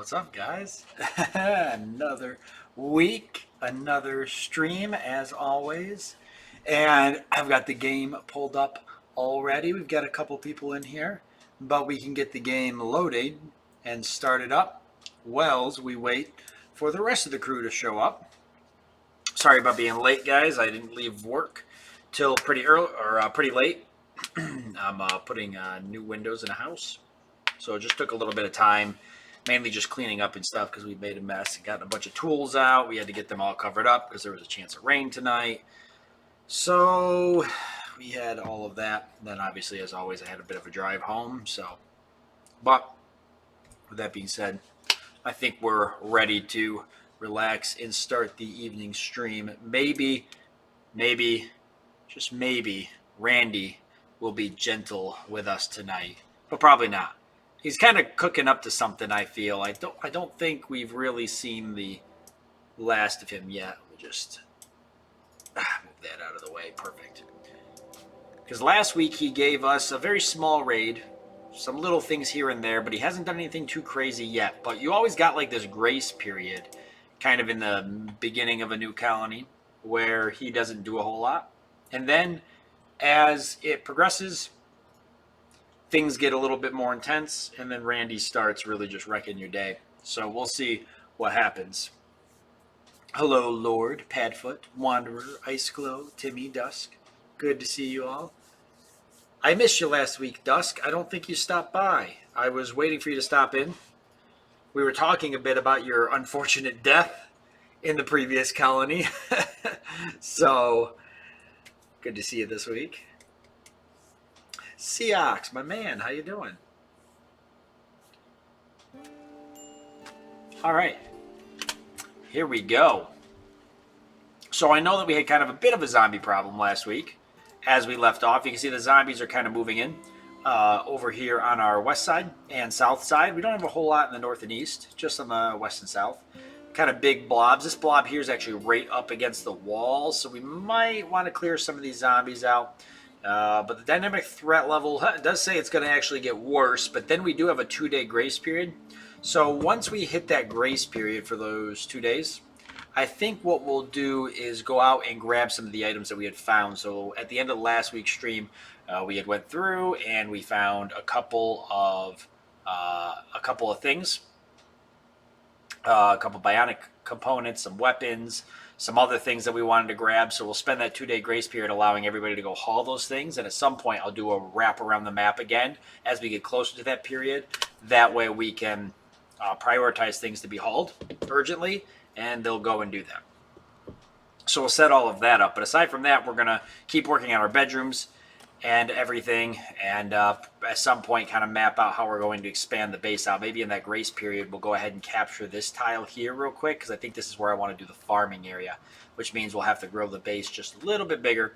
What's up, guys? Another week, another stream as always. And I've got the game pulled up already. We've got a couple people in here, but we can get the game loaded and started up whilst we wait for the rest of the crew to show up. Sorry about being late, guys. I didn't leave work till pretty early or pretty late. I'm putting new windows in a house, so it just took a little bit of time. Mainly just cleaning up and stuff because we made a mess and gotten a bunch of tools out. We had to get them all covered up because there was a chance of rain tonight. So we had all of that. Then obviously, as always, I had a bit of a drive home. But with that being said, I think we're ready to relax and start the evening stream. Maybe, just maybe, Randy will be gentle with us tonight, but probably not. He's kind of cooking up to something, I feel. I don't think we've really seen the last of him yet. We'll just move that out of the way. Perfect. Because last week he gave us a very small raid, some little things here and there, but he hasn't done anything too crazy yet. But you always got like this grace period kind of in the beginning of a new colony where he doesn't do a whole lot. And then as it progresses, things get a little bit more intense, and then Randy starts really just wrecking your day. So we'll see what happens. Hello, Lord, Padfoot, Wanderer, Iceglow, Timmy, Dusk. Good to see you all. I missed you last week, Dusk. I don't think you stopped by. I was waiting for you to stop in. We were talking a bit about your unfortunate death in the previous colony. So, good to see you this week. Seox, my man, how you doing? All right, here we go. So I know that we had kind of a bit of a zombie problem last week as we left off. You can see the zombies are kind of moving in over here on our west side and south side. We don't have a whole lot in the north and east, just on the west and south. Kind of big blobs. This blob here is actually right up against the wall, so we might want to clear some of these zombies out. But the dynamic threat level does say it's going to actually get worse, but then we do have a 2-day grace period. So once we hit that grace period for those 2 days, I think what we'll do is go out and grab some of the items that we had found. So at the end of last week's stream, we had went through and we found a couple of things, a couple bionic components, some weapons, some other things that we wanted to grab. So we'll spend that 2-day grace period allowing everybody to go haul those things. And at some point, I'll do a wrap around the map again as we get closer to that period. That way we can prioritize things to be hauled urgently, and they'll go and do that. So we'll set all of that up. But aside from that, we're going to keep working on our bedrooms and everything, and at some point kind of map out how we're going to expand the base out. Maybe in that grace period, we'll go ahead and capture this tile here real quick, because I think this is where I want to do the farming area, which means we'll have to grow the base just a little bit bigger,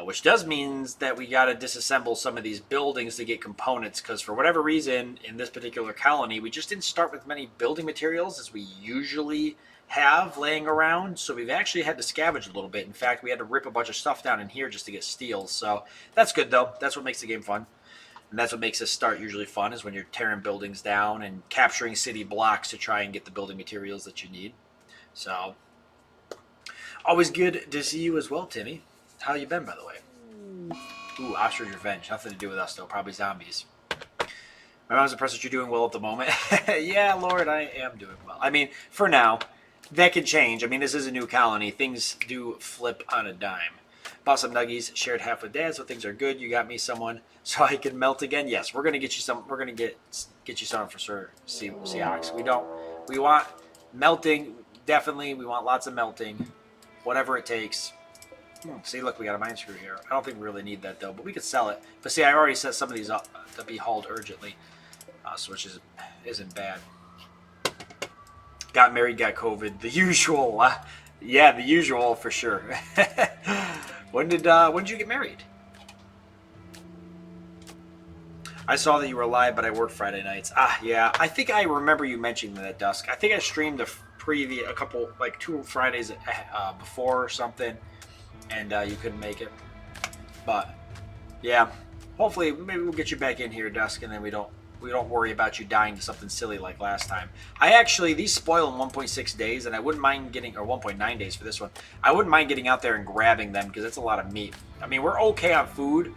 which does means that we got to disassemble some of these buildings to get components, because for whatever reason, in this particular colony, we just didn't start with many building materials as we usually have laying around, so we've actually had to scavenge a little bit. In fact, we had to rip a bunch of stuff down in here just to get steel, so that's good though. That's what makes the game fun, and that's what makes this start usually fun, is when you're tearing buildings down and capturing city blocks to try and get the building materials that you need. So always good to see you as well, Timmy. How you been, by the way? Ooh, Ostrich Revenge. Nothing to do with us though, probably zombies. My mom's impressed that you're doing well at the moment. Yeah, Lord, I am doing well. I mean, for now. That can change. I mean, this is a new colony. Things do flip on a dime. Bought some nuggies, shared half with Dad, so things are good. You got me someone so I can melt again. Yes, we're gonna get you some. We're gonna get you some for sure. Seahawks. We want melting. Definitely, we want lots of melting. Whatever it takes. See, look, we got a mine screw here. I don't think we really need that though, but we could sell it. But see, I already set some of these up to be hauled urgently, so which isn't bad. Got married, got COVID. The usual. Yeah, the usual for sure. When did you get married? I saw that you were live, but I work Friday nights. Yeah. I think I remember you mentioning that, Dusk. I think I streamed a couple, like 2 Fridays before or something, and you couldn't make it. But yeah, hopefully maybe we'll get you back in here, Dusk, and then we don't we don't worry about you dying to something silly like last time. I actually, these spoil in 1.6 days, and I wouldn't mind getting, or 1.9 days for this one. I wouldn't mind getting out there and grabbing them because it's a lot of meat. I mean, we're okay on food,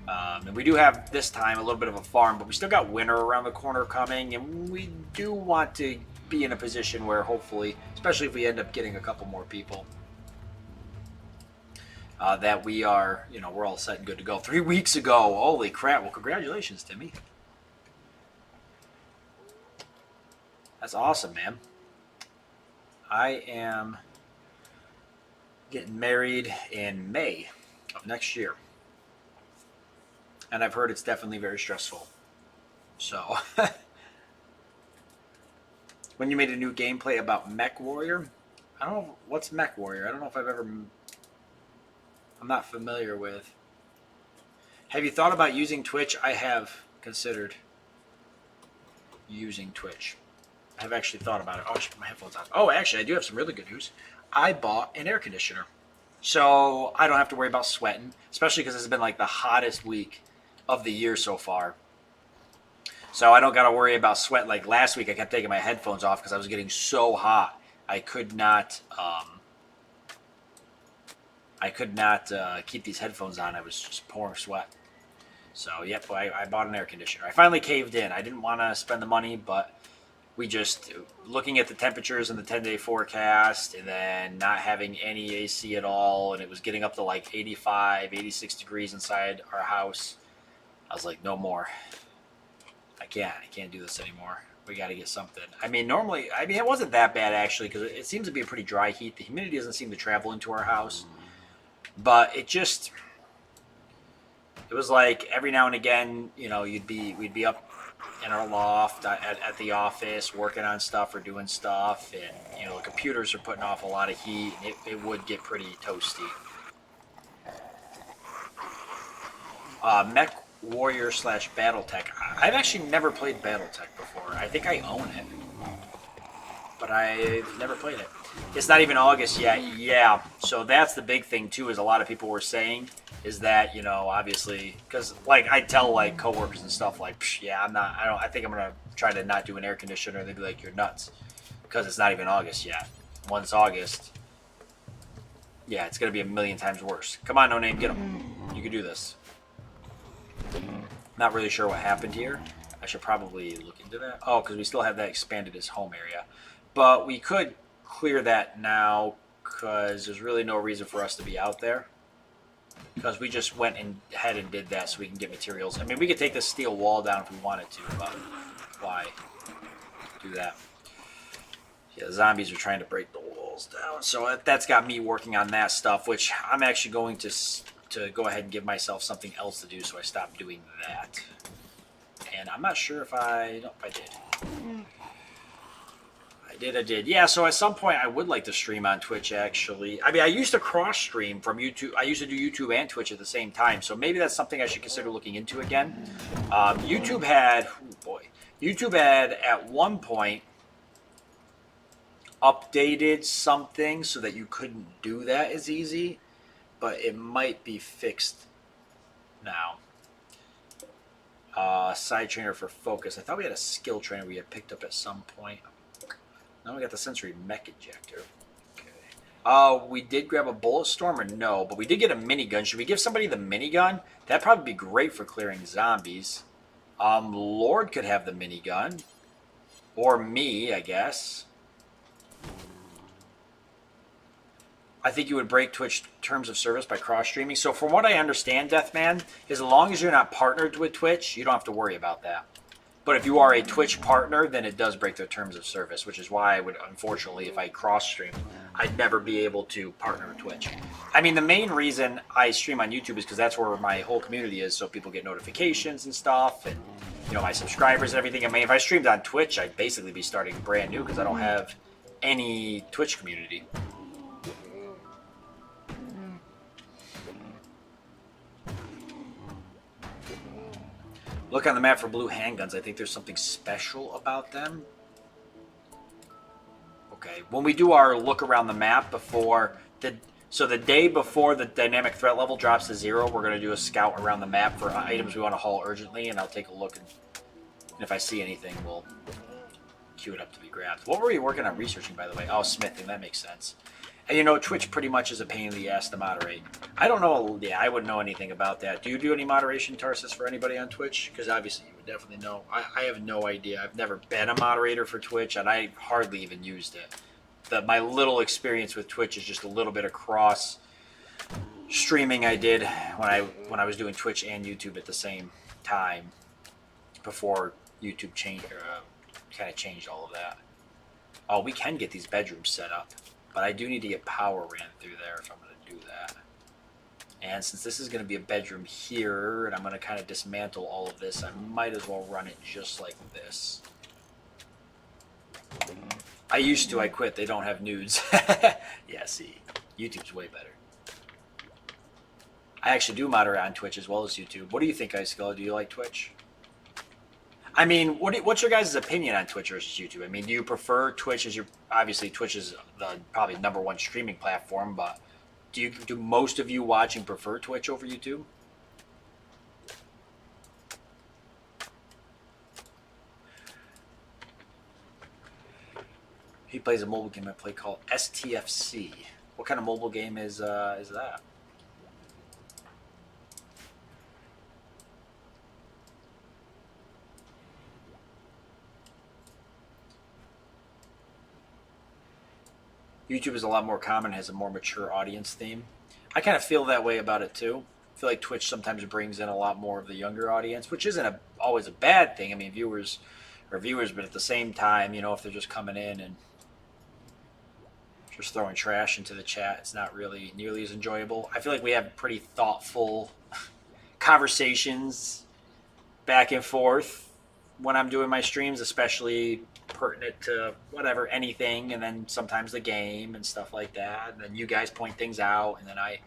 and we do have this time a little bit of a farm, but we still got winter around the corner coming, and we do want to be in a position where hopefully, especially if we end up getting a couple more people, that we are, you know, we're all set and good to go. 3 weeks ago, holy crap! Well, congratulations, Timmy. That's awesome, man. I am getting married in May of next year, and I've heard it's definitely very stressful. So, when you made a new gameplay about Mech Warrior, I don't know what's Mech Warrior. I don't know if I've ever. I'm not familiar with. Have you thought about using Twitch? I have considered using Twitch. I've actually thought about it. Oh, I should put my headphones on. Oh, actually, I do have some really good news. I bought an air conditioner. So I don't have to worry about sweating, especially because this has been like the hottest week of the year so far. So I don't got to worry about sweat. Like last week, I kept taking my headphones off because I was getting so hot. I could not keep these headphones on. I was just pouring sweat. So, yep, I bought an air conditioner. I finally caved in. I didn't want to spend the money, but we just, looking at the temperatures in the 10-day forecast and then not having any AC at all, and it was getting up to like 85, 86 degrees inside our house, I was like, no more. I can't do this anymore. We got to get something. I mean, normally, it wasn't that bad actually because it seems to be a pretty dry heat. The humidity doesn't seem to travel into our house. But it was like every now and again, you know, we'd be up in our loft at the office working on stuff or doing stuff, and you know, the computers are putting off a lot of heat, and it would get pretty toasty. Mech Warrior / BattleTech. I've actually never played BattleTech before. I think I own it, but I've never played it. It's not even August yet. Yeah, so that's the big thing too. Is a lot of people were saying is that, you know, obviously, because like I tell like coworkers and stuff like, yeah, I think I'm gonna try to not do an air conditioner. They'd be like, you're nuts, because it's not even August yet. Once August, yeah, it's gonna be a million times worse. Come on, No Name, get them. You can do this. Not really sure what happened here. I should probably look into that. Oh, because we still have that expanded as home area, but we could clear that now because there's really no reason for us to be out there, because we just went ahead and did that so we can get materials. I mean, we could take this steel wall down if we wanted to, but why do that? Yeah, the zombies are trying to break the walls down, so that's got me working on that stuff, which I'm actually going to go ahead and give myself something else to do, so I stopped doing that. And I'm not sure if I did. I did. Yeah, so at some point I would like to stream on Twitch, actually. I mean, I used to cross-stream from YouTube. I used to do YouTube and Twitch at the same time, so maybe that's something I should consider looking into again. YouTube had at one point updated something so that you couldn't do that as easy, but it might be fixed now. Side trainer for focus. I thought we had a skill trainer we had picked up at some point. Now we got the sensory mech ejector. Okay. We did grab a bullet storm or no, but we did get a minigun. Should we give somebody the minigun? That'd probably be great for clearing zombies. Lord could have the minigun. Or me, I guess. I think you would break Twitch terms of service by cross-streaming. So from what I understand, Deathman, as long as you're not partnered with Twitch, you don't have to worry about that. But if you are a Twitch partner, then it does break their terms of service, which is why I would, unfortunately, if I cross-stream, I'd never be able to partner with Twitch. I mean, the main reason I stream on YouTube is because that's where my whole community is, so people get notifications and stuff, and, you know, my subscribers and everything. I mean, if I streamed on Twitch, I'd basically be starting brand new because I don't have any Twitch community. Look on the map for blue handguns. I think there's something special about them. Okay, when we do our look around the map before the day before the dynamic threat level drops to 0, we're going to do a scout around the map for items we want to haul urgently, and I'll take a look and And if I see anything, we'll queue it up to be grabbed. What were you working on researching, by the way? Oh, smithing. That makes sense. And you know, Twitch pretty much is a pain in the ass to moderate. I don't know. Yeah, I wouldn't know anything about that. Do you do any moderation, Tarsus, for anybody on Twitch? Because obviously you would definitely know. I have no idea. I've never been a moderator for Twitch, and I hardly even used it. My little experience with Twitch is just a little bit of cross streaming I did when I was doing Twitch and YouTube at the same time before YouTube changed, kind of changed all of that. Oh, we can get these bedrooms set up. But I do need to get power ran through there if I'm going to do that. And since this is going to be a bedroom here, and I'm going to kind of dismantle all of this, I might as well run it just like this. I used to, I quit. They don't have nudes. Yeah, see, YouTube's way better. I actually do moderate on Twitch as well as YouTube. What do you think, Icicle? Do you like Twitch? I mean, what's your guys' opinion on Twitch versus YouTube? I mean, do you prefer Twitch as your... Obviously, Twitch is the probably #1 streaming platform, but do most of you watching prefer Twitch over YouTube? He plays a mobile game I play called STFC. What kind of mobile game is that? YouTube is a lot more common, has a more mature audience theme. I kind of feel that way about it too. I feel like Twitch sometimes brings in a lot more of the younger audience, which isn't always a bad thing. I mean, viewers are viewers, but at the same time, you know, if they're just coming in and just throwing trash into the chat, it's not really nearly as enjoyable. I feel like we have pretty thoughtful conversations back and forth when I'm doing my streams, especially pertinent to whatever, anything, and then sometimes the game and stuff like that. And then you guys point things out, and then I,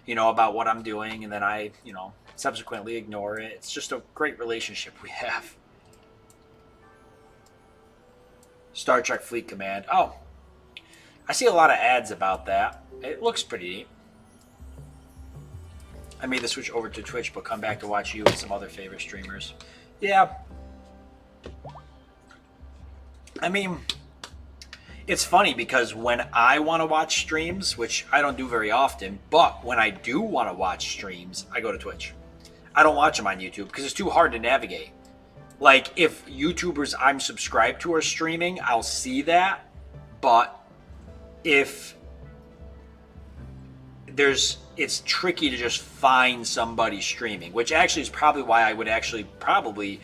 you know, about what I'm doing, and then I, you know, subsequently ignore it. It's just a great relationship we have. Star Trek Fleet Command. Oh, I see a lot of ads about that. It looks pretty neat. I made the switch over to Twitch, but come back to watch you and some other favorite streamers. Yeah. I mean, it's funny because when I want to watch streams, which I don't do very often, but when I do want to watch streams, I go to Twitch. I don't watch them on YouTube because it's too hard to navigate. Like, if YouTubers I'm subscribed to are streaming, I'll see that. But if it's tricky to just find somebody streaming, which actually is probably why I would actually probably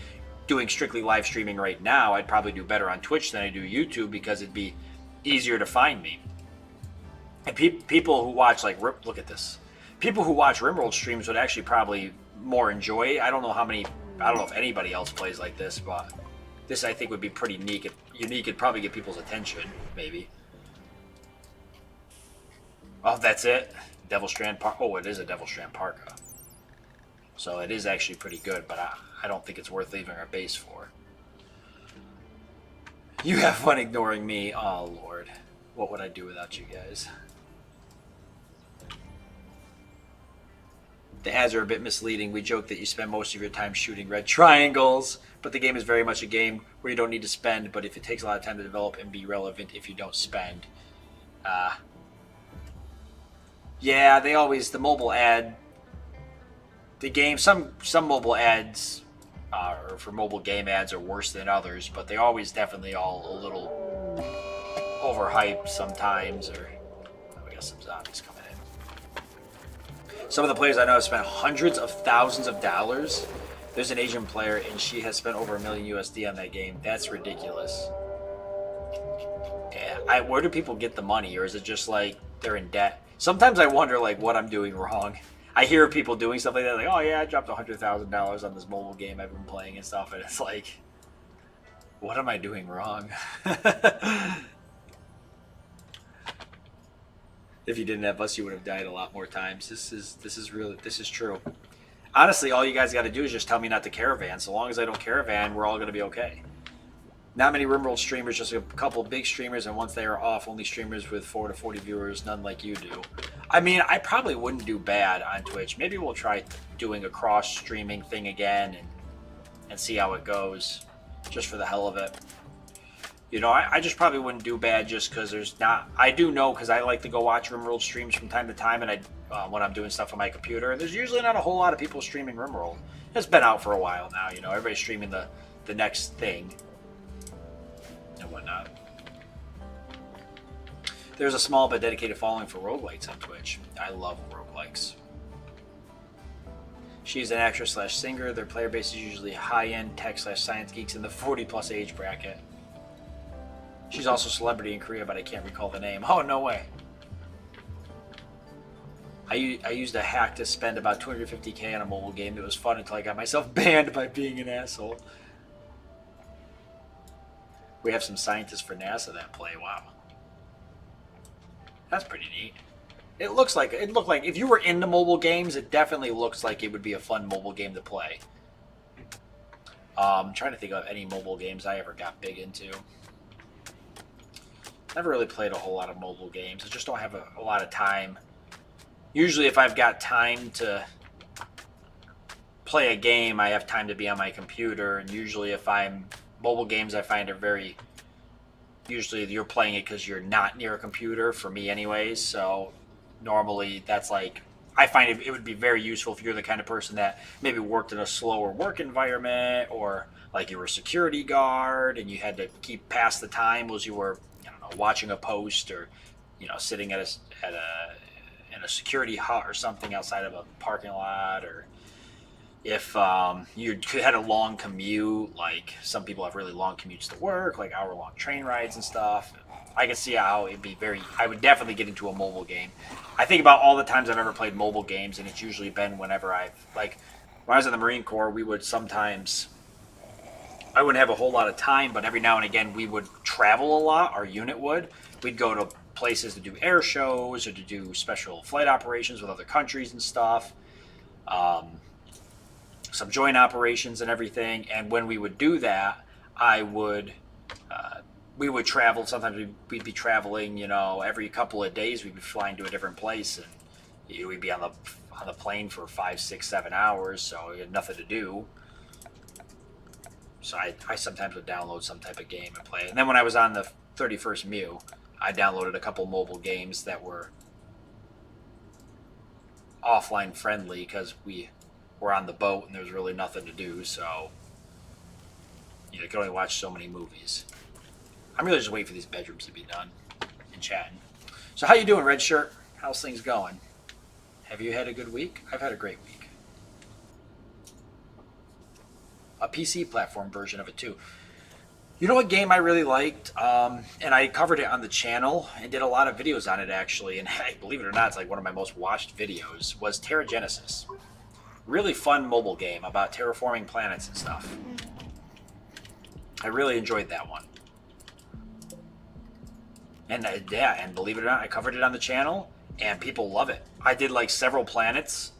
doing strictly live streaming right now, I'd probably do better on Twitch than I do YouTube because it'd be easier to find me. And people who watch, like, look at this. People who watch Rimworld streams would actually probably more enjoy. I don't know if anybody else plays like this, but this I think would be pretty unique. It'd probably get people's attention, maybe. Oh, that's it? Devil Strand Parka. Oh, it is a Devil Strand Parka. So it is actually pretty good, but I don't think it's worth leaving our base for. You have fun ignoring me. Oh, Lord. What would I do without you guys? The ads are a bit misleading. We joke that you spend most of your time shooting red triangles, but the game is very much a game where you don't need to spend, but if it takes a lot of time to develop and be relevant if you don't spend. Yeah, they always, the mobile ad, the game, some mobile ads or for mobile game ads are worse than others, but they always definitely all a little overhyped sometimes. Or we got some zombies coming in. Some of the players I know have spent hundreds of thousands of dollars. There's an Asian player and she has spent over $1 million USD on that game. That's ridiculous. Yeah, where do people get the money, or is it just like they're in debt? Sometimes I wonder like what I'm doing wrong. I hear people doing stuff like that, like, oh yeah, I dropped $100,000 on this mobile game I've been playing and stuff, and it's like, what am I doing wrong? If you didn't have us, you would have died a lot more times. This is true. Honestly, all you guys got to do is just tell me not to caravan. So long as I don't caravan, we're all going to be okay. Not many Rimworld streamers, just a couple big streamers, and once they are off, only streamers with 4 to 40 viewers, none like you do. I mean, I probably wouldn't do bad on Twitch. Maybe we'll try doing a cross-streaming thing again and see how it goes. just for the hell of it. You know, I just probably wouldn't do bad just because there's not. I do know because I like to go watch Rimworld streams from time to time, and when I'm doing stuff on my computer, there's usually not a whole lot of people streaming Rimworld. It's been out for a while now. You know, everybody's streaming the next thing and whatnot. There's a small but dedicated following for roguelikes on Twitch. I love roguelikes. She's an actress / singer. Their player base is usually high-end tech / science geeks in the 40+ age bracket. She's also a celebrity in Korea, but I can't recall the name. Oh, no way. I used a hack to spend about $250K on a mobile game. It was fun until I got myself banned by being an asshole. We have some scientists for NASA that play. Wow. That's pretty neat. It looked like if you were into mobile games, it definitely looks like it would be a fun mobile game to play. I'm trying to think of any mobile games I ever got big into. Never really played a whole lot of mobile games. I just don't have a lot of time. Usually if I've got time to play a game, I have time to be on my computer. And usually if I'm... Mobile games I find are very... Usually you're playing it because you're not near a computer, for me anyways. So normally that's like... I find it would be very useful if you're the kind of person that maybe worked in a slower work environment, or like you were a security guard and you had to keep past the time as you were... watching a post, or sitting in a security hut or something outside of a parking lot, or if you had a long commute, like some people have really long commutes to work, like hour-long train rides and stuff. I can see how it'd be I would definitely get into a mobile game. I think about all the times I've ever played mobile games, and it's usually been whenever when I was in the Marine Corps, we would sometimes... I wouldn't have a whole lot of time, but every now and again we would travel a lot. Our unit would. We'd go to places to do air shows or to do special flight operations with other countries and stuff. Some joint operations and everything. And when we would do that, we would travel. Sometimes we'd be traveling, every couple of days we'd be flying to a different place, and we'd be on the plane for 5, 6, 7 hours, so we had nothing to do. So I sometimes would download some type of game and play it. And then when I was on the 31st MEU, I downloaded a couple mobile games that were offline friendly because we were on the boat and there was really nothing to do. So you could only watch so many movies. I'm really just waiting for these bedrooms to be done and chatting. So how you doing, Red Shirt? How's things going? Have you had a good week? I've had a great week. A PC platform version of it too. You know what game I really liked? And I covered it on the channel and did a lot of videos on it actually. And believe it or not, it's like one of my most watched videos. Was Terra Genesis. Really fun mobile game about terraforming planets and stuff. I really enjoyed that one. And and believe it or not, I covered it on the channel and people love it. I did like several planets,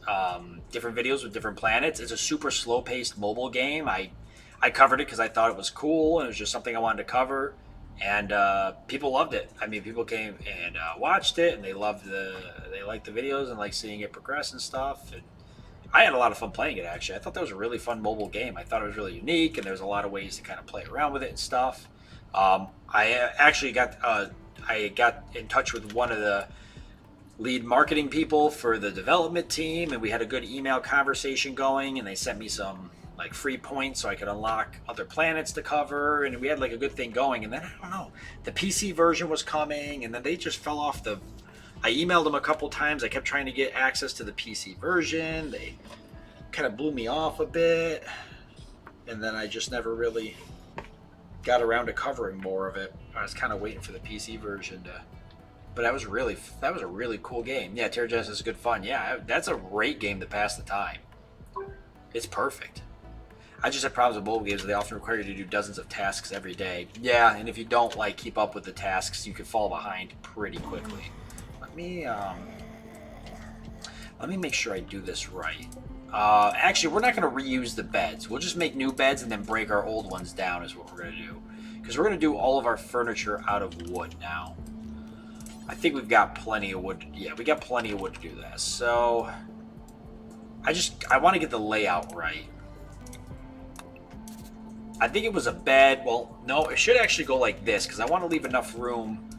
different videos with different planets. It's a super slow-paced mobile game. I covered it because I thought it was cool and it was just something I wanted to cover, and people loved it. I mean, people came and watched it, and they liked the videos and liked seeing it progress and stuff. And I had a lot of fun playing it actually. I thought that was a really fun mobile game. I thought it was really unique, and there's a lot of ways to kind of play around with it and stuff. I actually got in touch with one of the lead marketing people for the development team, and we had a good email conversation going, and they sent me some like free points so I could unlock other planets to cover, and we had like a good thing going. And then I don't know, the PC version was coming, and then they just fell off the... I emailed them a couple times. I kept trying to get access to the PC version. They kind of blew me off a bit, and then I just never really got around to covering more of it. I was kind of waiting for the PC version to... But that was a really cool game. Yeah, Terra Genesis is good fun. Yeah, that's a great game to pass the time. It's perfect. I just have problems with mobile games where they often require you to do dozens of tasks every day. Yeah, and if you don't keep up with the tasks, you can fall behind pretty quickly. Let me make sure I do this right. Actually, we're not going to reuse the beds. We'll just make new beds and then break our old ones down is what we're going to do. Because we're going to do all of our furniture out of wood now. I think we've got plenty of wood. Yeah, we got plenty of wood to do that. So I want to get the layout right. I think it was a bed. Well, no, it should actually go like this because I want to leave enough room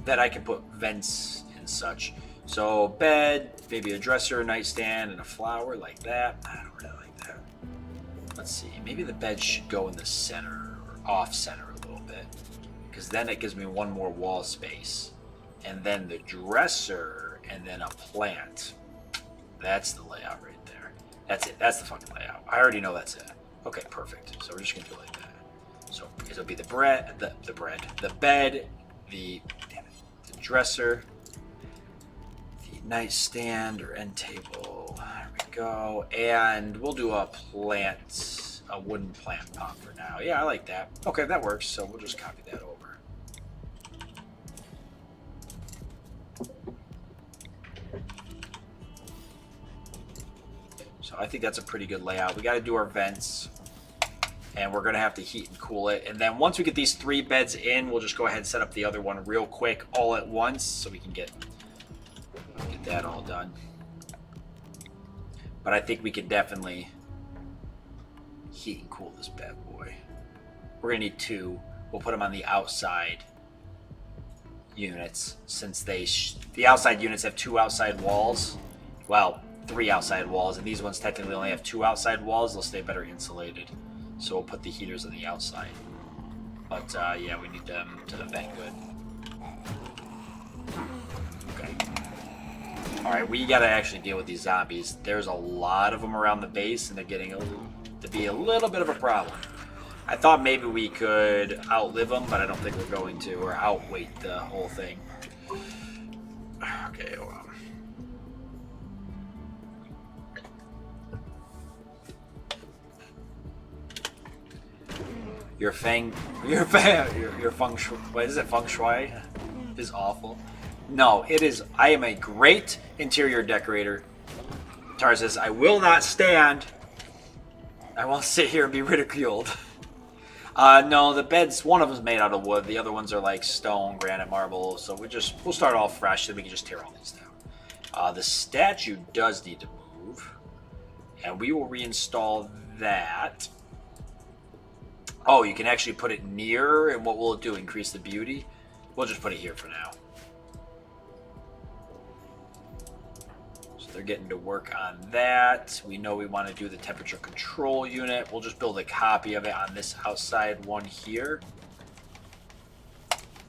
that I can put vents and such. So bed, maybe a dresser, a nightstand, and a flower like that. I don't really like that. Let's see. Maybe the bed should go in the center or off center a little bit because then it gives me one more wall space. And then the dresser and then a plant. That's the layout right there. That's it. That's the fucking layout. I already know that's it. Okay, perfect. So we're just gonna do it like that. So it'll be the bed, the dresser, the nightstand or end table. There we go. And we'll do a wooden plant pot for now. Yeah, I like that. Okay, that works. So we'll just copy that over. So I think that's a pretty good layout. We got to do our vents, and we're going to have to heat and cool it. And then once we get these 3 beds in, we'll just go ahead and set up the other one real quick all at once so we can get that all done. But I think we can definitely heat and cool this bad boy. We're going to need 2. We'll put them on the outside units since the outside units have 2 outside walls. Well, 3 outside walls, and these ones technically only have 2 outside walls. They'll stay better insulated. So we'll put the heaters on the outside. But yeah, we need them to vent good. Okay. Alright, we gotta actually deal with these zombies. There's a lot of them around the base, and they're getting to be a little bit of a problem. I thought maybe we could outlive them, but I don't think we're going to, or outwait the whole thing. Okay, hold on. Your feng shui, what is it, feng shui is awful. No, it is, I am a great interior decorator. Tar says, I will not stand. I won't sit here and be ridiculed. No, the beds, one of them's made out of wood. The other ones are like stone, granite, marble. So we'll start all fresh, then we can just tear all these down. The statue does need to move. And we will reinstall that. Oh, you can actually put it near, and what will it do? Increase the beauty? We'll just put it here for now. So they're getting to work on that. We know we want to do the temperature control unit. We'll just build a copy of it on this outside one here.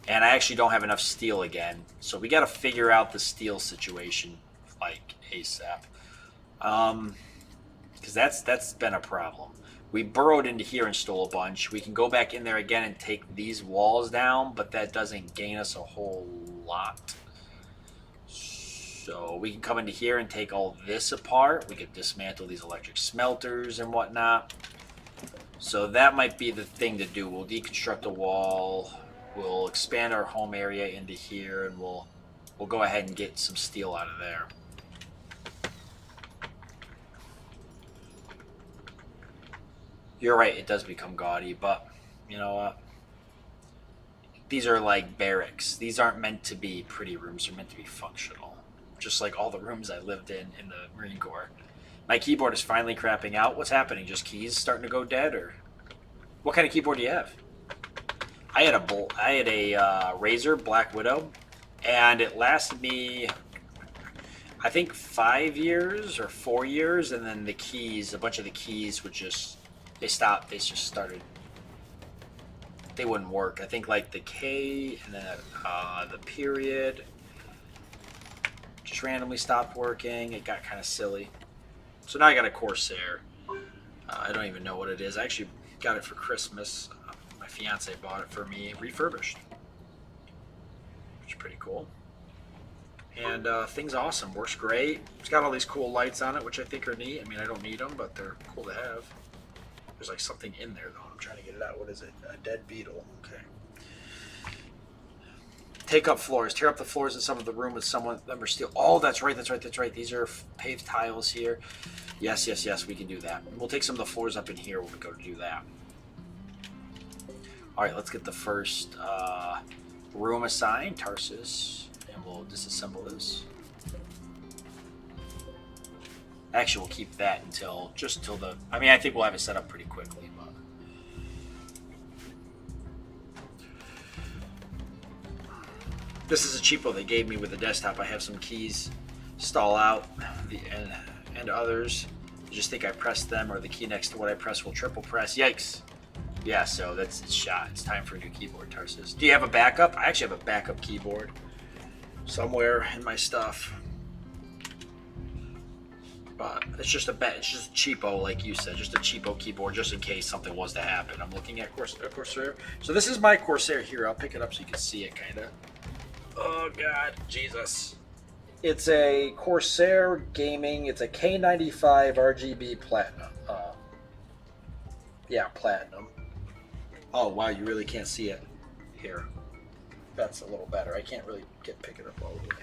And I actually don't have enough steel again. So we got to figure out the steel situation, like, ASAP. Because that's been a problem. We burrowed into here and stole a bunch. We can go back in there again and take these walls down, but that doesn't gain us a whole lot. So we can come into here and take all this apart. We could dismantle these electric smelters and whatnot. So that might be the thing to do. We'll deconstruct a wall. We'll expand our home area into here, and we'll go ahead and get some steel out of there. You're right, it does become gaudy, but you know what? These are like barracks. These aren't meant to be pretty rooms. They're meant to be functional. Just like all the rooms I lived in the Marine Corps. My keyboard is finally crapping out. What's happening? Just keys starting to go dead? Or what kind of keyboard do you have? I had a Razer Black Widow, and it lasted me, I think, 5 years or 4 years, and then the keys, a bunch of the keys would just... They stopped. They just started. They wouldn't work. I think like the K and then the period just randomly stopped working. It got kind of silly. So now I got a Corsair. I don't even know what it is. I actually got it for Christmas. My fiance bought it for me refurbished, which is pretty cool. And thing's awesome. Works great. It's got all these cool lights on it, which I think are neat. I mean, I don't need them, but they're cool to have. There's like something in there though. I'm trying to get it out. What is it? A dead beetle. Okay. Take up floors. Tear up the floors in some of the room with some of them are steel. Oh, that's right. That's right. That's right. These are paved tiles here. Yes, yes, yes. We can do that. We'll take some of the floors up in here when we go to do that. All right. Let's get the first room assigned. Tarsus. And we'll disassemble this. Actually, we'll keep that until the. I mean, I think we'll have it set up pretty quickly. But this is a cheapo they gave me with the desktop. I have some keys, stall out, and others. I just think I pressed them, or the key next to what I press will triple press. Yikes! Yeah, so it's shot. It's time for a new keyboard, Tarsus. Do you have a backup? I actually have a backup keyboard somewhere in my stuff. But it's just a cheapo, like you said, just a cheapo keyboard, just in case something was to happen. I'm looking at Corsair. So this is my Corsair here. I'll pick it up so you can see it, kind of. Oh God, Jesus! It's a Corsair Gaming. It's a K95 RGB Platinum. Yeah, Platinum. Oh wow, you really can't see it here. That's a little better. I can't really pick it up all the way.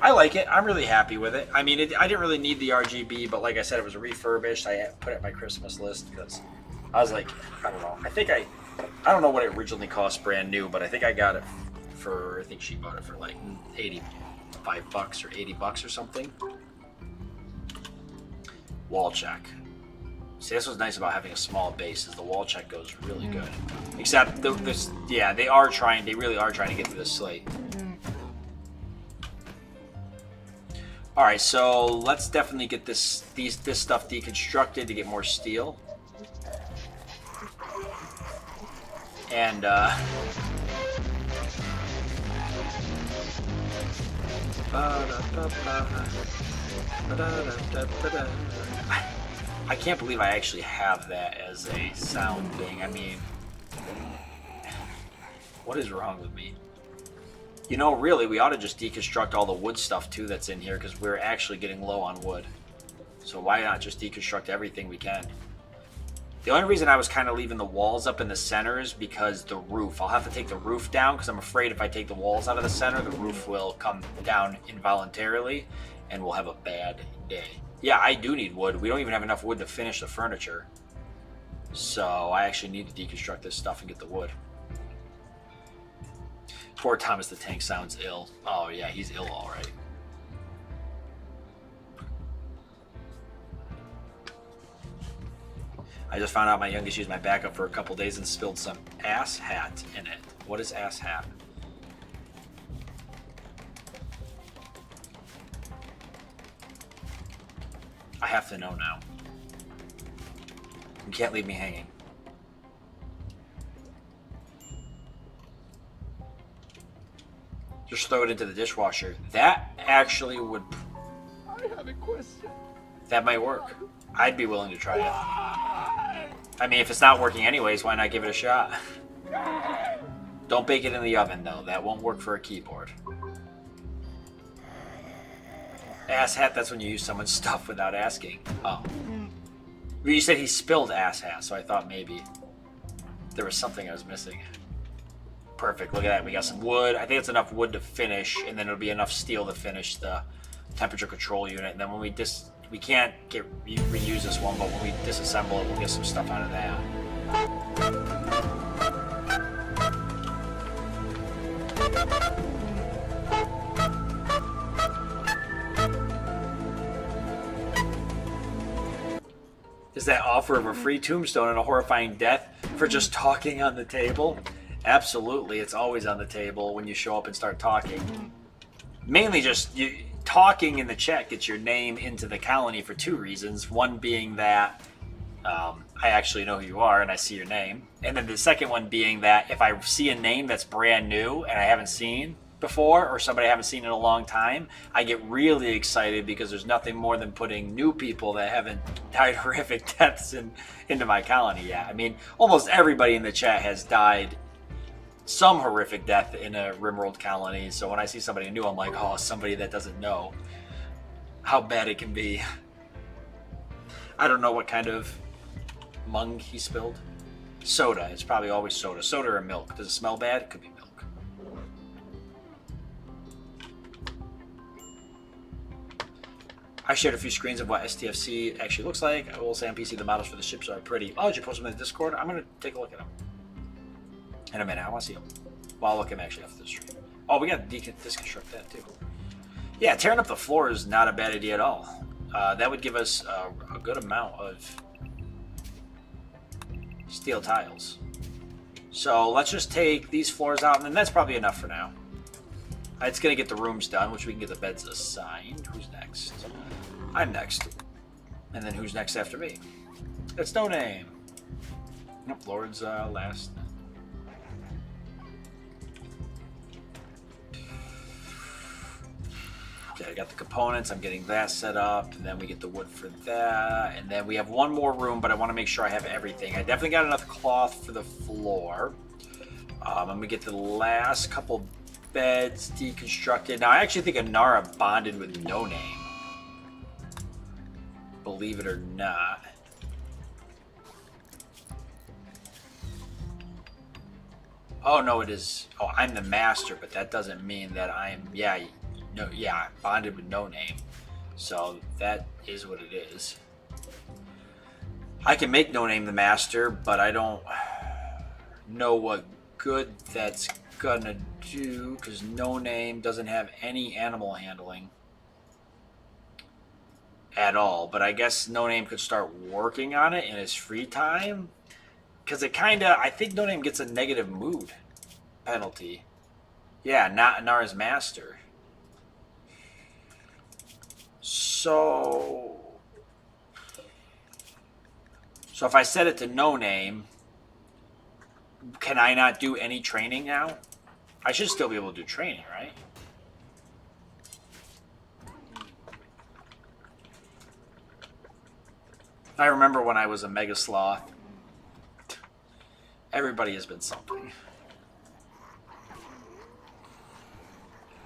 I like it. I'm really happy with it. I mean, I didn't really need the RGB, but like I said, it was refurbished. I put it in my Christmas list because I was like, I don't know. I don't know what it originally cost brand new, but I think I got it for, I think she bought it for like $85 or $80 or something. Wall check. See, this was nice about having a small base, is the wall check goes really good. Except they really are trying to get through this slate. All right, so let's definitely get this stuff deconstructed to get more steel. And I can't believe I actually have that as a sound thing. I mean, what is wrong with me? You know, really, we ought to just deconstruct all the wood stuff, too, that's in here, because we're actually getting low on wood. So why not just deconstruct everything we can? The only reason I was kind of leaving the walls up in the center is because the roof. I'll have to take the roof down, because I'm afraid if I take the walls out of the center, the roof will come down involuntarily, and we'll have a bad day. Yeah, I do need wood. We don't even have enough wood to finish the furniture. So I actually need to deconstruct this stuff and get the wood. Poor Thomas the Tank sounds ill. Oh yeah, he's ill all right. I just found out my youngest used my backup for a couple days and spilled some ass hat in it. What is ass hat? I have to know now. You can't leave me hanging. Just throw it into the dishwasher. That actually would... I have a question. That might work. I'd be willing to try it. I mean, if it's not working anyways, why not give it a shot? Don't bake it in the oven, though. That won't work for a keyboard. Ass hat, that's when you use someone's stuff without asking. Oh. You said he spilled ass hat, so I thought maybe there was something I was missing. Perfect, look at that. We got some wood. I think it's enough wood to finish, and then it'll be enough steel to finish the temperature control unit. And then when we can't reuse this one, but when we disassemble it, we'll get some stuff out of that. Is that offer of a free tombstone and a horrifying death for just talking on the table? Absolutely, it's always on the table when you show up and start talking. Mainly just talking in the chat gets your name into the colony for two reasons. One being that I actually know who you are and I see your name. And then the second one being that if I see a name that's brand new and I haven't seen before, or somebody I haven't seen in a long time, I get really excited because there's nothing more than putting new people that haven't died horrific deaths into my colony yet. I mean, almost everybody in the chat has died some horrific death in a Rimworld colony, so when I see somebody new, I'm like, oh, somebody that doesn't know how bad it can be. I don't know what kind of mung he spilled. Soda. It's probably always soda. Soda or milk. Does it smell bad? It could be milk. I shared a few screens of what STFC actually looks like. I will say on PC the models for the ships are pretty. Oh, did you post them in the Discord? I'm going to take a look at them in a minute. I want to see them. Well, I'll look at them actually after the stream. Oh, we got to disconstruct that too. Yeah, tearing up the floor is not a bad idea at all. That would give us a good amount of steel tiles. So let's just take these floors out, and then that's probably enough for now. It's going to get the rooms done, which we can get the beds assigned. Who's next? I'm next. And then who's next after me? It's No Name. Nope, Lord's last. Okay, I got the components. I'm getting that set up, and then we get the wood for that. And then we have one more room, but I want to make sure I have everything. I definitely got enough cloth for the floor. I'm going to get the last couple beds deconstructed. Now, I actually think Anara bonded with No Name. Believe it or not. Oh, no, it is. Oh, I'm the master, but that doesn't mean that I'm... Yeah, bonded with No Name. So that is what it is. I can make No Name the master, but I don't know what good that's gonna do, because No Name doesn't have any animal handling at all. But I guess No Name could start working on it in his free time, because it kinda, I think No Name gets a negative mood penalty. Yeah, not Anara's master. So if I set it to No Name, can I not do any training now? I should still be able to do training, right? I remember when I was a Mega Sloth. Everybody has been something.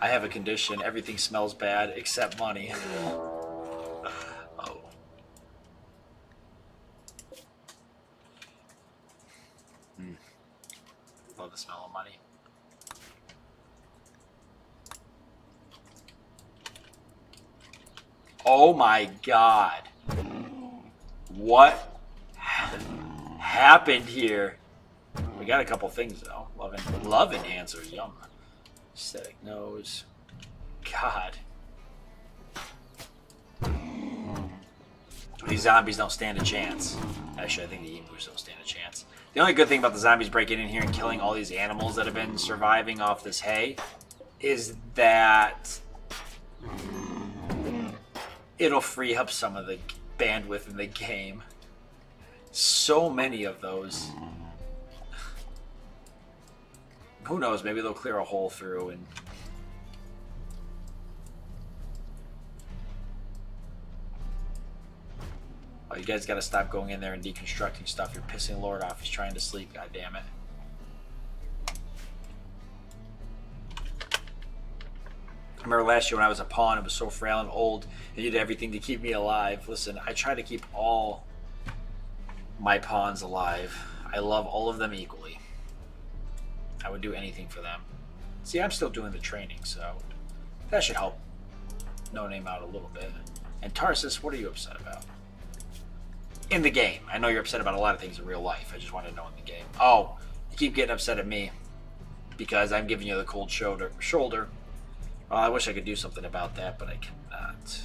I have a condition. Everything smells bad except money. Oh. Love the smell of money. Oh my God. What happened here? We got a couple things though. Love enhancer, yum. Aesthetic nose. God. These zombies don't stand a chance. Actually, I think the emus don't stand a chance. The only good thing about the zombies breaking in here and killing all these animals that have been surviving off this hay is that it'll free up some of the bandwidth in the game. So many of those. Who knows, maybe they'll clear a hole through and... Oh, you guys gotta stop going in there and deconstructing stuff. You're pissing Lord off. He's trying to sleep, god damn it. I remember last year when I was a pawn, it was so frail and old, and you did everything to keep me alive. Listen, I try to keep all my pawns alive. I love all of them equally. I would do anything for them. See, I'm still doing the training, so that should help No Name out a little bit. And Tarsus, what are you upset about? In the game. I know you're upset about a lot of things in real life. I just want to know in the game. Oh, you keep getting upset at me because I'm giving you the cold shoulder. Well, I wish I could do something about that, but I cannot.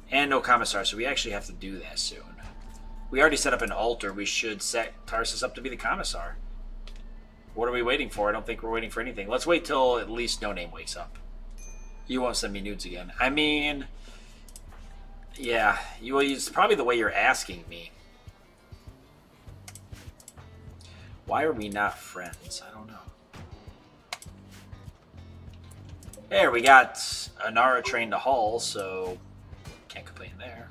And no commissar, so we actually have to do that soon. We already set up an altar. We should set Tarsus up to be the commissar. What are we waiting for? I don't think we're waiting for anything. Let's wait till at least No Name wakes up. You won't send me nudes again. I mean, yeah, it's probably the way you're asking me. Why are we not friends? I don't know. There, we got Anara trained to haul, so can't complain there.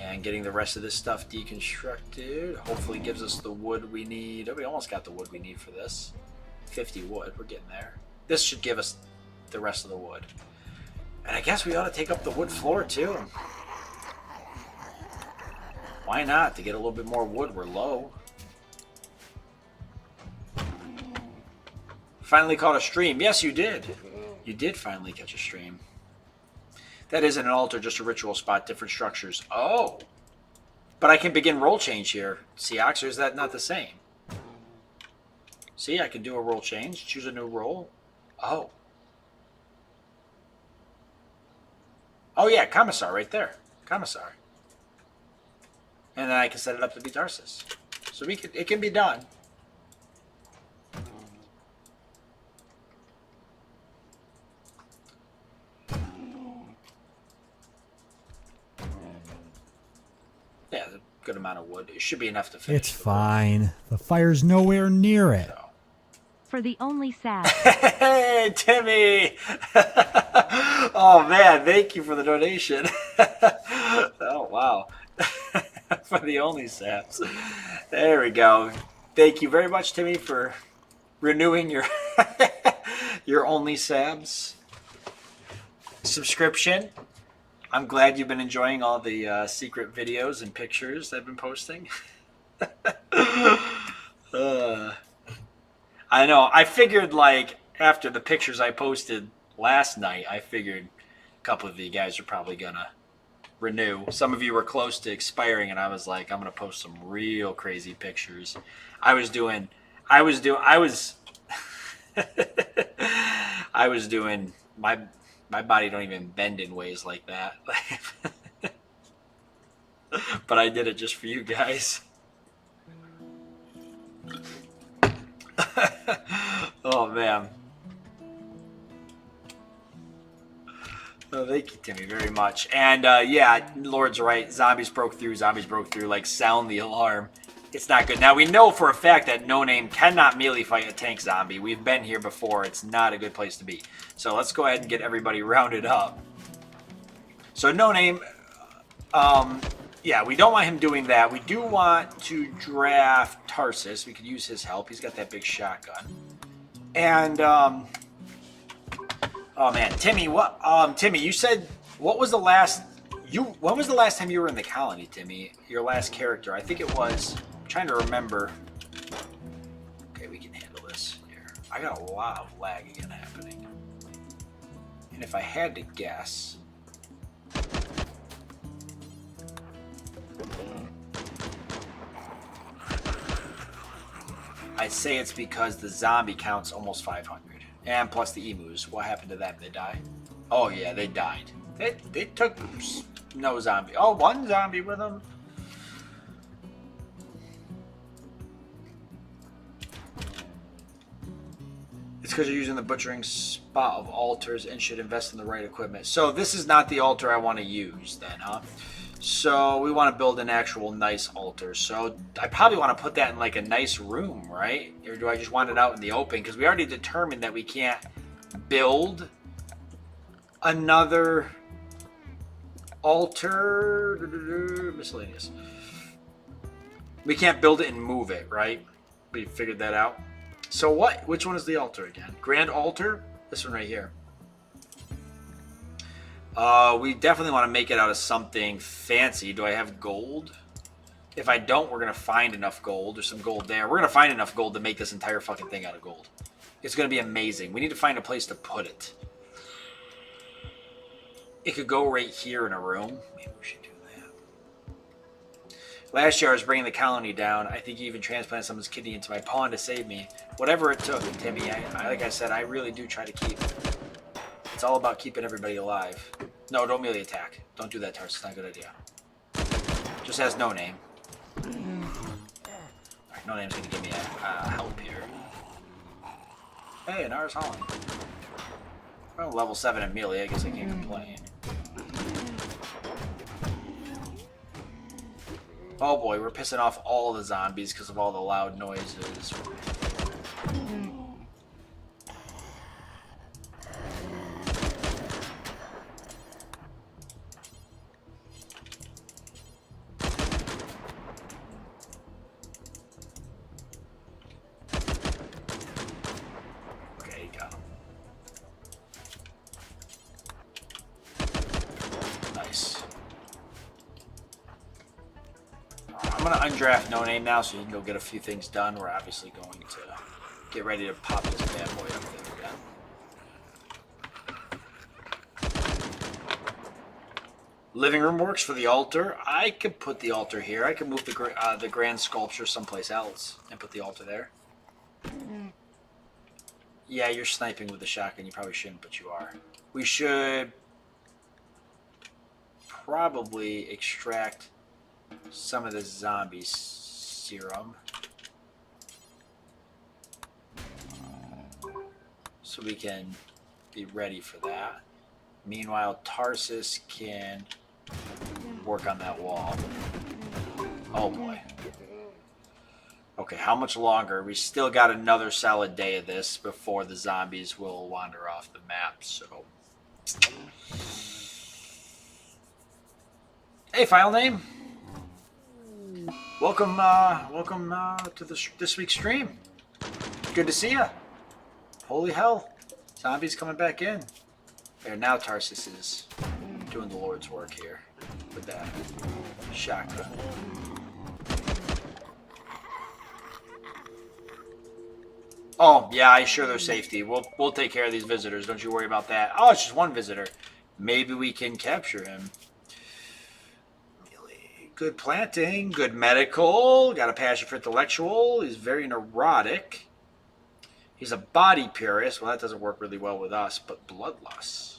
And getting the rest of this stuff deconstructed hopefully gives us the wood we need. Oh, we almost got the wood we need for this. 50 wood, we're getting there. This should give us the rest of the wood. And I guess we ought to take up the wood floor too. Why not? To get a little bit more wood, we're low. Finally caught a stream. Yes, you did. You did finally catch a stream. That isn't an altar, just a ritual spot, different structures. Oh. But I can begin roll change here. See, Oxer, is that not the same? See, I can do a roll change, choose a new roll. Oh. Oh yeah, Commissar right there. Commissar. And then I can set it up to be Tarsus. So it can be done. Yeah, there's a good amount of wood. It should be enough to finish. It's fine. The fire's nowhere near it. So. For the only sad. Hey, Timmy! Oh man, thank you for the donation. Oh wow. For the only saps. There we go. Thank you very much, Timmy, for renewing your your only sabs subscription. I'm glad you've been enjoying all the secret videos and pictures I've been posting. I know. I figured, like, after the pictures I posted last night, I figured a couple of you guys are probably gonna renew. Some of you were close to expiring, and I was like, I'm gonna post some real crazy pictures. I was doing my body don't even bend in ways like that. But I did it just for you guys. Oh man. Oh, thank you, Timmy, very much. And yeah, Lord's right. Zombies broke through. Like, sound the alarm. It's not good. Now, we know for a fact that No Name cannot melee fight a tank zombie. We've been here before. It's not a good place to be. So let's go ahead and get everybody rounded up. So No Name, yeah, we don't want him doing that. We do want to draft Tarsus. We could use his help. He's got that big shotgun. And, oh man, Timmy, Timmy, you said, when was the last time you were in the colony, Timmy? Your last character. I think it was, I'm trying to remember. Okay, we can handle this here. I got a lot of lag again happening. And if I had to guess, I'd say it's because the zombie count's almost 500. And plus the emus. What happened to them? They died? Oh yeah, they died. They took no zombie. Oh, one zombie with them. It's because you're using the butchering spot of altars and should invest in the right equipment. So this is not the altar I want to use then, huh? So we want to build an actual nice altar. So I probably want to put that in like a nice room, right? Or do I just want it out in the open? Because we already determined that we can't build another altar. Miscellaneous. We can't build it and move it, right? We figured that out. So what? Which one is the altar again? Grand altar? This one right here. We definitely want to make it out of something fancy. Do I have gold? If I don't, we're going to find enough gold. There's some gold there. We're going to find enough gold to make this entire fucking thing out of gold. It's going to be amazing. We need to find a place to put it. It could go right here in a room. Maybe we should do that. Last year I was bringing the colony down. I think you even transplanted someone's kidney into my pawn to save me. Whatever it took, Timmy, like I said, I really do try to keep. It's all about keeping everybody alive. No, don't melee attack. Don't do that, Tarsus. It's not a good idea. Just has No Name. Alright, No Name's going to give me a help here. Hey, Nars Holland. Well, level 7 in melee. I guess I can't complain. Oh boy, we're pissing off all the zombies because of all the loud noises. Okay, got him. Nice. I'm going to undraft No Name now so you can go get a few things done. We're obviously going to get ready to pop this bad boy up there again. Living room works for the altar. I could put the altar here. I could move the grand sculpture someplace else and put the altar there. Yeah, you're sniping with the shotgun. You probably shouldn't, but you are. We should probably extract some of this zombie serum. So we can be ready for that. Meanwhile, Tarsus can work on that wall. Oh boy. Okay, how much longer? We still got another solid day of this before the zombies will wander off the map, so... Hey, file name! Welcome to this week's stream. Good to see ya. Holy hell. Zombies coming back in. There, now Tarsus is doing the Lord's work here with that shotgun. Oh, yeah, I assure their safety. We'll take care of these visitors. Don't you worry about that. Oh, it's just one visitor. Maybe we can capture him. Good planting. Good medical. Got a passion for intellectual. He's very neurotic. He's a body purist. Well, that doesn't work really well with us, but bloodlust.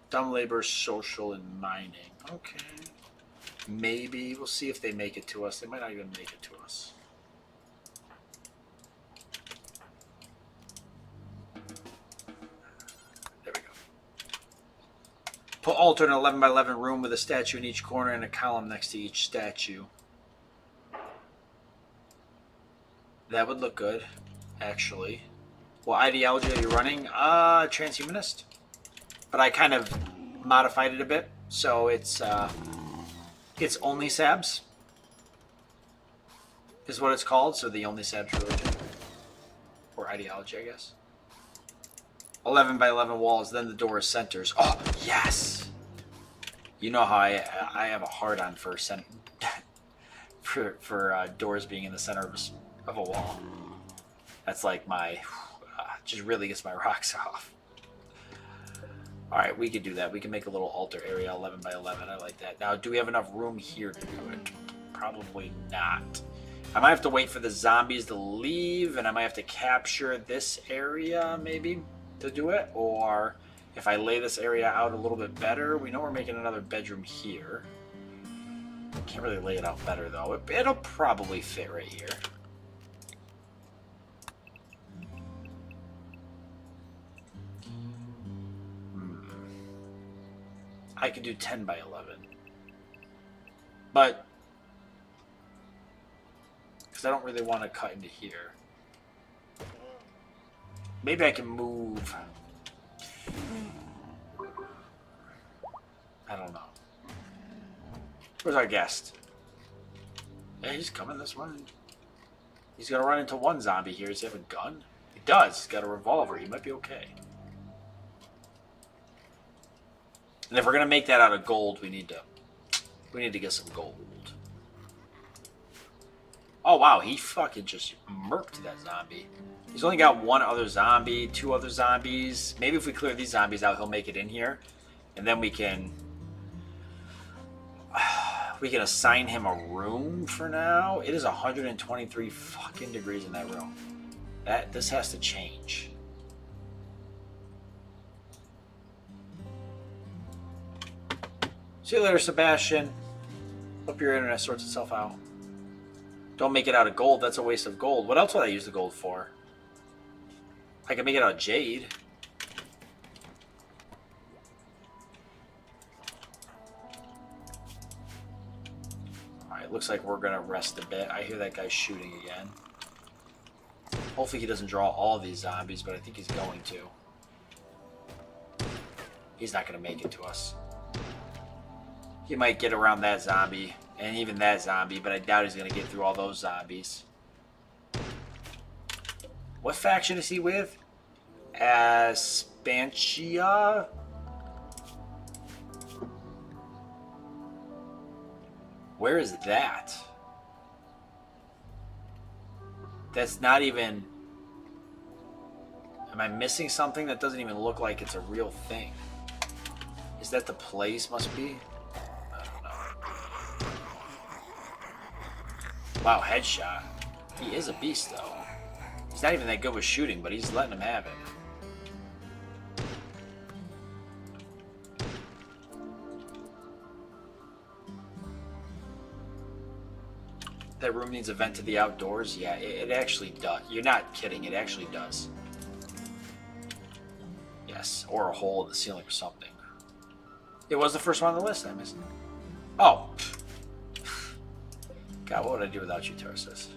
Dumb labor, social, and mining. Okay. Maybe. We'll see if they make it to us. They might not even make it to us. There we go. Put altar in an 11 by 11 room with a statue in each corner and a column next to each statue. That would look good, actually. What ideology are you running? Transhumanist. But I kind of modified it a bit, so it's only Sabs is what it's called. So the only Sabs religion or ideology, I guess. 11 by 11 walls, then the door is centers. Oh yes. You know how I have a hard on for doors being in the center of a wall. That's like my just really gets my rocks off. All right, we could do that. We can make a little altar area, 11 by 11. I like that. Now, do we have enough room here to do it? Probably not. I might have to wait for the zombies to leave, and I might have to capture this area maybe to do it. Or if I lay this area out a little bit better, we know we're making another bedroom here. Can't really lay it out better though. It'll probably fit right here. I could do 10 by 11. But because I don't really want to cut into here. Maybe I can move. I don't know. Where's our guest? Yeah, he's coming this way. He's gonna run into one zombie here. Does he have a gun? He does. He's got a revolver. He might be okay. And if we're gonna make that out of gold, we need to get some gold. Oh wow, he fucking just murked that zombie. He's only got one other zombie, two other zombies. Maybe if we clear these zombies out, he'll make it in here, and then we can assign him a room for now. It is 123 fucking degrees in that room. This has to change. See you later, Sebastian. Hope your internet sorts itself out. Don't make it out of gold. That's a waste of gold. What else would I use the gold for? I can make it out of jade. Alright, looks like we're going to rest a bit. I hear that guy shooting again. Hopefully he doesn't draw all these zombies, but I think he's going to. He's not going to make it to us. He might get around that zombie, and even that zombie, but I doubt he's going to get through all those zombies. What faction is he with? Aspantia? Where is that? That's not even... Am I missing something? That doesn't even look like it's a real thing. Is that the place? Must be? Wow, headshot. He is a beast, though. He's not even that good with shooting, but he's letting him have it. that room needs a vent to the outdoors? Yeah, it actually does. You're not kidding. It actually does. Yes, or a hole in the ceiling or something. It was the first one on the list. I missed it. Oh. God, what would I do without you, Tarsus?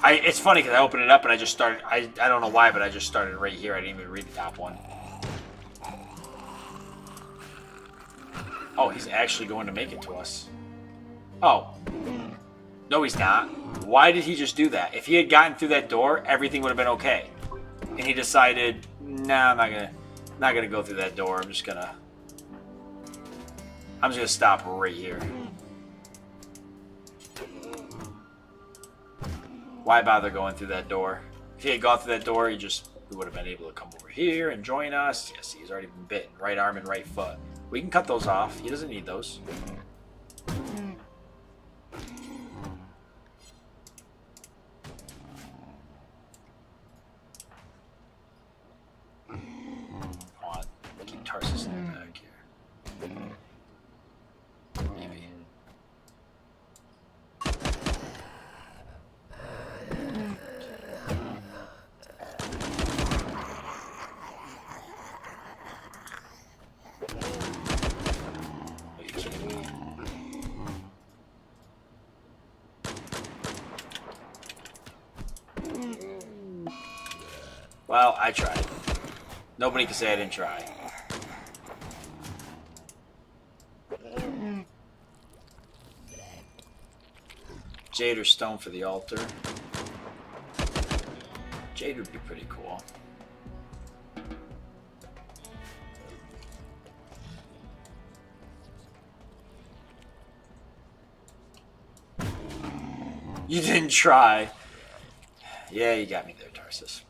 It's funny because I opened it up and I just started. I don't know why, but I just started right here. I didn't even read the top one. Oh, he's actually going to make it to us. Oh. No, he's not. Why did he just do that? If he had gotten through that door, everything would have been okay. And he decided, nah, I'm not gonna go through that door. I'm just gonna stop right here. Why bother going through that door? If he had gone through that door, we would have been able to come over here and join us. Yes, he's already been bitten. Right arm and right foot. We can cut those off. He doesn't need those. Come on. Keep Tarsus in the back here. Maybe. Well, I tried. Nobody can say I didn't try. Jade or stone for the altar. Jade would be pretty cool. You didn't try. Yeah, you got me there, Tarsus.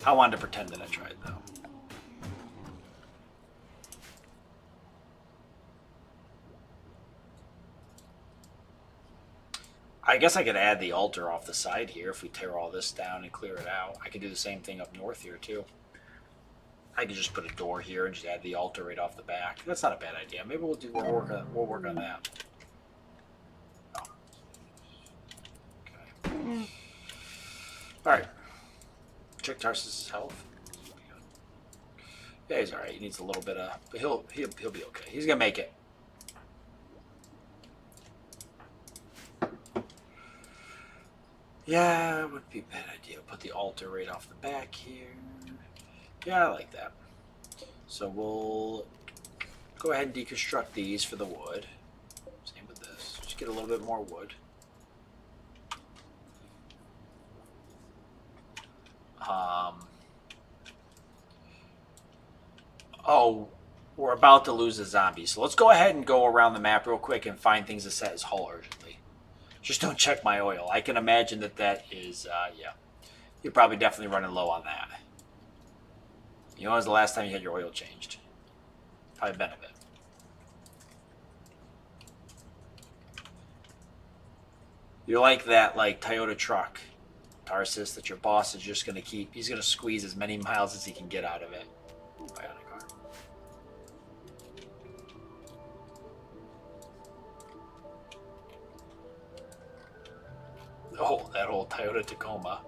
I wanted to pretend that I tried, though. I guess I could add the altar off the side here if we tear all this down and clear it out. I could do the same thing up north here, too. I could just put a door here and just add the altar right off the back. That's not a bad idea. Maybe we'll work on that. Oh. Okay. All right. Check Tarsus's health. Yeah, he's all right. He needs a little bit of, but he'll be okay. He's gonna make it. Yeah, it would be a bad idea. Put the altar right off the back here. Yeah, I like that. So we'll go ahead and deconstruct these for the wood. Same with this. Just get a little bit more wood. Oh, we're about to lose a zombie. So let's go ahead and go around the map real quick and find things to set his hull urgently. Just don't check my oil. I can imagine that is, yeah. You're probably definitely running low on that. You know, when was the last time you had your oil changed? Probably been a bit. You're like that, Toyota truck, Tarsus, that your boss is just going to keep. He's going to squeeze as many miles as he can get out of it. Bionic arm. Oh, that old Toyota Tacoma.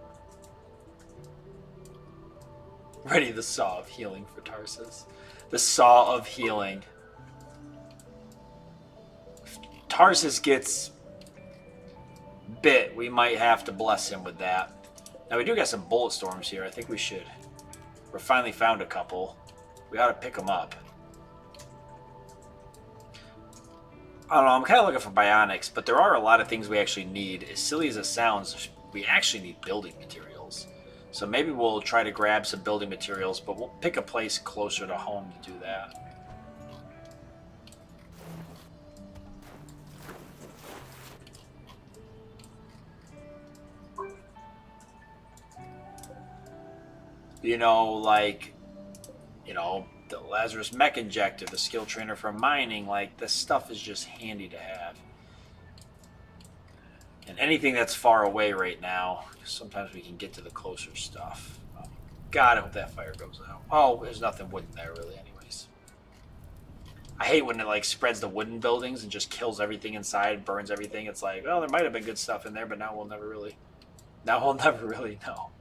Ready the saw of healing for Tarsus. The saw of healing. If Tarsus gets bit, we might have to bless him with that. Now we do got some bullet storms here. I think we should. We finally found a couple. We ought to pick them up. I don't know, I'm kind of looking for bionics, but there are a lot of things we actually need. As silly as it sounds, we actually need building materials. So maybe we'll try to grab some building materials, but we'll pick a place closer to home to do that. You know, the Lazarus mech injector, the skill trainer for mining, this stuff is just handy to have. And anything that's far away right now, sometimes we can get to the closer stuff. God, I hope that fire goes out. Oh, there's nothing wood in there really anyways. I hate when it like spreads the wooden buildings and just kills everything inside, burns everything. It's like, well, there might have been good stuff in there, but now we'll never really know.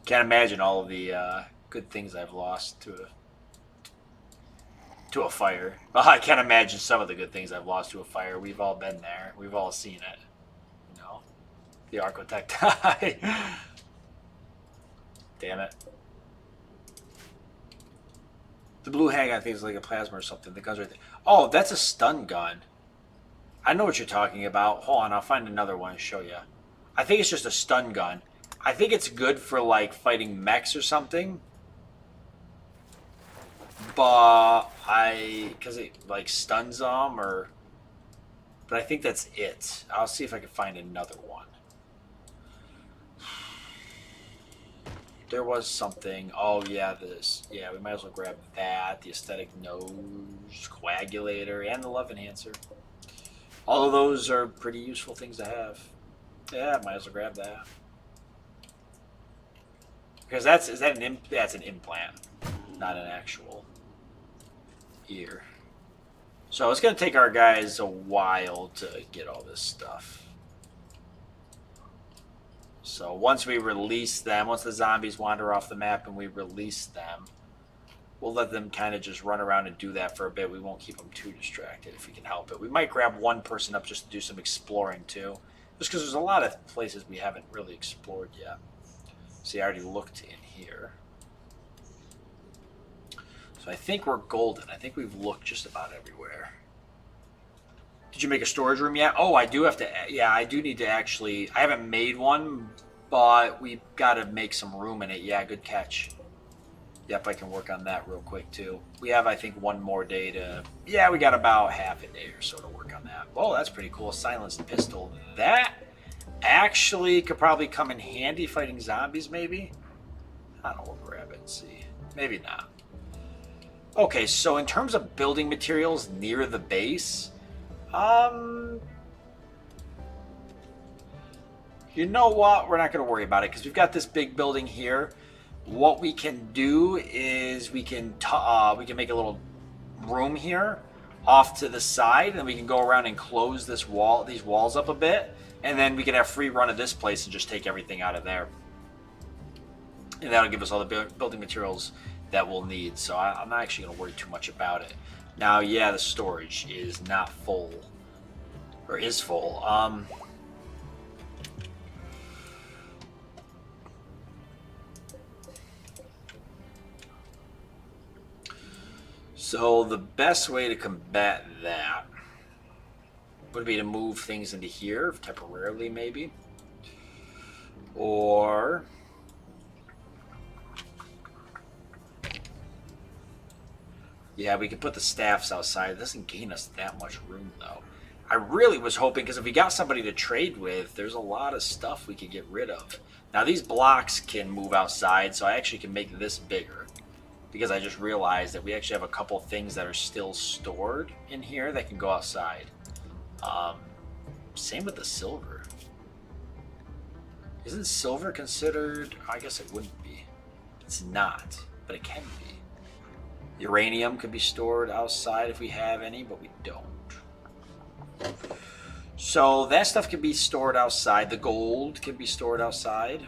Can't imagine all of the good things I've lost to a fire. Well, I can't imagine some of the good things I've lost to a fire. We've all been there. We've all seen it. You know, the architect. Damn it. The blue hang, I think, is like a plasma or something. The gun's right there. Oh, that's a stun gun. I know what you're talking about. Hold on, I'll find another one and show you. I think it's just a stun gun. I think it's good for like fighting mechs or something. But because it like stuns them or. But I think that's it. I'll see if I can find another one. There was something. Oh yeah, this. Yeah, we might as well grab that. The aesthetic nose, coagulator, and the love enhancer. All of those are pretty useful things to have. Yeah, might as well grab that. Because that's an implant, not an actual ear. So it's gonna take our guys a while to get all this stuff. So once we release them, once the zombies wander off the map and we release them, we'll let them kind of just run around and do that for a bit. We won't keep them too distracted if we can help it. We might grab one person up just to do some exploring too. Just because there's a lot of places we haven't really explored yet. See, I already looked in here. So I think we're golden. I think we've looked just about everywhere. Did you make a storage room yet? Oh, I do have to. Yeah, I do need to actually. I haven't made one, but we've got to make some room in it. Yeah, good catch. Yep, I can work on that real quick too. We have, I think, one more day to. Yeah, we got about half a day or so to work on that. Oh, that's pretty cool. Silenced pistol. That actually could probably come in handy fighting zombies, maybe. I don't know. We'll grab it and see. Maybe not. Okay, so in terms of building materials near the base. You know what? We're not going to worry about it because we've got this big building here. What we can do is we can make a little room here off to the side, and we can go around and close these walls up a bit, and then we can have free run of this place and just take everything out of there. And that'll give us all the building materials that we'll need. So I'm not actually going to worry too much about it. Now, yeah, the storage is not full, or is full. So the best way to combat that would be to move things into here temporarily, maybe, or yeah, we could put the staffs outside. It doesn't gain us that much room, though. I really was hoping, because if we got somebody to trade with, there's a lot of stuff we could get rid of. Now, these blocks can move outside, so I actually can make this bigger. Because I just realized that we actually have a couple things that are still stored in here that can go outside. Same with the silver. Isn't silver considered... I guess it wouldn't be. It's not, but it can be. Uranium could be stored outside if we have any, but we don't. So that stuff can be stored outside. The gold can be stored outside.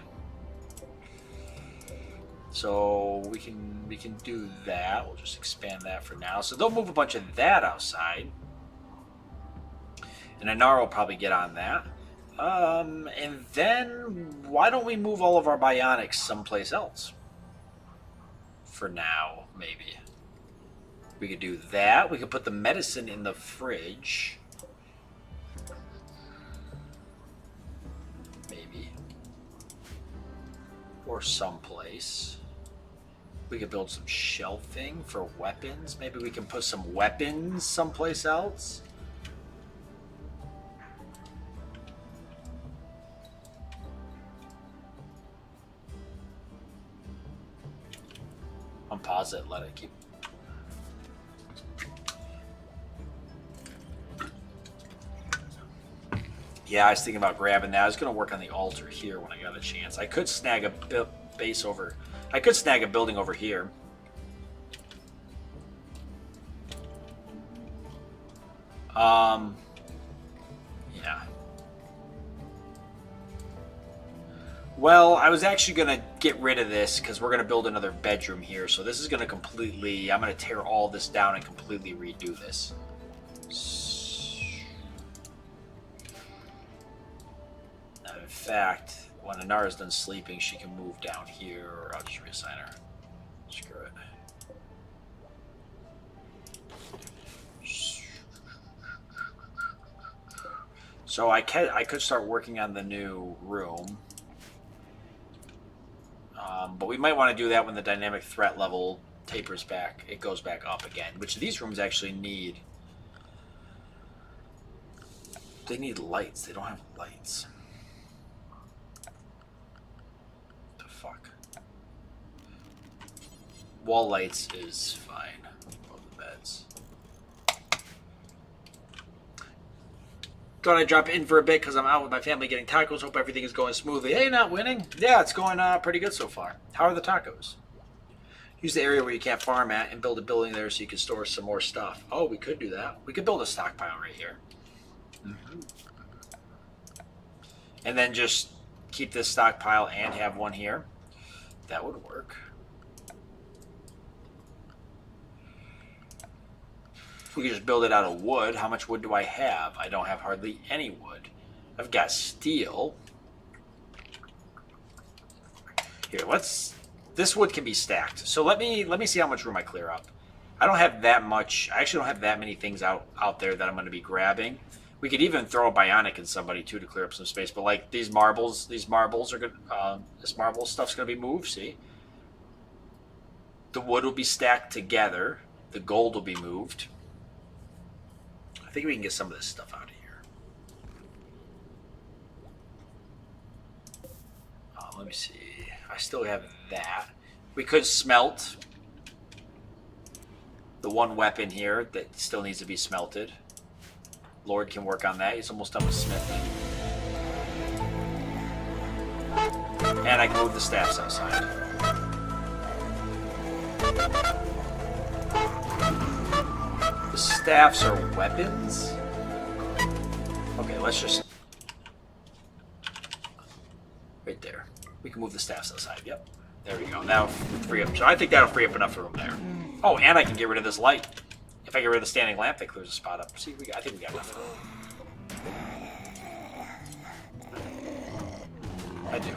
So we can do that. We'll just expand that for now. So they'll move a bunch of that outside. And Anar will probably get on that. And then why don't we move all of our bionics someplace else? For now, maybe. We could do that. We could put the medicine in the fridge. Maybe. Or someplace. We could build some shelving for weapons. Maybe we can put some weapons someplace else. Unpause it, let it keep. Yeah, I was thinking about grabbing that. I was going to work on the altar here when I got a chance. I could snag a base over I could snag a building over here. Yeah. Well, I was actually going to get rid of this because we're going to build another bedroom here. So this is going to completely... I'm going to tear all this down and completely redo this. Now, in fact, when Anara's done sleeping, she can move down here, or I'll just reassign her. Screw it. So I could start working on the new room. But we might want to do that when the dynamic threat level tapers back. It goes back up again, which these rooms actually need. They need lights. They don't have lights. The fuck? Wall lights is fine. Above the beds. Thought I'd drop in for a bit because I'm out with my family getting tacos. Hope everything is going smoothly. Hey, not winning? Yeah, it's going pretty good so far. How are the tacos? Use the area where you can't farm at and build a building there so you can store some more stuff. Oh, we could do that. We could build a stockpile right here. Mm-hmm. And then just keep this stockpile and have one here. That would work. If we could just build it out of wood, how much wood do I have? I don't have hardly any wood. I've got steel. Here, this wood can be stacked. So let me see how much room I clear up. I don't have that much. I actually don't have that many things out there that I'm going to be grabbing. We could even throw a bionic in somebody too to clear up some space. But like these marbles are good. This marble stuff's going to be moved. See, the wood will be stacked together. The gold will be moved. I think we can get some of this stuff out of here. Let me see. I still have that. We could smelt the one weapon here that still needs to be smelted. Lord can work on that. He's almost done with smithing. And I can move the staffs outside. The staffs are weapons? Okay, let's just... Right there. We can move the staffs outside. Yep. There we go. Now free up. So I think that'll free up enough room there. Oh, and I can get rid of this light. If I get rid of the standing lamp, that clears a spot up. See, I think we got enough room. I do.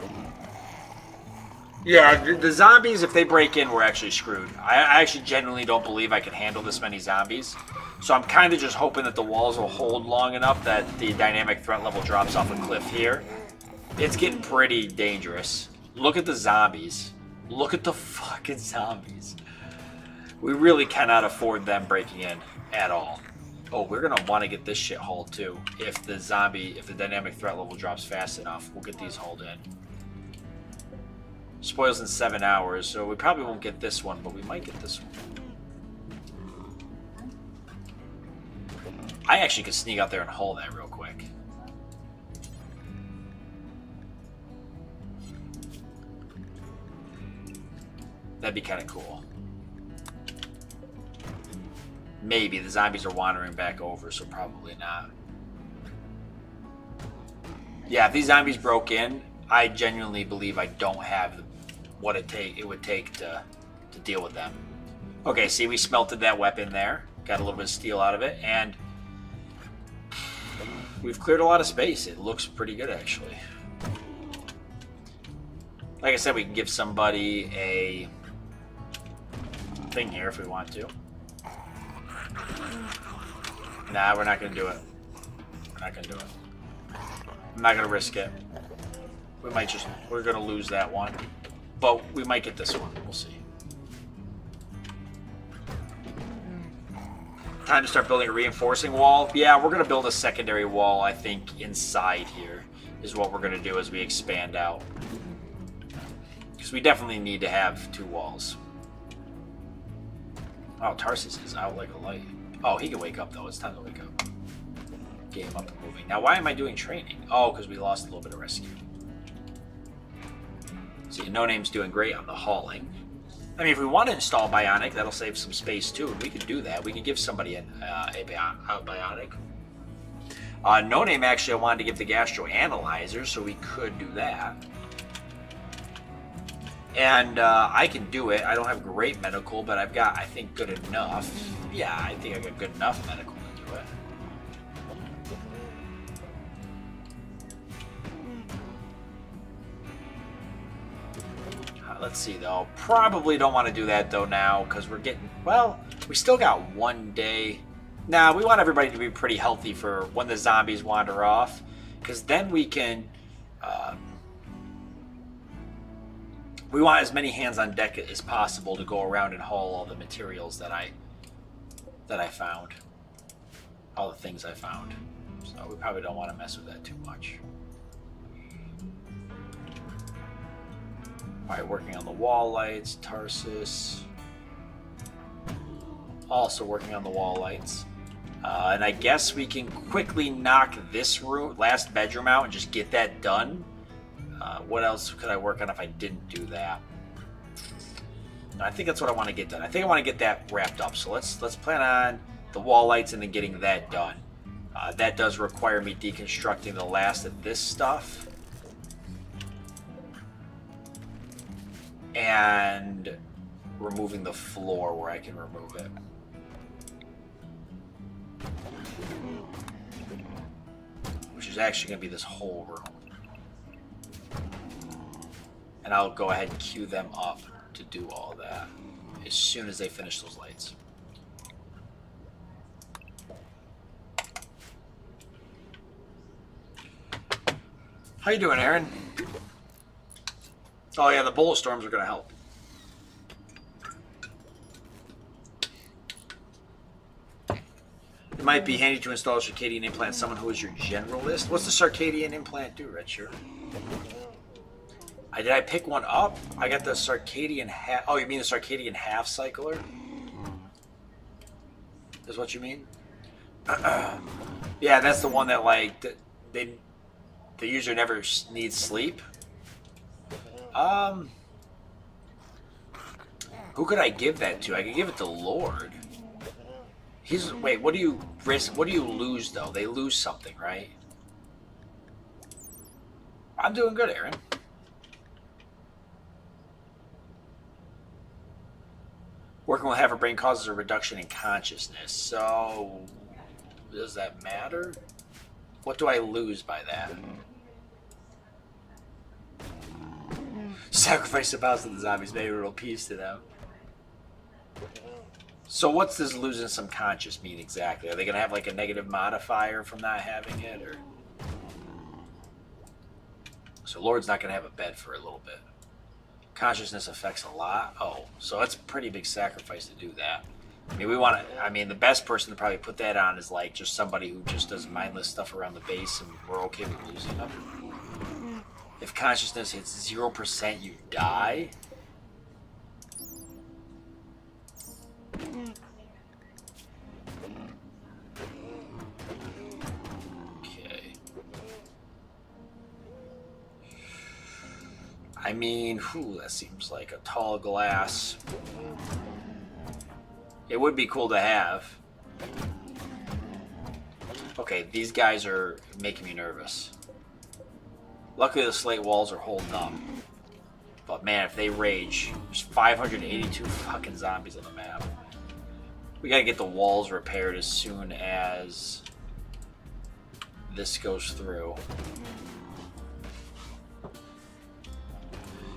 Yeah, the zombies, if they break in, we're actually screwed. I actually genuinely don't believe I can handle this many zombies. So I'm kind of just hoping that the walls will hold long enough that the dynamic threat level drops off a cliff here. It's getting pretty dangerous. Look at the zombies. Look at the fucking zombies. We really cannot afford them breaking in at all. Oh, we're going to want to get this shit hauled too. If the dynamic threat level drops fast enough, we'll get these hauled in. Spoils in 7 hours, so we probably won't get this one, but we might get this one. I actually could sneak out there and haul that real quick. That'd be kind of cool. Maybe. The zombies are wandering back over, so probably not. Yeah, if these zombies broke in, I genuinely believe I don't have what it would take to deal with them. Okay, see, we smelted that weapon there. Got a little bit of steel out of it, and we've cleared a lot of space. It looks pretty good, actually. Like I said, we can give somebody a thing here if we want to. Nah, we're not going to do it. We're not going to do it. I'm not going to risk it. We're going to lose that one. But we might get this one. We'll see. Time to start building a reinforcing wall. Yeah, we're going to build a secondary wall, I think, inside here is what we're going to do as we expand out. Because we definitely need to have 2 walls. Oh, Tarsus is out like a light. Oh, he can wake up, though. It's time to wake up. Get him up and moving. Now, why am I doing training? Oh, because we lost a little bit of rescue. See, No Name's doing great on the hauling. I mean, if we want to install bionic, that'll save some space too. We could do that. We could give somebody a bionic. No Name actually I wanted to give the gastro analyzer, so we could do that. And I can do it. I don't have great medical, but I've got, I think, good enough. Yeah, I think I got good enough medical to do it. Let's see, though. Probably don't want to do that, though, now, because we're getting... Well, we still got 1 day. Nah, we want everybody to be pretty healthy for when the zombies wander off, because then we can... we want as many hands on deck as possible to go around and haul all the materials that I found. All the things I found. So we probably don't want to mess with that too much. Alright, working on the wall lights, Tarsus. Also working on the wall lights. And I guess we can quickly knock this room, last bedroom out and just get that done. What else could I work on if I didn't do that? I think that's what I want to get done. I think I want to get that wrapped up. So let's plan on the wall lights and then getting that done. That does require me deconstructing the last of this stuff. And removing the floor where I can remove it. Which is actually going to be this whole room. And I'll go ahead and queue them up to do all that as soon as they finish those lights. How you doing, Aaron? Oh yeah, the bullet storms are going to help. It might be handy to install a circadian implant someone who is your generalist. What's the circadian implant do, Richard? Did I pick one up? I got the circadian half... Oh, you mean the circadian half cycler? Is what you mean? Yeah, that's the one that, like, the user never needs sleep. Who could I give that to? I could give it to Lord. Wait, what do you risk? What do you lose, though? They lose something, right? I'm doing good, Aaron. Working with Haverbrain causes a reduction in consciousness. So, does that matter? What do I lose by that? Sacrifice the mouse to the zombies, maybe it'll peace to them. So what's this losing some conscious mean exactly? Are they going to have like a negative modifier from not having it? Or so Lord's not going to have a bed for a little bit. Consciousness affects a lot. Oh, so that's a pretty big sacrifice to do that. I mean, the best person to probably put that on is like just somebody who just does mindless stuff around the base, and we're okay with losing them. If consciousness hits 0%, you die. Okay. I mean, that seems like a tall glass. It would be cool to have. Okay, these guys are making me nervous. Luckily the slate walls are holding up. But man, if they rage, there's 582 fucking zombies on the map. We gotta get the walls repaired as soon as this goes through.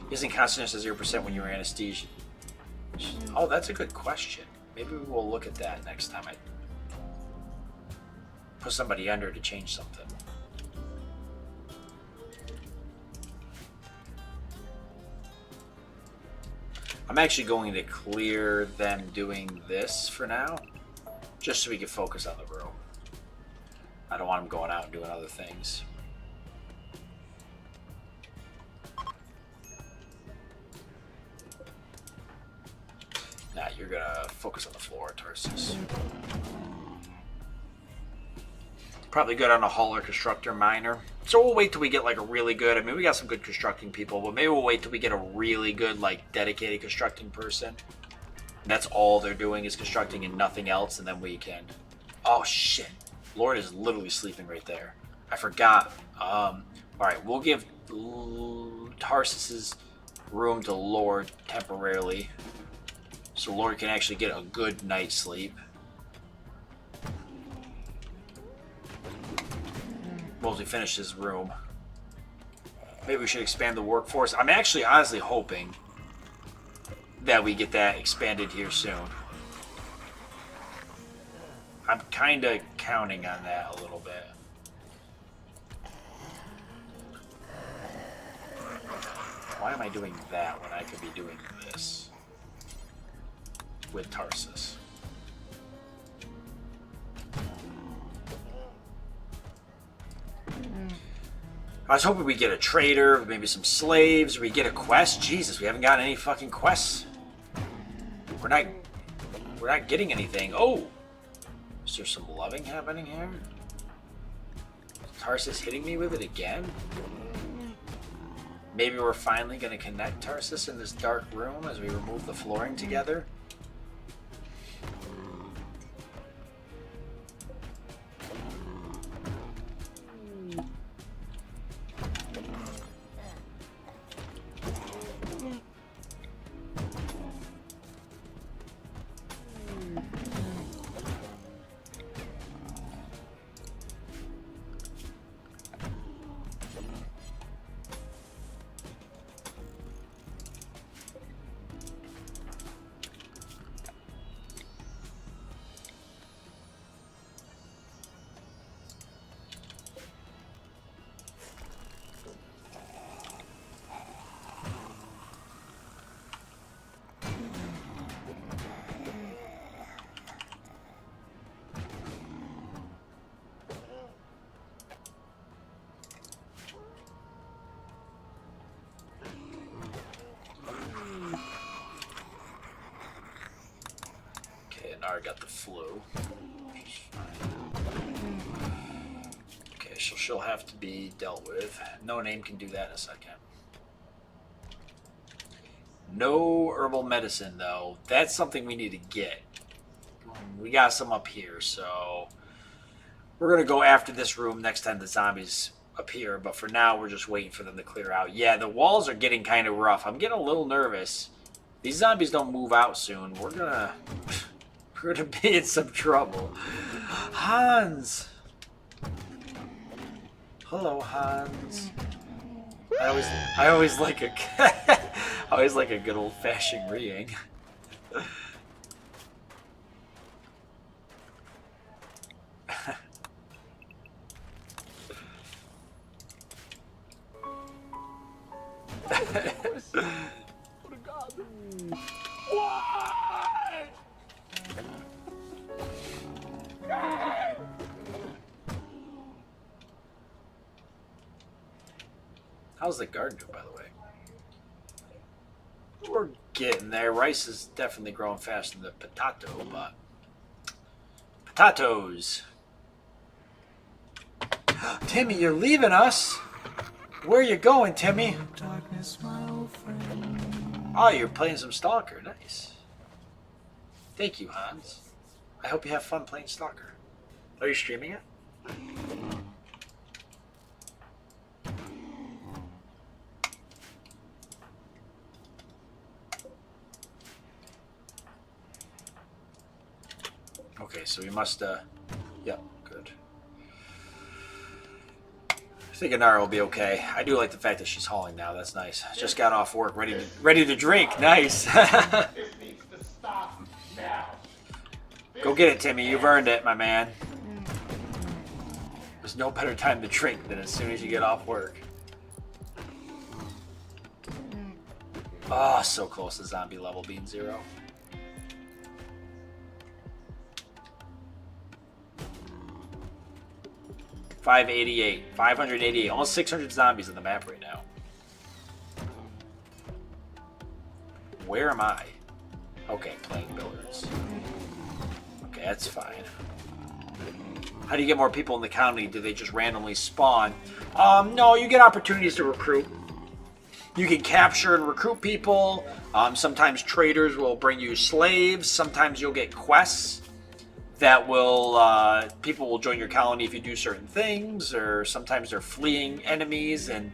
Isn't consciousness at 0% when you're anesthesia? Oh, that's a good question. Maybe we'll look at that next time I put somebody under to change something. I'm actually going to clear them doing this for now, just so we can focus on the room. I don't want them going out and doing other things. Nah, you're gonna focus on the floor, Tarsus. Probably good on a hauler, constructor, miner. So we'll wait till we get like a really good, I mean, we got some good constructing people, but maybe we'll wait till we get a really good, like, dedicated constructing person. And that's all they're doing is constructing and nothing else, and then we can... Oh, shit. Lord is literally sleeping right there. I forgot. Alright, we'll give Tarsus's room to Lord temporarily. So Lord can actually get a good night's sleep. Once we finish his room. Maybe we should expand the workforce. I'm actually honestly hoping that we get that expanded here soon. I'm kind of counting on that a little bit. Why am I doing that when I could be doing this with Tarsus? I was hoping we get a trader, maybe some slaves, or we get a quest. Jesus, we haven't got any fucking quests. We're not getting anything. Oh! Is there some loving happening here? Is Tarsus hitting me with it again? Maybe we're finally going to connect Tarsus in this dark room as we remove the flooring together. Nara got the flu. Okay, so she'll have to be dealt with. No Name can do that in a second. No herbal medicine, though. That's something we need to get. We got some up here, so we're going to go after this room next time the zombies appear, but for now, we're just waiting for them to clear out. Yeah, the walls are getting kind of rough. I'm getting a little nervous. These zombies don't move out soon. We're gonna be in some trouble. Hans! Hello, Hans. I always like a I always like a good old-fashioned reading. How's the garden doing, by the way? We're getting there. Rice is definitely growing faster than potato, but... Potatoes! Timmy, you're leaving us? Where are you going, Timmy? Oh, you're playing some Stalker. Nice. Thank you, Hans. I hope you have fun playing Stalker. Are you streaming it? Okay, so we must, yep, good. I think Inara will be okay. I do like the fact that she's hauling now. That's nice. Just got off work, ready to drink. Nice. Go get it, Timmy. You've earned it, my man. There's no better time to drink than as soon as you get off work. Oh, so close to zombie level being 0. $588, 588, almost 600 zombies on the map right now. Where am I? Okay, playing billiards. Okay, that's fine. How do you get more people in the colony? Do they just randomly spawn? No, you get opportunities to recruit. You can capture and recruit people. Sometimes traders will bring you slaves. Sometimes you'll get quests that will, people will join your colony if you do certain things, or sometimes they're fleeing enemies and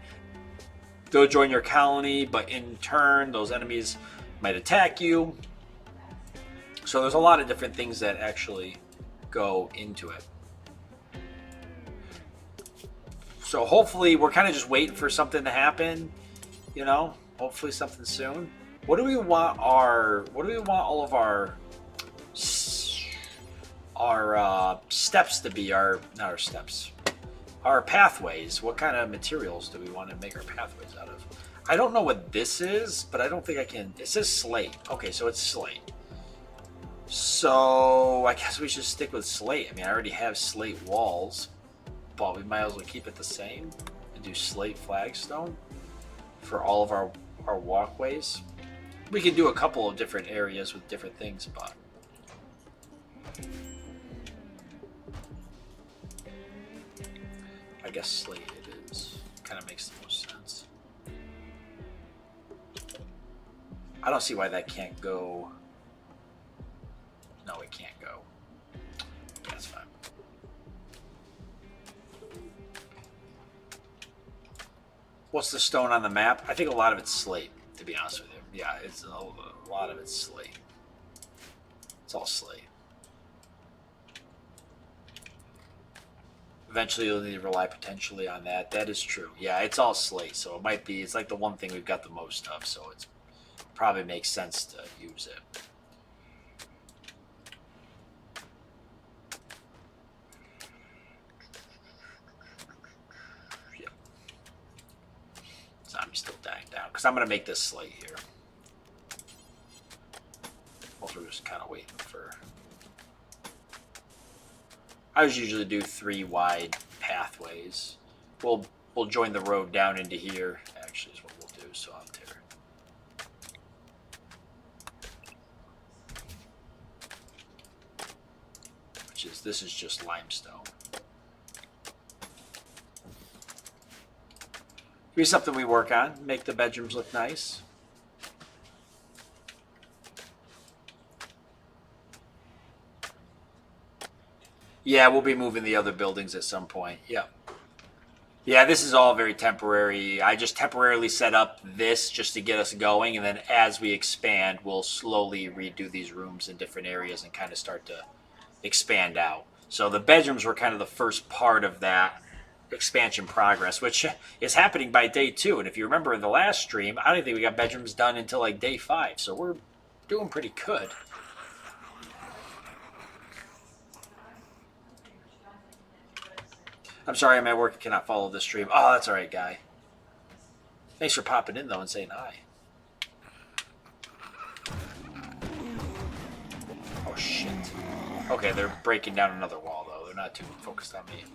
they'll join your colony, but in turn, those enemies might attack you. So there's a lot of different things that actually go into it. So hopefully we're kind of just waiting for something to happen, you know, hopefully something soon. What do we want all of our steps to be? Not our steps, our pathways. What kind of materials do we want to make our pathways out of? I don't know what this is, but I don't think I can. It says slate. Okay, so it's slate. So I guess we should stick with slate. I mean, I already have slate walls, but we might as well keep it the same and do slate flagstone for all of our walkways. We can do a couple of different areas with different things, but I guess slate it is. Kind of makes the most sense. I don't see why that can't go. No, it can't go. That's fine. What's the stone on the map? I think a lot of it's slate, to be honest with you. Yeah, it's a lot of it's slate. It's all slate. Eventually you'll need to rely potentially on that. That is true. Yeah, it's all slate, so it might be, it's like the one thing we've got the most of, so it probably makes sense to use it. Yeah. Zombie's still dying down, because I'm going to make this slate here. Also, we're just kind of waiting for... I usually do 3 wide pathways. We'll join the road down into here. Actually, is what we'll do. So out there. This is just limestone. Be something we work on. Make the bedrooms look nice. Yeah, we'll be moving the other buildings at some point. Yeah. Yeah, this is all very temporary. I just temporarily set up this just to get us going, and then as we expand, we'll slowly redo these rooms in different areas and kind of start to expand out. So the bedrooms were kind of the first part of that expansion progress, which is happening by day 2. And if you remember in the last stream, I don't think we got bedrooms done until like day 5. So we're doing pretty good. I'm sorry, I'm at work and cannot follow this stream. Oh, that's all right, guy. Thanks for popping in, though, and saying hi. Oh, shit. Okay, they're breaking down another wall, though. They're not too focused on me.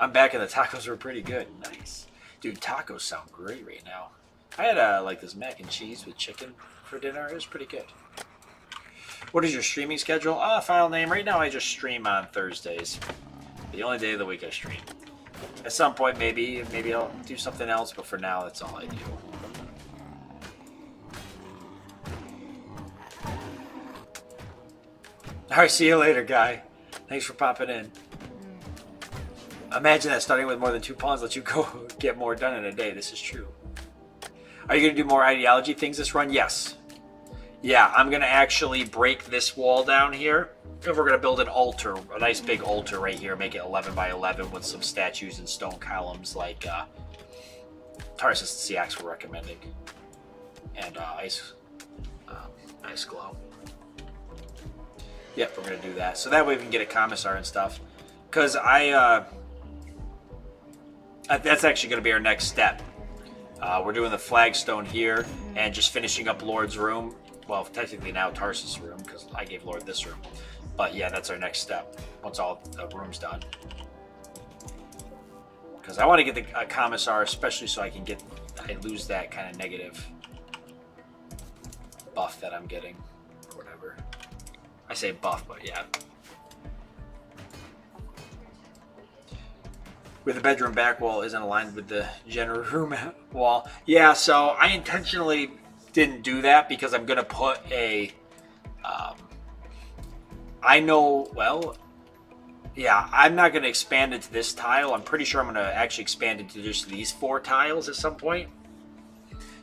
I'm back, and the tacos were pretty good. Nice. Dude, tacos sound great right now. I had, like, this mac and cheese with chicken for dinner. It was pretty good. What is your streaming schedule? File name. Right now, I just stream on Thursdays. The only day of the week I stream. At some point, maybe I'll do something else, but for now, that's all I do. All right, see you later, guy. Thanks for popping in. Imagine that starting with more than 2 pawns lets you go get more done in a day. This is true. Are you going to do more ideology things this run? Yes. Yeah, I'm going to actually break this wall down here. And we're going to build an altar, a nice big altar right here. Make it 11 by 11 with some statues and stone columns like Tarsus and Seax were recommending. And ice glow. Yep, we're going to do that. So that way we can get a commissar and stuff. Because that's actually going to be our next step. We're doing the flagstone here and just finishing up Lord's room. Well, technically now Tarsus' room, because I gave Lord this room. But yeah, that's our next step, once all the room's done. Because I want to get the commissar, especially so I lose that kind of negative buff that I'm getting, or whatever. I say buff, but yeah. where the bedroom back wall isn't aligned with the general room wall. Yeah, so I intentionally didn't do that because I'm going to put a... I know, well, yeah, I'm not going to expand into this tile. I'm pretty sure I'm going to actually expand into just these 4 tiles at some point.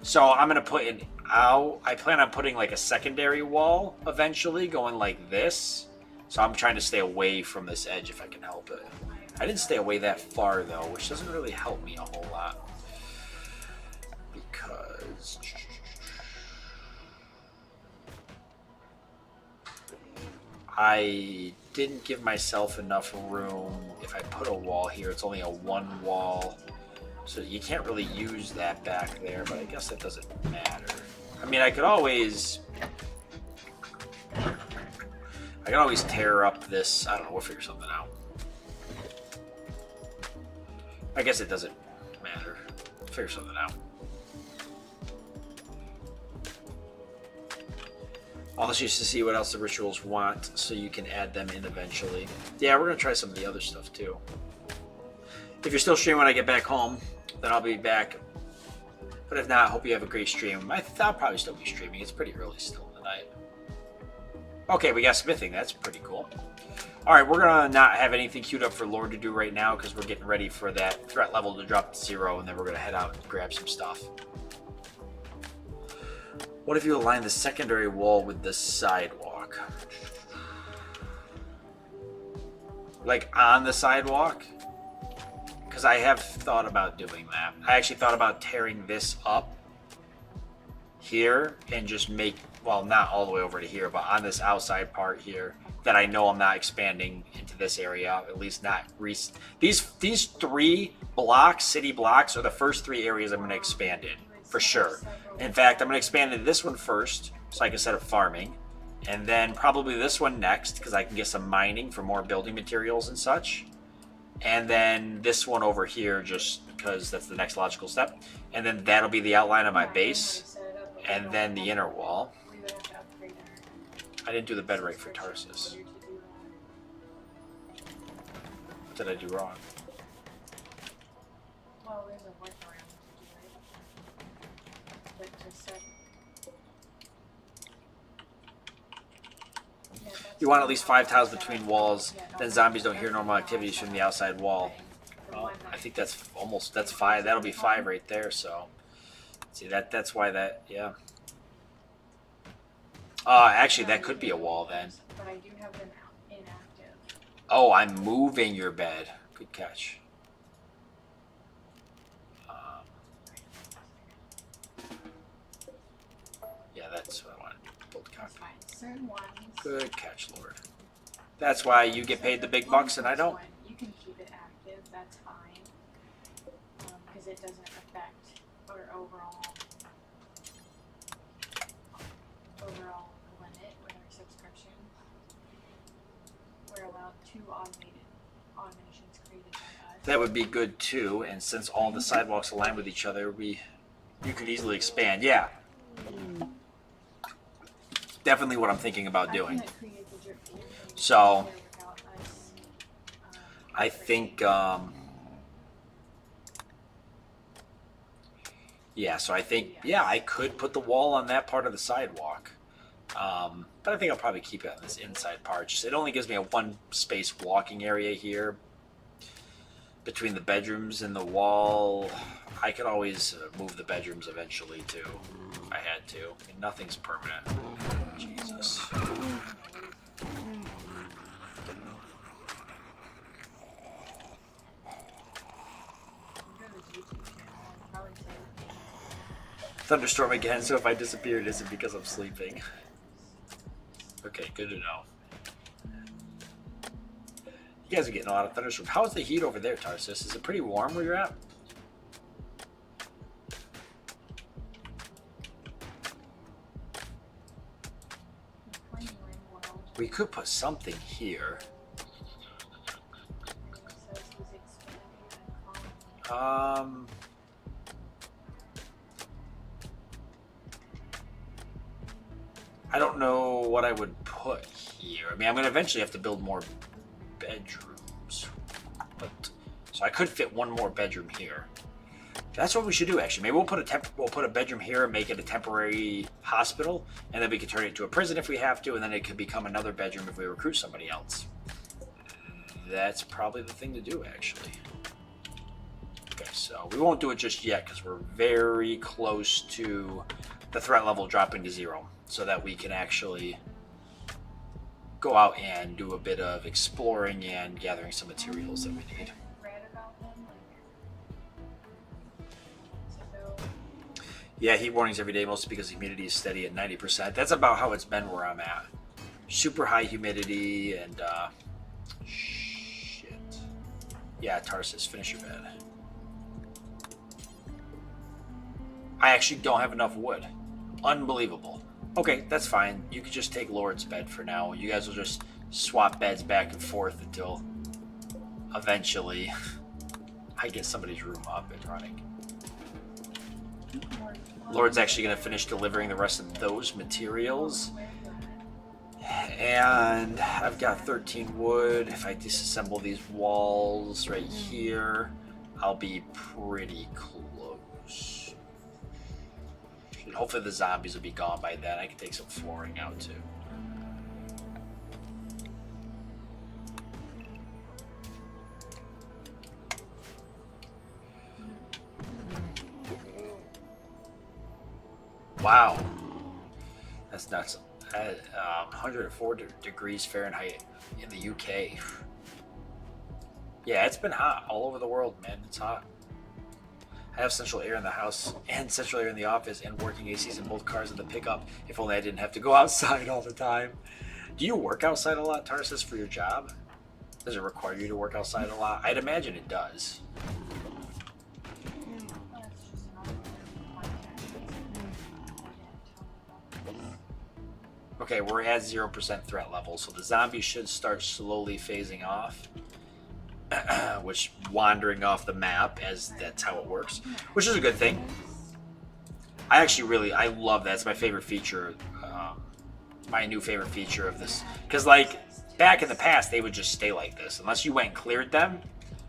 So I'm going to put in... I plan on putting like a secondary wall eventually, going like this. So I'm trying to stay away from this edge if I can help it. I didn't stay away that far though, which doesn't really help me a whole lot. Because... I didn't give myself enough room. If I put a wall here, it's only a 1 wall. So you can't really use that back there, but I guess that doesn't matter. I mean, I could always tear up this. I don't know, we'll figure something out. I guess it doesn't matter. Figure something out. Also, just to see what else the rituals want, so you can add them in eventually. Yeah, we're gonna try some of the other stuff too. If you're still streaming when I get back home, then I'll be back. But if not, hope you have a great stream. I'll probably still be streaming. It's pretty early still in the night. Okay, we got smithing. That's pretty cool. All right, we're gonna not have anything queued up for Lord to do right now because we're getting ready for that threat level to drop to 0, and then we're gonna head out and grab some stuff. What if you align the secondary wall with the sidewalk? Like on the sidewalk? Because I have thought about doing that. I actually thought about tearing this up here and just make, well, not all the way over to here, but on this outside part here that I know I'm not expanding into this area, at least not recent. These 3 blocks, city blocks, are the first 3 areas I'm going to expand in, for sure. In fact, I'm going to expand into this one first, so I can set up farming. And then probably this one next, because I can get some mining for more building materials and such. And then this one over here, just because that's the next logical step. And then that'll be the outline of my base. And then the inner wall. I didn't do the bed right for Tarsus. What did I do wrong? Well, there's a workaround to do it. But to set... You want at least 5 tiles between walls, then zombies don't hear normal activities from the outside wall. Well, I think that's 5. That'll be 5 right there, so. See, that's why that, yeah. Actually, that could be a wall then. But I do have them inactive. Oh, I'm moving your bed. Good catch. Yeah, that's what I wanted. Build That's cock. fine. Certain ones... Good catch, Lord. That's why you get paid the big bucks and I don't. You can keep it active, that's fine. Because it doesn't affect our overall limit with our subscription. We're allowed 2 automations created by us. That would be good too, and since all the sidewalks align with each other, you could easily expand. Yeah. Definitely what I'm thinking about doing. So, I think, yeah, so I think, yeah, I could put the wall on that part of the sidewalk. But I think I'll probably keep it on this inside part. Just, it only gives me a 1 space walking area here between the bedrooms and the wall. I could always move the bedrooms eventually too, if I had to. I mean, nothing's permanent. Jesus. Thunderstorm again, so if I disappear, it isn't because I'm sleeping. Okay, good to know. You guys are getting a lot of thunderstorms. How is the heat over there, Tarsus? Is it pretty warm where you're at? We could put something here. I don't know what I would put here. I mean, I'm going to eventually have to build more bedrooms. But So I could fit one more bedroom here. That's what we should do, actually. Maybe we'll put a bedroom here and make it a temporary hospital, and then we can turn it into a prison if we have to, and then it could become another bedroom if we recruit somebody else. That's probably the thing to do, actually. Okay, so we won't do it just yet because we're very close to the threat level dropping to 0, so that we can actually go out and do a bit of exploring and gathering some materials that we need. Read about them, like, Yeah, heat warnings every day, mostly because humidity is steady at 90%. That's about how it's been where I'm at. Super high humidity and, shit. Yeah, Tarsus, finish your bed. I actually don't have enough wood. Unbelievable. Okay, that's fine. You could just take Lord's bed for now. You guys will just swap beds back and forth until eventually I get somebody's room up and running. Lord's actually going to finish delivering the rest of those materials. And I've got 13 wood. If I disassemble these walls right here, I'll be pretty close. Hopefully the zombies will be gone by then. I can take some flooring out too. Wow. That's nuts. 104 degrees Fahrenheit in the UK. Yeah, it's been hot all over the world, man. It's hot. I have central air in the house and central air in the office and working ACs in both cars in the pickup. If only I didn't have to go outside all the time. Do you work outside a lot, Tarsus, for your job? Does it require you to work outside a lot? I'd imagine it does. Okay, we're at 0% threat level, so the zombies should start slowly phasing off. Which, wandering off the map, as that's how it works, which is a good thing. I love that. It's my favorite feature, my new favorite feature of this. Because, like, back in the past, they would just stay like this. Unless you went and cleared them,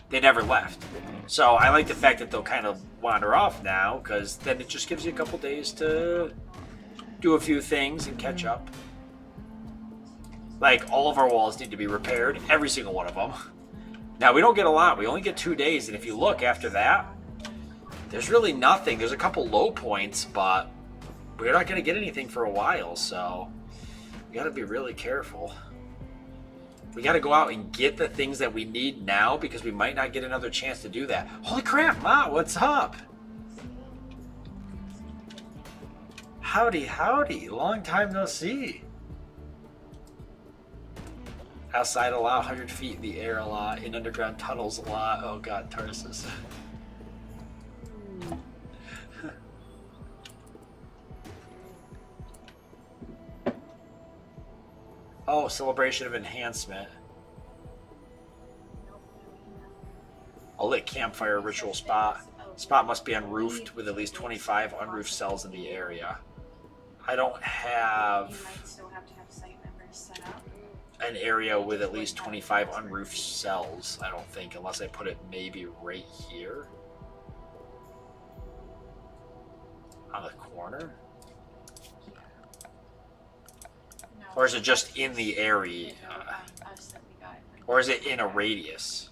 they never left. So I like the fact that they'll kind of wander off now, because then it just gives you a couple days to do a few things and catch up. Like, all of our walls need to be repaired, every single one of them. Now, we don't get a lot. We only get 2 days, and if you look after that, there's really nothing. There's a couple low points, but we're not going to get anything for a while, so we got to be really careful. We got to go out and get the things that we need now, because we might not get another chance to do that. Holy crap, Ma, what's up? Howdy, howdy. Long time no see. Outside a lot, 100 feet in the air a lot, in underground tunnels a lot. Oh god, Tarsus. Oh, celebration of enhancement. A lit campfire ritual spot. Spot must be unroofed with at least 25 unroofed cells in the area. I don't have you might still have to have site members set up. an area with at least 25 unroofed cells, I don't think, unless I put it maybe right here on the corner. No, Or is it just in the area? us that we got. Or is it in a radius?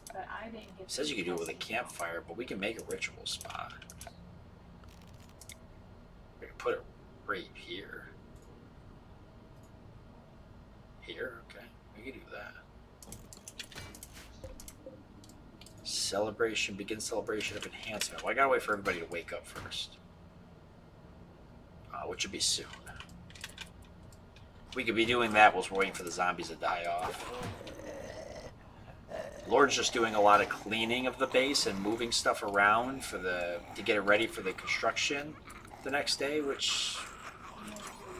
But I didn't get It says you can do it with a campfire, but we can make a ritual spot. We can put it right here. Here, okay, we can do that. Celebration, begin celebration of enhancement. Well, I gotta wait for everybody to wake up first. Which would be soon. We could be doing that whilst we're waiting for the zombies to die off. Lord's just doing a lot of cleaning of the base and moving stuff around to get it ready for the construction the next day, which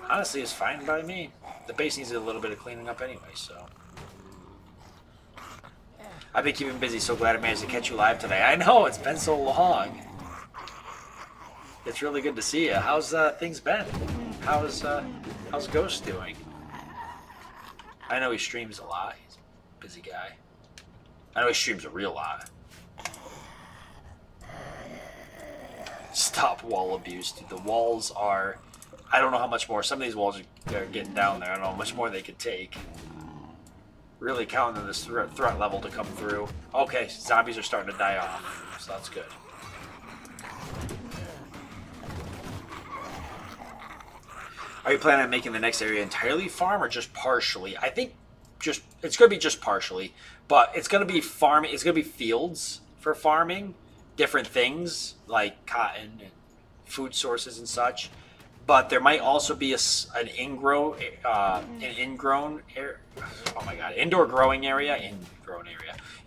honestly is fine by me. The base needs a little bit of cleaning up anyway, so. I've been keeping busy, so glad I managed to catch you live today. I know, it's been so long. It's really good to see you. How's things been? How's Ghost doing? I know he streams a lot. He's a busy guy. I know he streams a real lot. Stop wall abuse, dude. The walls are... I don't know how much more. Some of these walls are getting down there. I don't know how much more they could take. Really counting on this threat level to come through. Okay, zombies are starting to die off. So that's good. Are you planning on making the next area entirely farm or just partially? I think it's going to be just partially. But it's going to be farming. It's going to be fields for farming. Different things like cotton and food sources and such. But there might also be an indoor growing area.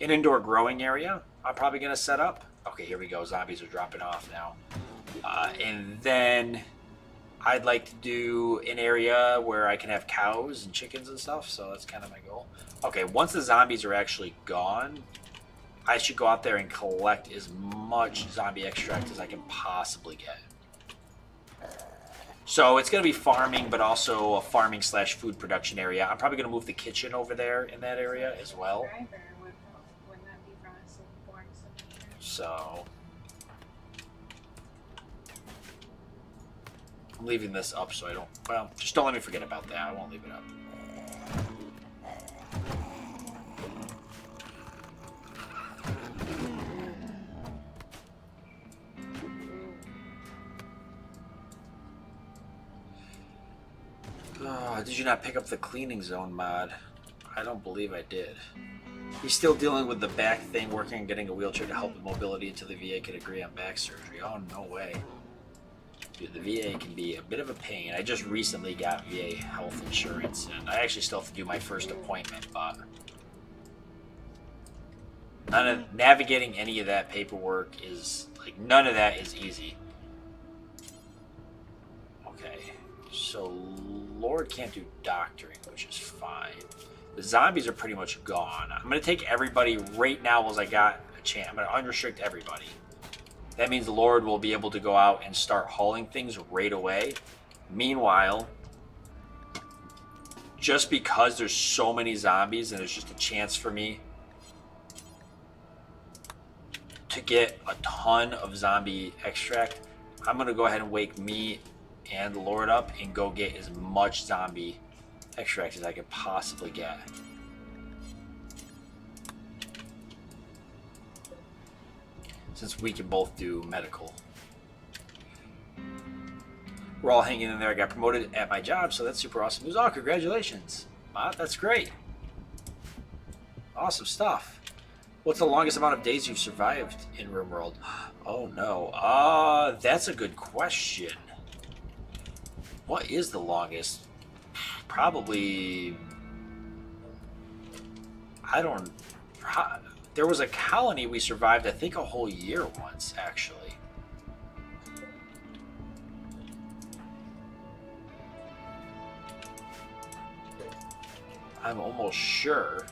An indoor growing area I'm probably going to set up. Okay, here we go. Zombies are dropping off now. And then I'd like to do an area where I can have cows and chickens and stuff. So that's kind of my goal. Okay, once the zombies are actually gone, I should go out there and collect as much zombie extract as I can possibly get. So it's going to be farming, but also a farming / food production area. I'm probably going to move the kitchen over there in that area as well. So I'm leaving this up so I don't... Well, just don't let me forget about that. I won't leave it up. Did you not pick up the cleaning zone mod? I don't believe I did. He's still dealing with the back thing, working on getting a wheelchair to help with mobility until the VA can agree on back surgery. Oh, no way. Dude, the VA can be a bit of a pain. I just recently got VA health insurance, and I actually still have to do my first appointment, but... navigating any of that paperwork is... Like, none of that is easy. Okay, so... Lord can't do doctoring, which is fine. The zombies are pretty much gone. I'm going to take everybody right now as I got a chance. I'm going to unrestrict everybody. That means the Lord will be able to go out and start hauling things right away. Meanwhile, just because there's so many zombies and there's just a chance for me to get a ton of zombie extract, I'm going to go ahead and wake me and the Lord up and go get as much zombie extract as I could possibly get. Since we can both do medical. We're all hanging in there. I got promoted at my job, so that's super awesome news. Oh, congratulations. Wow, that's great. Awesome stuff. What's the longest amount of days you've survived in Rimworld? Oh no. That's a good question. What is the longest? Probably... I don't... There was a colony we survived, I think, a whole year once, actually. I'm almost sure.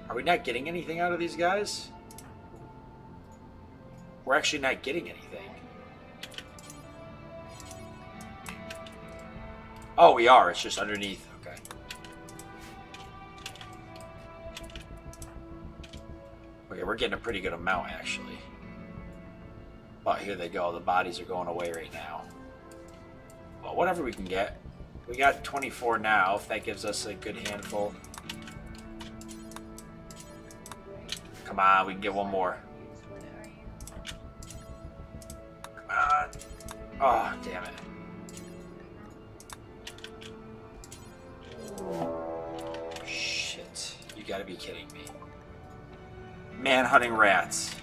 Are we not getting anything out of these guys? We're actually not getting anything. Oh, we are. It's just underneath. Okay. Okay, we're getting a pretty good amount, actually. But here they go. The bodies are going away right now. Well, whatever we can get. We got 24 now, if that gives us a good handful. Come on, we can get one more. Come on. Oh, damn it. Shit. You gotta be kidding me. Man-hunting rats.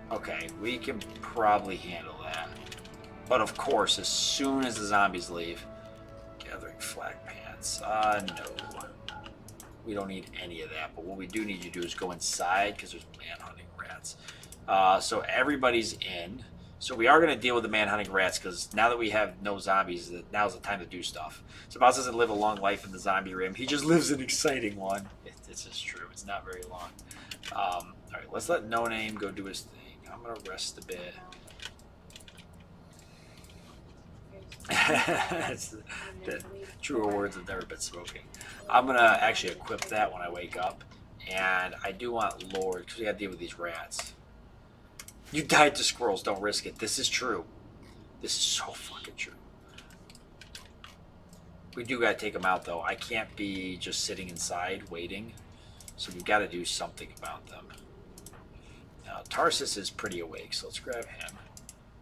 Okay, we can probably handle that. But of course, as soon as the zombies leave... Gathering flak pants. No. We don't need any of that, but what we do need to do is go inside because there's man-hunting rats. So everybody's in. So we are going to deal with the man-hunting rats because now that we have no zombies, now's the time to do stuff. So Boss doesn't live a long life in the zombie rim. He just lives an exciting one. This is true. It's not very long. All right, let's let No Name go do his thing. I'm I'm gonna rest a bit. It's the truer words have never been spoken. I'm gonna actually equip that when I wake up, and I do want Lord because we gotta deal with these rats. You died to squirrels. Don't risk it. This is true. This is so fucking true. We do gotta take them out though. I can't be just sitting inside waiting, so we've got to do something about them. Now Tarsus is pretty awake, so let's grab him.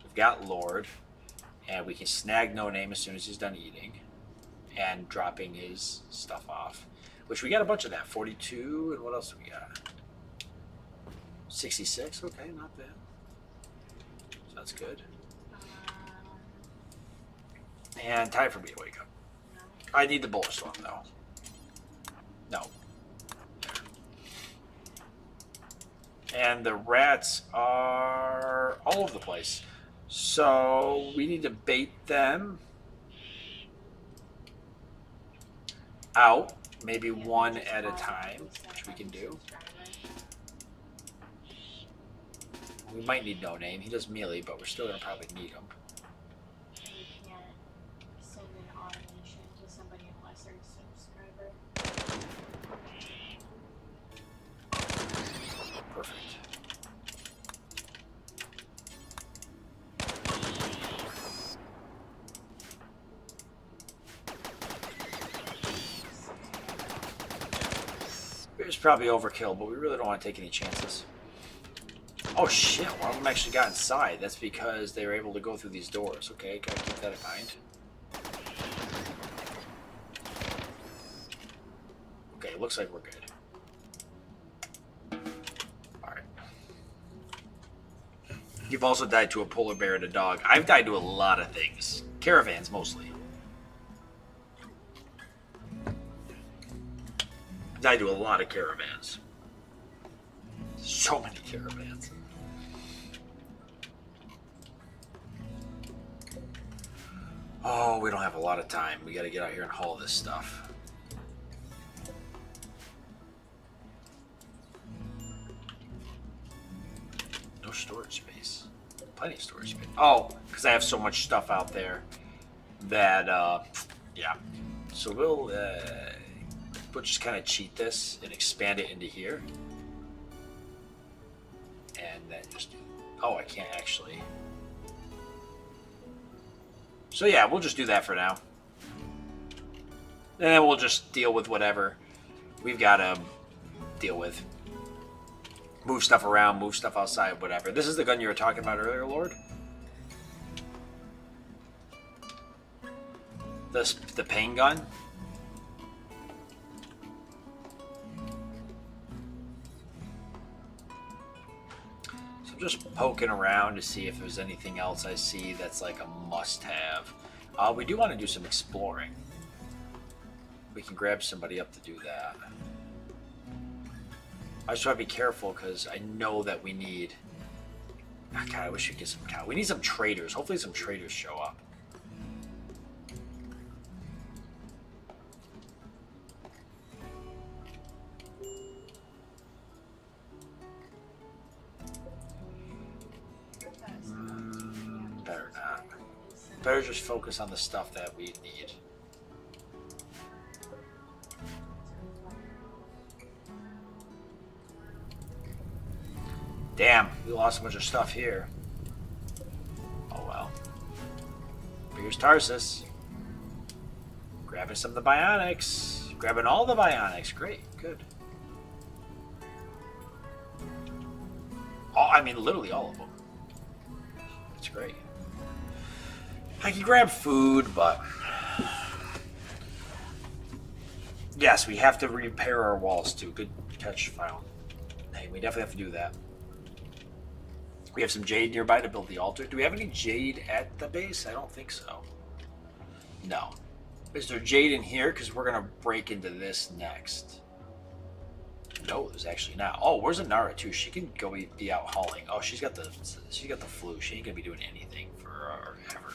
We've got Lord. And we can snag No Name as soon as he's done eating. And dropping his stuff off. Which we got a bunch of that. 42, and what else do we got? 66, okay, not bad. So that's good. And time for me to wake up. I need the bolus one, though. No. There. And the rats are all over the place. So we need to bait them out, maybe one at a time, which we can do. We might need No Name. He does melee, but we're still going to probably need him. We can't send an automation to somebody unless they're a subscriber. Perfect. It's probably overkill, but we really don't want to take any chances. Oh shit, one of them actually got inside. That's because they were able to go through these doors. Okay, gotta keep that in mind. Okay, looks like we're good. Alright. You've also died to a polar bear and a dog. I've died to a lot of things. Caravans, mostly. Died to a lot of caravans. So many caravans. Oh, we don't have a lot of time. We gotta get out here and haul this stuff. No storage space. Plenty of storage space. Oh, because I have so much stuff out there that, yeah. So we'll just kind of cheat this and expand it into here. And then just, oh, I can't actually. So yeah, we'll just do that for now. And then we'll just deal with whatever we've got to deal with. Move stuff around, move stuff outside, whatever. This is the gun you were talking about earlier, Lord? The pain gun? Just poking around to see if there's anything else I see that's like a must-have. We do want to do some exploring. We can grab somebody up to do that. I just want to be careful because I know that we need... Oh, God, I wish we could get some cow. We need some traders. Hopefully some traders show up. Better not. Better just focus on the stuff that we need. Damn, we lost a bunch of stuff here. Oh well. Here's Tarsus. Grabbing some of the bionics. Grabbing all the bionics. Great, good. I mean, literally all of them. That's great. I can grab food, but... Yes, we have to repair our walls too. Good catch, Final. Hey, we definitely have to do that. We have some jade nearby to build the altar. Do we have any jade at the base? I don't think so. No. Is there jade in here? Because we're going to break into this next. No, there's actually not. Oh, where's Anara too? She can go be out hauling. Oh, she's got the flu. She ain't gonna be doing anything for ever.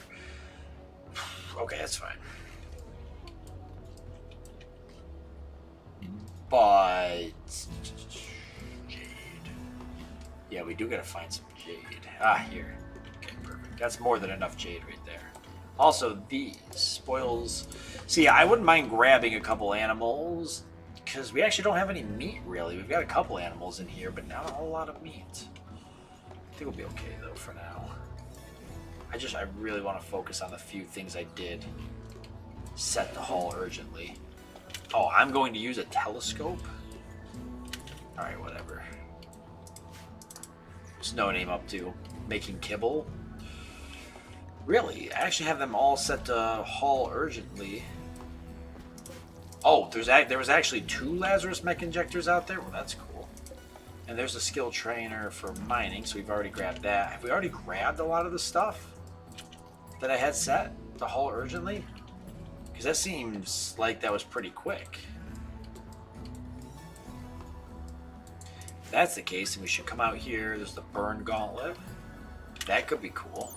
Okay, that's fine. But jade. Yeah, we do gotta find some jade. Ah, here. Okay, perfect. That's more than enough jade right there. Also, these spoils. See, I wouldn't mind grabbing a couple animals because we actually don't have any meat really. We've got a couple animals in here, but not a whole lot of meat. I think we'll be okay though for now. I really want to focus on the few things I did set the hull urgently. Oh, I'm going to use a telescope? Alright, whatever. What's No Name up to? Making kibble? Really? I actually have them all set to hull urgently. Oh, there was actually 2 Lazarus mech injectors out there? Well, that's cool. And there's a skill trainer for mining, so we've already grabbed that. Have we already grabbed a lot of the stuff that I had set to hull urgently? Because that seems like that was pretty quick. If that's the case, then we should come out here. There's the burn gauntlet. That could be cool.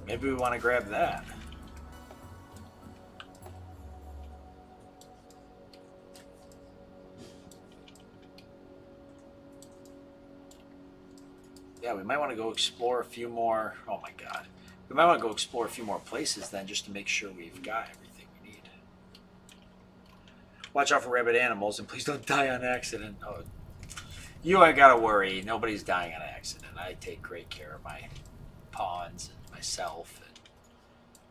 Maybe we want to grab that. Yeah, we might want to go explore a few more. Oh my god. We might want to go explore a few more places then just to make sure we've got everything we need. Watch out for rabid animals and please don't die on accident. Oh, you ain't got to worry. Nobody's dying on accident. I take great care of my pawns and myself. And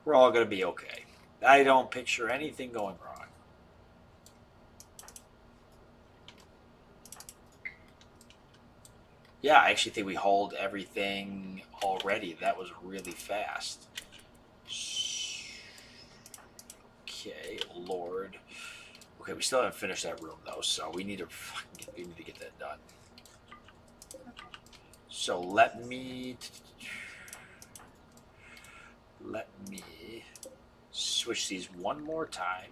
we're all going to be okay. I don't picture anything going wrong. Yeah, I actually think we hauled everything already. That was really fast. Okay, Lord. Okay, we still haven't finished that room though, so we need to get that done. So let me switch these one more time.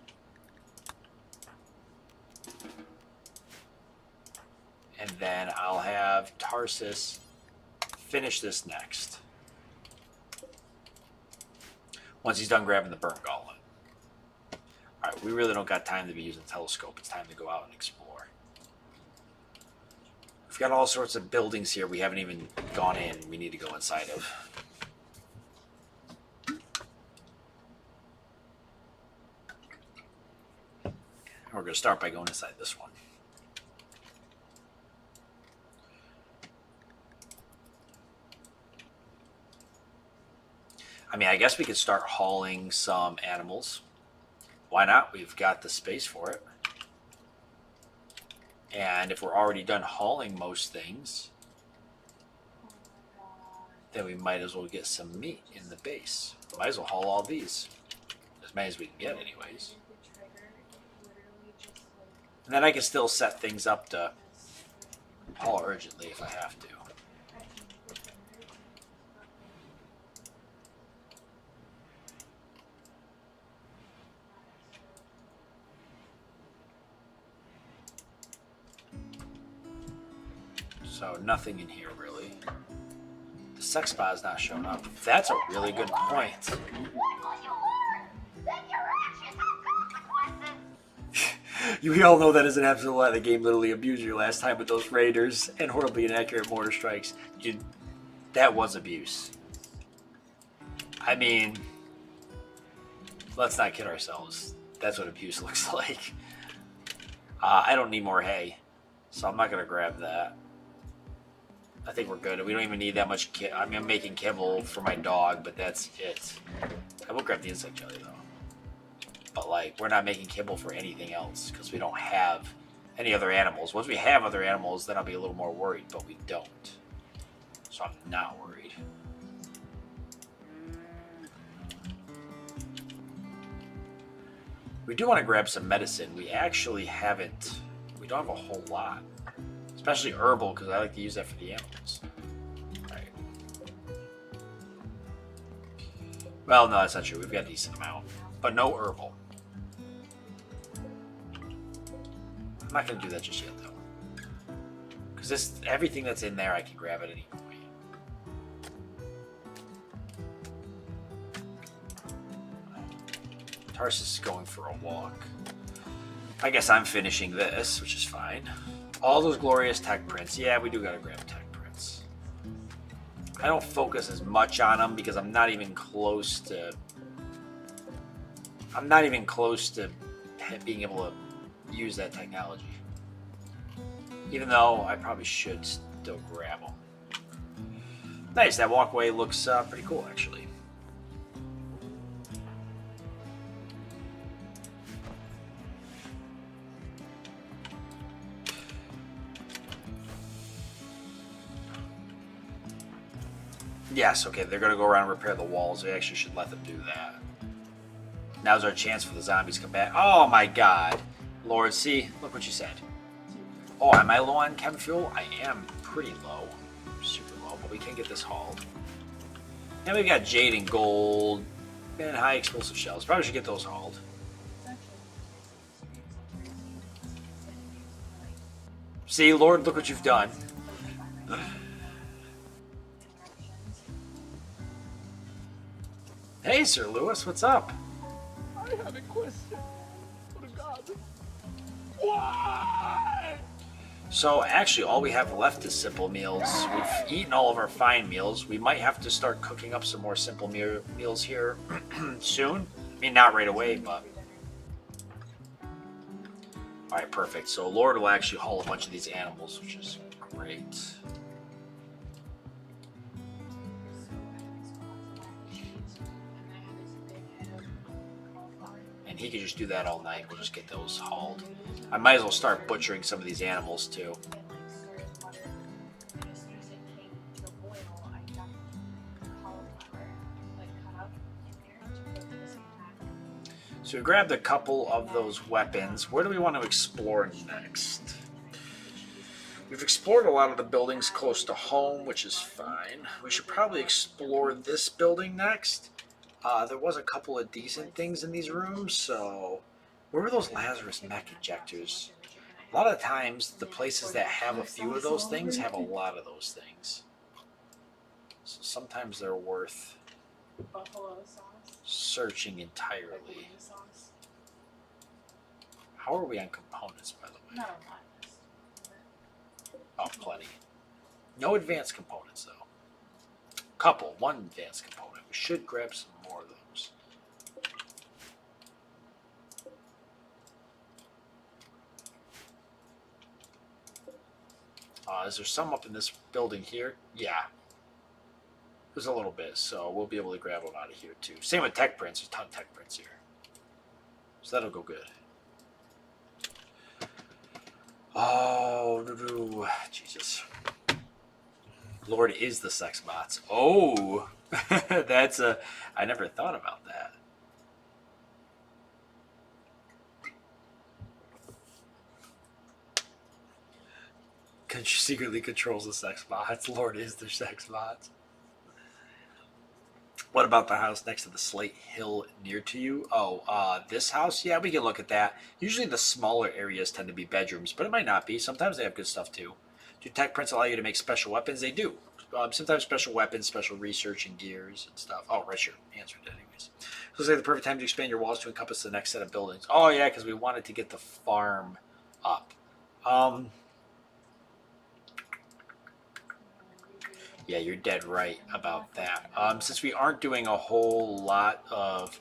And then I'll have Tarsus finish this next. Once he's done grabbing the burn gauntlet. Alright, we really don't got time to be using the telescope. It's time to go out and explore. We've got all sorts of buildings here we haven't even gone in. We need to go inside of. We're going to start by going inside this one. I mean, I guess we could start hauling some animals. Why not? We've got the space for it. And if we're already done hauling most things, then we might as well get some meat in the base. Might as well haul all these. As many as we can get anyways. And then I can still set things up to haul urgently if I have to. So nothing in here really. The sex spa is not showing up. That's a really good point. We all know that is an absolute lie. The game literally abused you last time with those raiders and horribly inaccurate mortar strikes. That was abuse. I mean, let's not kid ourselves. That's what abuse looks like. I don't need more hay, so I'm not going to grab that. I think we're good. We don't even need that much. I mean, I'm making kibble for my dog, but that's it. I will grab the insect jelly though. But like, we're not making kibble for anything else because we don't have any other animals. Once we have other animals, then I'll be a little more worried, but we don't. So I'm not worried. We do want to grab some medicine. We actually haven't. We don't have a whole lot. Especially herbal, because I like to use that for the animals. Right. Well, no, that's not true. We've got a decent amount. But no herbal. I'm not going to do that just yet, though. Because everything that's in there, I can grab at any point. Tarsus is going for a walk. I guess I'm finishing this, which is fine. All those glorious tech prints. Yeah, we do gotta grab tech prints. I don't focus as much on them because I'm not even close to being able to use that technology. Even though I probably should still grab them. Nice, that walkway looks pretty cool actually. Yes, okay, they're going to go around and repair the walls. We actually should let them do that. Now's our chance for the zombies to come back. Oh my god. Lord, see? Look what you said. Oh, am I low on chem fuel? I am pretty low. Super low, but we can get this hauled. And we've got jade and gold and high explosive shells. Probably should get those hauled. See, Lord, look what you've done. Hey, Sir Lewis, what's up? I have a question. For God. Why? So, actually, all we have left is simple meals. We've eaten all of our fine meals. We might have to start cooking up some more simple meals here soon. I mean, not right away, but... Alright, perfect. So, Lord will actually haul a bunch of these animals, which is great. And he could just do that all night. We'll just get those hauled. I might as well start butchering some of these animals too. So we grabbed a couple of those weapons. Where do we want to explore next? We've explored a lot of the buildings close to home, which is fine. We should probably explore this building next. There was a couple of decent things in these rooms, so... Where were those Lazarus mech injectors? A lot of times, the places that have a few of those things have a lot of those things. So sometimes they're worth searching entirely. How are we on components, by the way? Oh, plenty. No advanced components, though. One advanced component. We should grab some more of those. Is there some up in this building here? Yeah. There's a little bit, so we'll be able to grab them out of here, too. Same with tech prints. There's a ton of tech prints here. So that'll go good. Oh, Jesus. Lord is the sex bots. Oh, that's a... I never thought about that. Secretly controls the sex bots. Lord is the sex bots. What about the house next to the Slate Hill near to you? Oh, this house? Yeah, we can look at that. Usually the smaller areas tend to be bedrooms, but it might not be. Sometimes they have good stuff too. Do tech prints allow you to make special weapons? They do. Sometimes special weapons, special research and gears and stuff. Oh, right, sure. Answered it anyways. So it's like the perfect time to expand your walls to encompass the next set of buildings. Oh, yeah, because we wanted to get the farm up. Yeah, you're dead right about that. Since we aren't doing a whole lot of...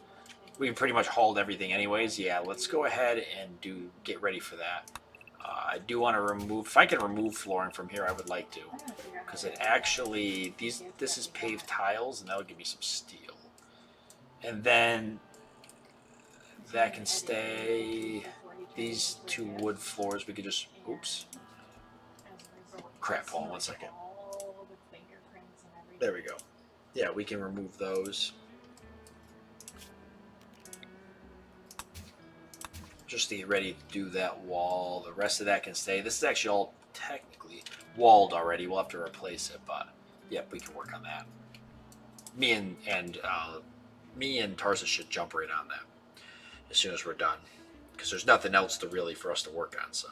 We pretty much hauled everything anyways. Yeah, let's go ahead and get ready for that. I do want to remove... If I can remove flooring from here, I would like to. Because it actually... This is paved tiles, and that'll give me some steel. And then... That can stay... These two wood floors, we could just... Oops. Crap, hold on 1 second. There we go. Yeah, we can remove those. Just to get ready to do that wall. The rest of that can stay. This is actually all technically walled already. We'll have to replace it, but yep, we can work on that. Me and Tarsa should jump right on that as soon as we're done, because there's nothing else to really for us to work on, so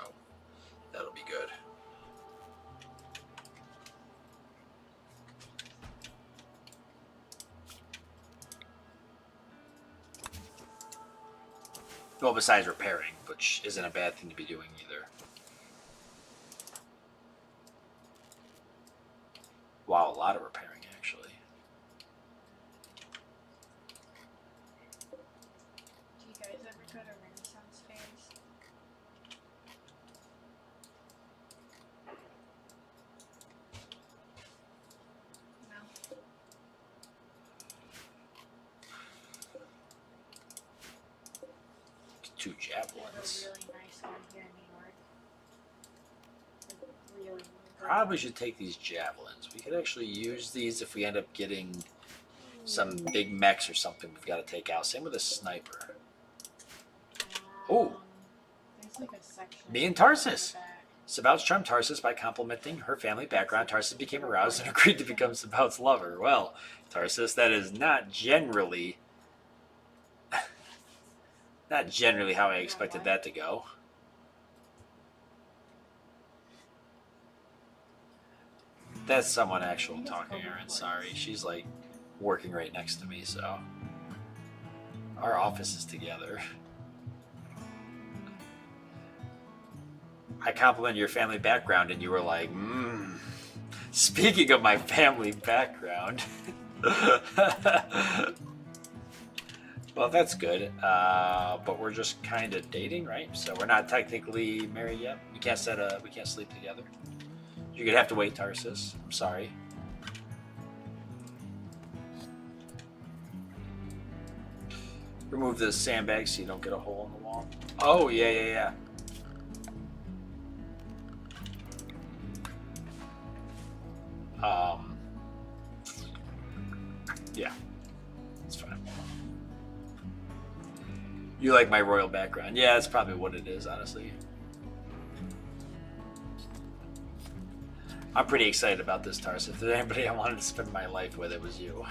that'll be good. Well, besides repairing, which isn't a bad thing to be doing either. Wow, a lot of repairing, actually. Do you guys ever go to Renaissance fairs? No. 2 They have a javelins. really nice one here in New York. Like, really good. Probably should take these javelins. We could actually use these if we end up getting some big mechs or something we've got to take out. Same with a sniper. Ooh. There's like a section. Me and in the Tarsus. back. Sabaoth charmed Tarsus by complimenting her family background. Tarsus became aroused and agreed to become Sabaoth's lover. Well, Tarsus, that is not generally how I expected that to go. That's someone actual talking, Aaron. Sorry. She's like working right next to me, so our office is together. I complimented your family background, and you were like, speaking of my family background. Well, that's good. But we're just kind of dating, right? So we're not technically married yet. We can't sleep together. You're gonna have to wait, Tarsus. I'm sorry. Remove the sandbag so you don't get a hole in the wall. Oh, yeah. Yeah, it's fine. You like my royal background? Yeah, that's probably what it is, honestly. I'm pretty excited about this, Tarsus. If there's anybody I wanted to spend my life with, it was you.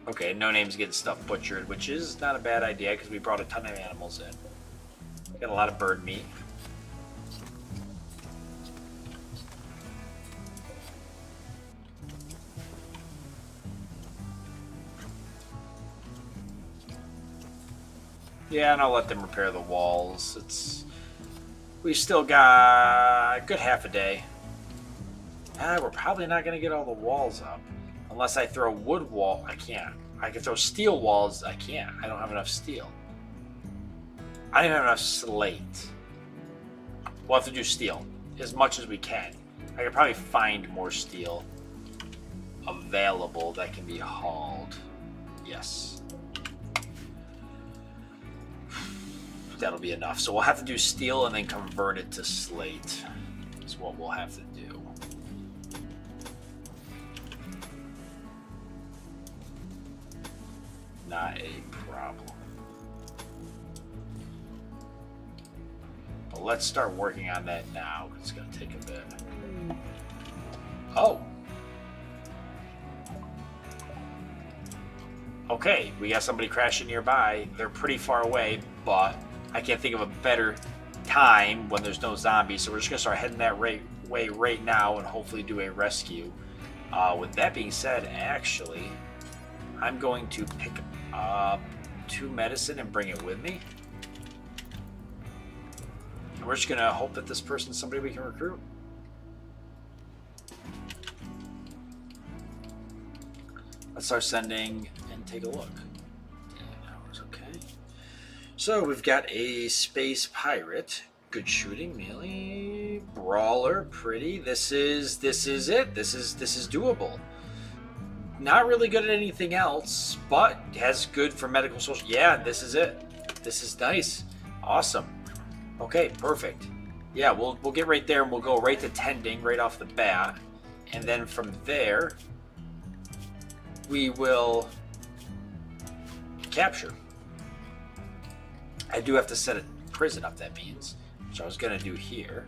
Okay, No Name's getting stuff butchered, which is not a bad idea because we brought a ton of animals in. Got a lot of bird meat. Yeah, and I'll let them repair the walls. We've still got a good half a day. We're probably not going to get all the walls up. Unless I throw wood wall. I can't. I can throw steel walls. I can't. I don't have enough steel. I don't have enough slate. We'll have to do steel. As much as we can. I could probably find more steel available that can be hauled. Yes. That'll be enough. So we'll have to do steel and then convert it to slate. That's what we'll have to do. Not a problem. But let's start working on that now. It's going to take a bit. Oh. Okay, we got somebody crashing nearby. They're pretty far away, but I can't think of a better time when there's no zombies, so we're just going to start heading that way right now and hopefully do a rescue. With that being said, actually, I'm going to pick up 2 medicine and bring it with me. And we're just going to hope that this person's somebody we can recruit. Let's start sending and take a look. 10 hours, okay. So we've got a space pirate, good shooting, melee, brawler, pretty. This is it. This is doable. Not really good at anything else, but has good for medical social. Yeah, this is it. This is nice. Awesome. Okay, perfect. Yeah, we'll get right there and we'll go right to tending right off the bat, and then from there we will capture. I do have to set a prison up, that means, which I was going to do here.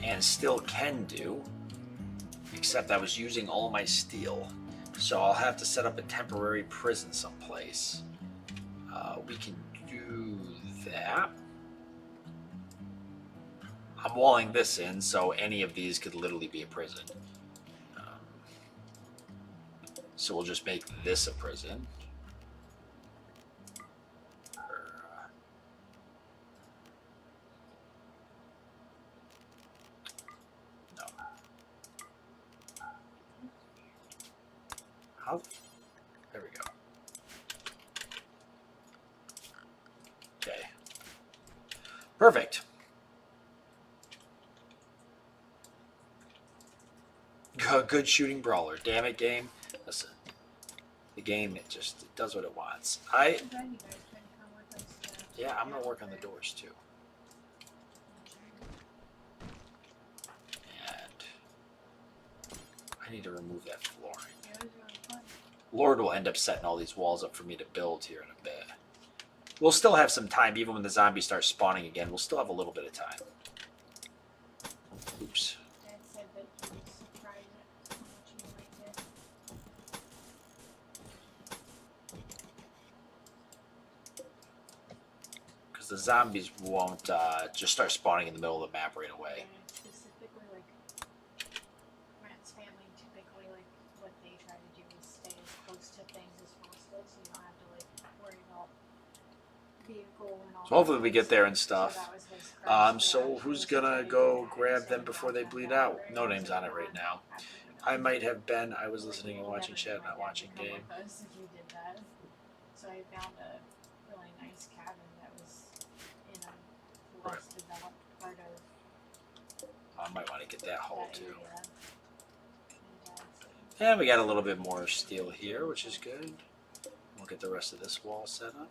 And still can do, except I was using all my steel. So I'll have to set up a temporary prison someplace. We can do that. I'm walling this in, so any of these could literally be a prison. So we'll just make this a prison. No. How? There we go. Okay. Perfect. Good shooting brawler. Damn it, game. Listen, the game, it does what it wants. I'm glad you guys can come with us. Yeah, I'm going to work on the doors too. And I need to remove that flooring. It was really fun. Lord will end up setting all these walls up for me to build here in a bit. We'll still have some time, even when the zombies start spawning again. We'll still have a little bit of time. Oops. Dad said that he was surprised at how much you liked it. Because the zombies won't just start spawning in the middle of the map right away. And specifically, like, Matt's family, typically, like, what they try to do is stay as close to things as possible, so you don't have to, like, worry about vehicle and all So hopefully that we get there and stuff. stuff. So that was his crutch, So who's gonna go grab them before they bleed out? No name's on it right now. I might have been. I was listening and watching chat, not watching game. If you did that. So I found a really nice cabin that was in a less developed part of I might want to get that haul that too. area. And Dad said, And we got a little bit more steel here, which is good. We'll get the rest of this wall set up.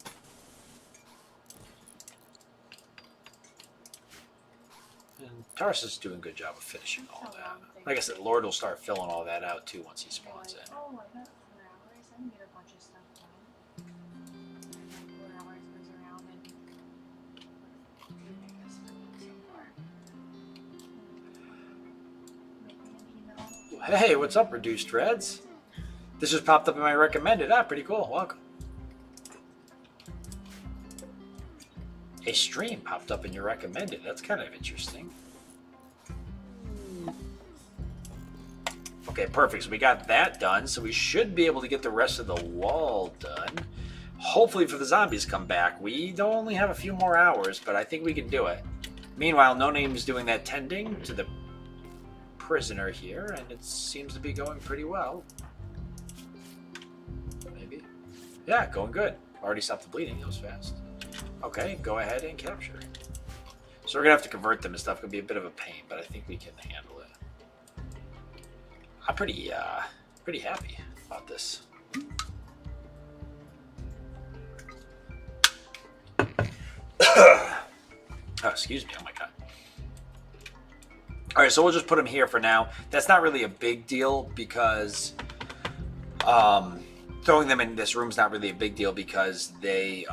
And Tarsus is doing a good job of finishing all that. Like I said, Lord will start filling all that out too once he they're spawns like, in. oh, I got 4 hours. I can get a bunch of stuff done. And 4 hours goes around and I guess for me so far. Making an email. Hey, what's up, Reduced Reds? This just popped up in my recommended. Ah, pretty cool. Welcome. A stream popped up in your recommended. That's kind of interesting. Okay, perfect. So we got that done. So we should be able to get the rest of the wall done. Hopefully for the zombies come back. We don't only have a few more hours, but I think we can do it. Meanwhile, No Name's doing that tending to the prisoner here, and it seems to be going pretty well. Maybe. Yeah, going good. Already stopped the bleeding. That was fast. Okay, go ahead and capture. So we're gonna have to convert them and stuff. Could be a bit of a pain, but I think we can handle it. I'm pretty happy about this. Oh, excuse me. Oh my god. All right, so we'll just put them here for now. That's not really a big deal because throwing them in this room's not really a big deal because they.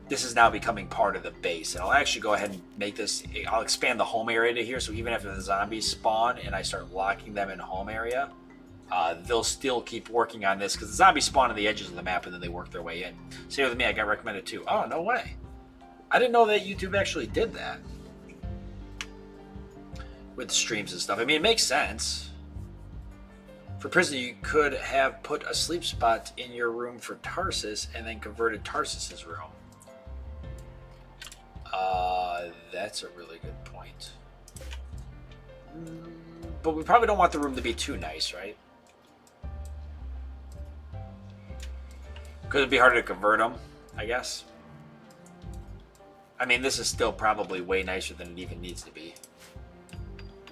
This is now becoming part of the base. And I'll actually go ahead and make this, I'll expand the home area to here. So even after the zombies spawn and I start locking them in home area, they'll still keep working on this because the zombies spawn on the edges of the map and then they work their way in. Same with me, I got recommended too. Oh, no way. I didn't know that YouTube actually did that with streams and stuff. I mean, it makes sense. For prison, you could have put a sleep spot in your room for Tarsus and then converted Tarsus's room. That's a really good point. But we probably don't want the room to be too nice, right? Could it be harder to convert them, I guess? I mean, this is still probably way nicer than it even needs to be.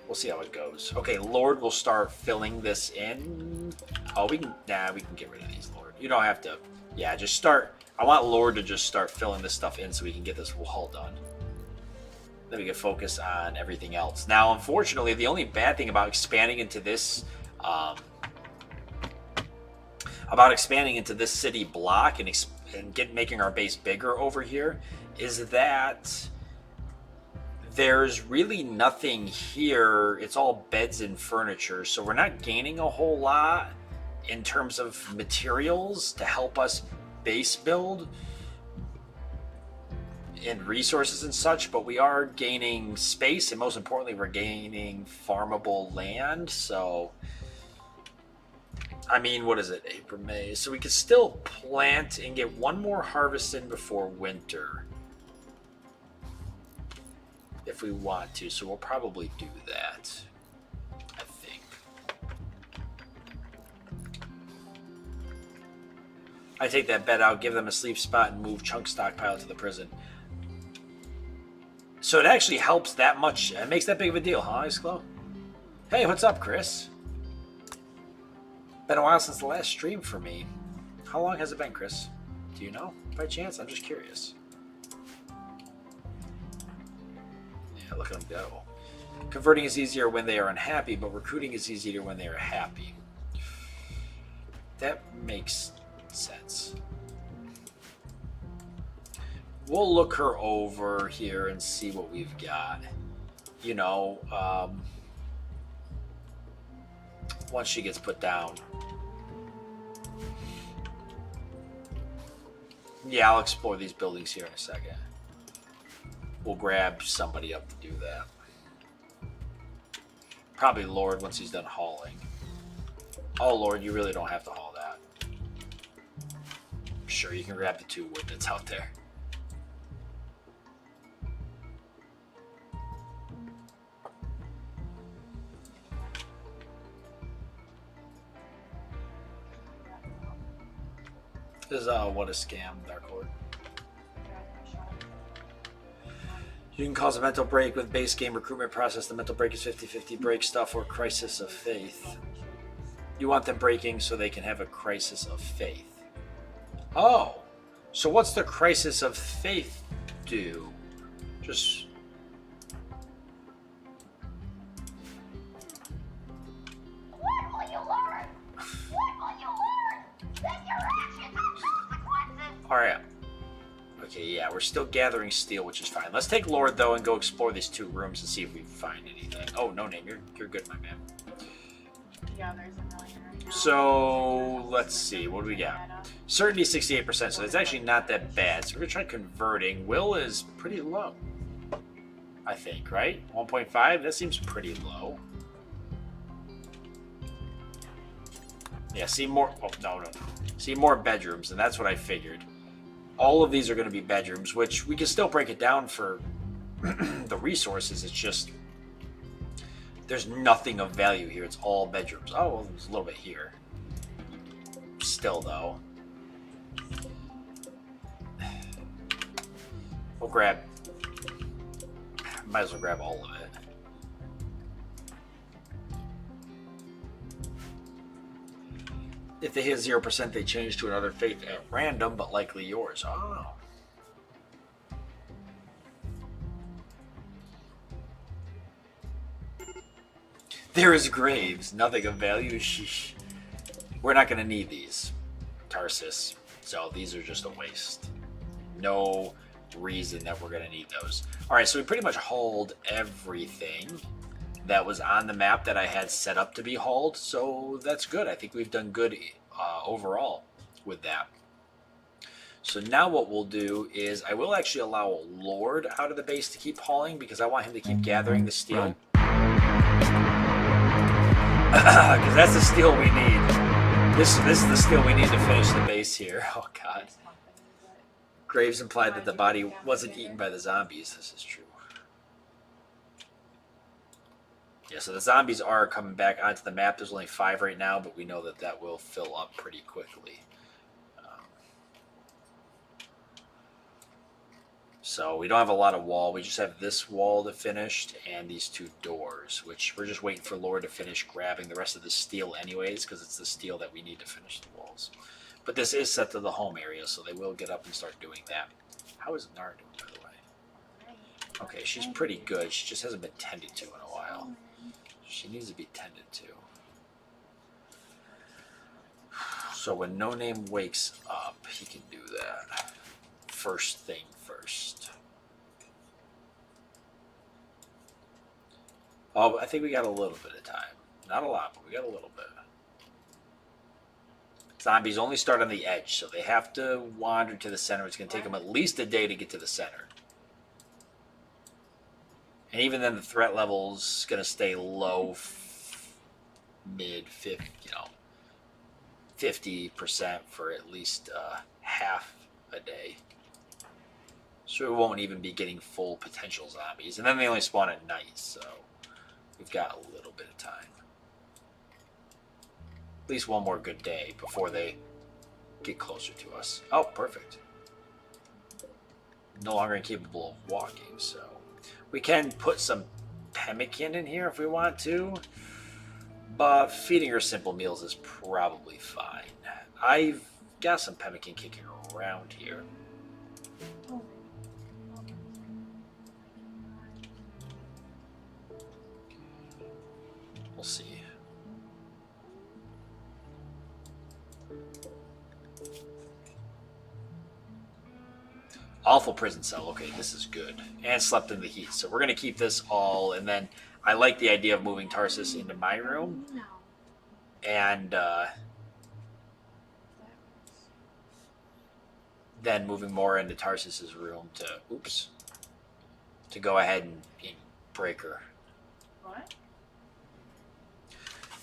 We'll see how it goes. Okay, Lord will start filling this in. Oh, we can get rid of these, Lord. You don't have to. Yeah, just start. I want Lord to just start filling this stuff in so we can get this wall done. Then we can focus on everything else. Now, unfortunately, the only bad thing about expanding into this, city block and making our base bigger over here, is that there's really nothing here. It's all beds and furniture, so we're not gaining a whole lot in terms of materials to help us base build and resources and such, but we are gaining space, and most importantly, we're gaining farmable land. So I mean, what is it? April, May. So we could still plant and get one more harvest in before winter. If we want to. So we'll probably do that. I think. I take that bet out, give them a sleep spot, and move chunk stockpile to the prison. So it actually helps that much. It makes that big of a deal, huh, Ice Glow? Hey, what's up, Chris? Been a while since the last stream for me. How long has it been, Chris? Do you know? By chance? I'm just curious. Yeah, look at them go. Converting is easier when they are unhappy, but recruiting is easier when they are happy. That makes sense. We'll look her over here and see what we've got. You know, once she gets put down. Yeah, I'll explore these buildings here in a second. We'll grab somebody up to do that. Probably Lord once he's done hauling. Oh, Lord, you really don't have to haul that. Sure, you can grab the 2 wood that's out there. This is what a scam, Dark Lord. You can cause a mental break with base game recruitment process. The mental break is 50-50 break stuff or crisis of faith. You want them breaking so they can have a crisis of faith. Oh, so what's the crisis of faith do? Just... What will you learn? What will you learn? That your actions have consequences. Alright. Okay, yeah, we're still gathering steel, which is fine. Let's take Lord, though, and go explore these 2 rooms and see if we find anything. Oh, no name. You're good, my man. Yeah, there's a million right now. So, let's see. What do we got? Certainty 68%, so that's actually not that bad. So we're going to try converting. Will is pretty low, I think, right? 1.5? That seems pretty low. Yeah, see more... Oh, no. See more bedrooms, and that's what I figured. All of these are going to be bedrooms, which we can still break it down for the resources. It's just... There's nothing of value here. It's all bedrooms. Oh, well, there's a little bit here. Still, though. We'll grab... Might as well grab all of it. If they hit 0%, they change to another faith at random, but likely yours. Oh. There is graves. Nothing of value. Sheesh. We're not going to need these, Tarsus. So these are just a waste. No reason that we're going to need those. All right, so we pretty much hauled everything that was on the map that I had set up to be hauled. So that's good. I think we've done good overall with that. So now what we'll do is I will actually allow a Lord out of the base to keep hauling because I want him to keep gathering the steel. Because that's the steel we need. This is the steel we need to finish the base here. Oh, God. Graves implied that the body wasn't eaten by the zombies. This is true. Yeah, so the zombies are coming back onto the map. There's only 5 right now, but we know that that will fill up pretty quickly. So we don't have a lot of wall. We just have this wall to finish and these 2 doors, which we're just waiting for Lord to finish grabbing the rest of the steel anyways, because it's the steel that we need to finish the walls. But this is set to the home area, so they will get up and start doing that. How is Nar doing, by the way? Okay, she's pretty good. She just hasn't been tended to in a while. She needs to be tended to. So when No Name wakes up, he can do that. First thing first. Oh, I think we got a little bit of time. Not a lot, but we got a little bit. Zombies only start on the edge, so they have to wander to the center. It's going to take them at least a day to get to the center. And even then, the threat level's going to stay low, mid, 50, you know. 50% for at least half a day. So we won't even be getting full potential zombies. And then they only spawn at night, so we've got a little bit of time. At least one more good day before they get closer to us. Oh, perfect. No longer incapable of walking, so we can put some pemmican in here if we want to. But feeding her simple meals is probably fine. I've got some pemmican kicking around here. We'll see. Awful prison cell. Okay, this is good. And slept in the heat. So we're going to keep this all. And then I like the idea of moving Tarsus into my room. And then moving more into Tarsus's room to go ahead and break her. What?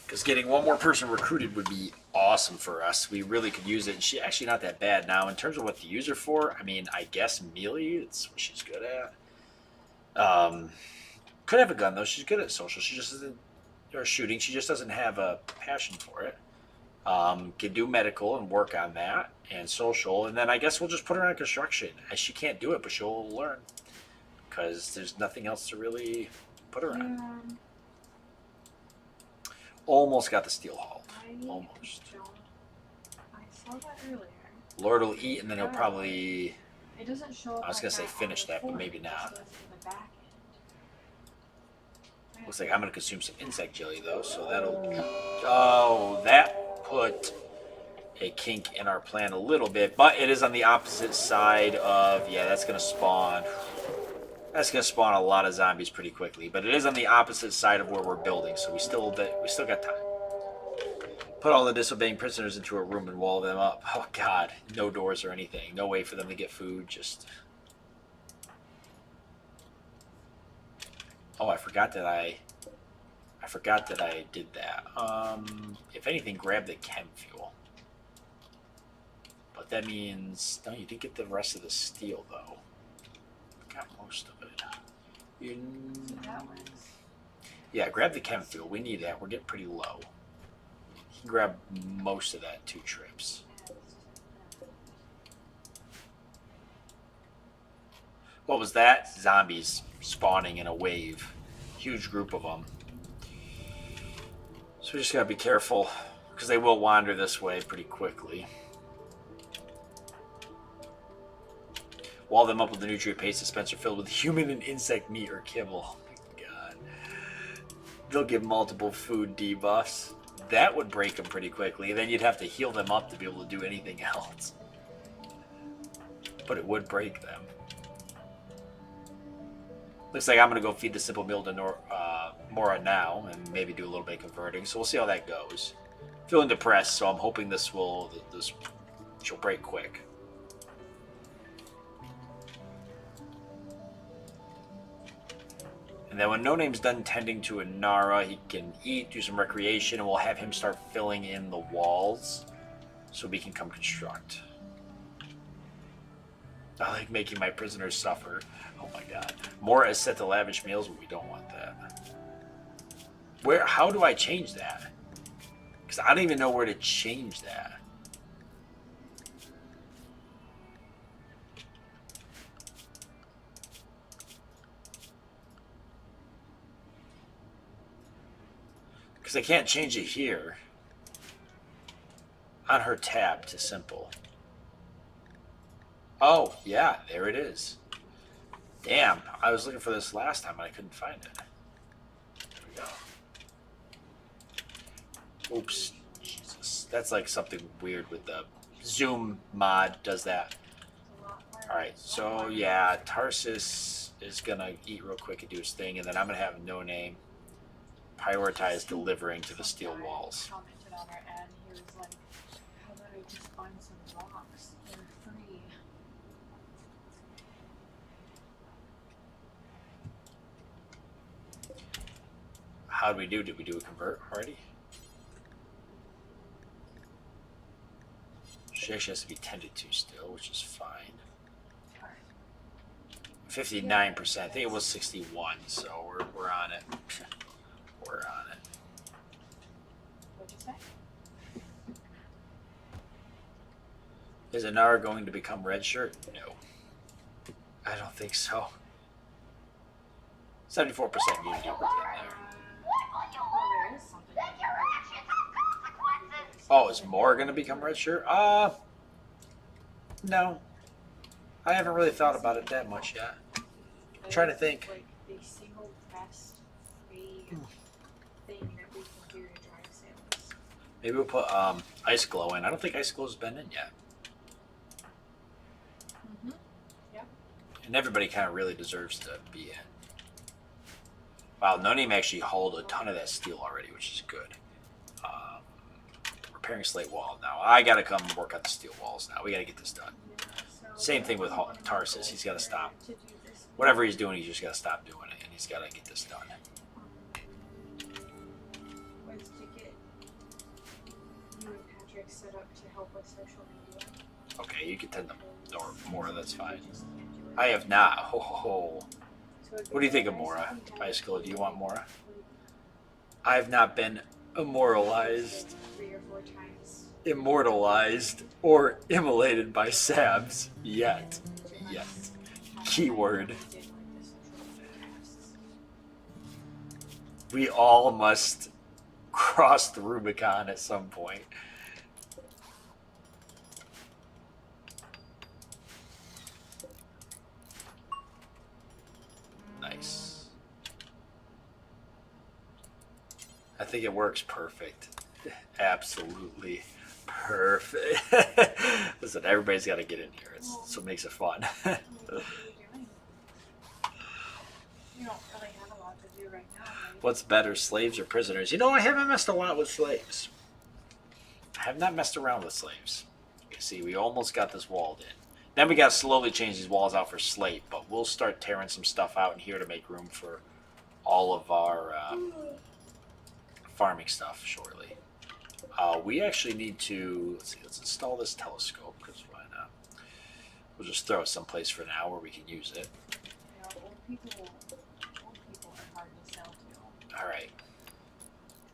Because getting one more person recruited would be awesome for us. We really could use it. And she's actually not that bad now. In terms of what to use her for, I mean, I guess melee, it's what she's good at. Could have a gun, though. She's good at social. She just doesn't, or shooting. She just doesn't have a passion for it. Can do medical and work on that and social. And then I guess we'll just put her on construction. She can't do it, but she'll learn. Because there's nothing else to really put her on. Almost got the steel hauled. Almost. I saw that earlier. Lord will eat, and then he'll probably... It doesn't show up. I was going to say finish that, but maybe not. Looks like I'm going to consume some insect jelly, though, so that'll... Oh, that put a kink in our plan a little bit, but it is on the opposite side of... Yeah, that's going to spawn... That's going to spawn a lot of zombies pretty quickly, but it is on the opposite side of where we're building, so we still got time. Put all the disobeying prisoners into a room and wall them up. Oh, God. No doors or anything. No way for them to get food. Just... Oh, I forgot that I did that. If anything, grab the chem fuel. But that means... No, you did get the rest of the steel, though. Got most of it. Yeah, grab the chem fuel. We need that. We're getting pretty low. You can grab most of that 2 trips. What was that? Zombies spawning in a wave. Huge group of them. So we just gotta be careful, because they will wander this way pretty quickly. Wall them up with a nutrient paste dispenser filled with human and insect meat or kibble. Oh my God. They'll give multiple food debuffs. That would break them pretty quickly. Then you'd have to heal them up to be able to do anything else. But it would break them. Looks like I'm going to go feed the simple meal to Mora now and maybe do a little bit of converting. So we'll see how that goes. Feeling depressed, so I'm hoping she'll break quick. And then when No Name's done tending to Inara, he can eat, do some recreation, and we'll have him start filling in the walls so we can come construct. I like making my prisoners suffer. Oh my God. Mora is set to lavish meals, but we don't want that. How do I change that? Because I don't even know where to change that. Because I can't change it here. On her tab to simple. Oh, yeah, there it is. Damn, I was looking for this last time and I couldn't find it. There we go. Oops. Jesus. That's like something weird with the Zoom mod does that. Alright, so yeah, Tarsus is going to eat real quick and do his thing, and then I'm going to have No Name prioritize delivering to the steel walls. Commented on our ad, he was like, how about I just find some rocks? They're free. How did we do? Did we do a convert already? She actually has to be tended to still, which is fine. Alright. 59%. I think it was 61, so we're on it. We're on it. What'd you say? Is Anara going to become red shirt? No. I don't think so. 74% unity within there. Well, there is something. Oh, is Mora going to become red shirt? No. I haven't really thought about it that much yet. I'm trying to think. Like the single best free thing that we can do to drive sales. Maybe we'll put Ice Glow in. I don't think Ice Glow's been in yet. Mm-hmm. Yep. And everybody kind of really deserves to be in. Wow, No Name actually hauled a ton of that steel already, which is good. Repairing slate wall now. I gotta come work on the steel walls now. We gotta get this done. Yeah, so Same thing with Tarsus. He's gotta stop. to do this Whatever he's doing, he's just gotta stop doing it, and he's gotta get this done. was to get you and Patrick set up to help with social media. Okay, you can tend them. Or Mora, that's fine. I have not. Ho ho ho. What do you think of Mora? Ice Glow, do you want Mora? I have not been immortalized, 3 or 4 times. immortalized, or immolated by Sabs yet. Yet. Keyword. We all must cross the Rubicon at some point. Nice. I think it works perfect. Absolutely perfect. Listen, everybody's got to get in here. It's what makes it fun. What are you doing? You don't really have a lot to do right now, right? What's better, slaves or prisoners? You know, I haven't messed a lot with slaves. I have not messed around with slaves. You see, we almost got this walled in. Then we got to slowly change these walls out for slate, but we'll start tearing some stuff out in here to make room for all of our farming stuff shortly. We actually need to, let's install this telescope, because why not? We'll just throw it someplace for now where we can use it. You know, old people are hard to sell to. All right.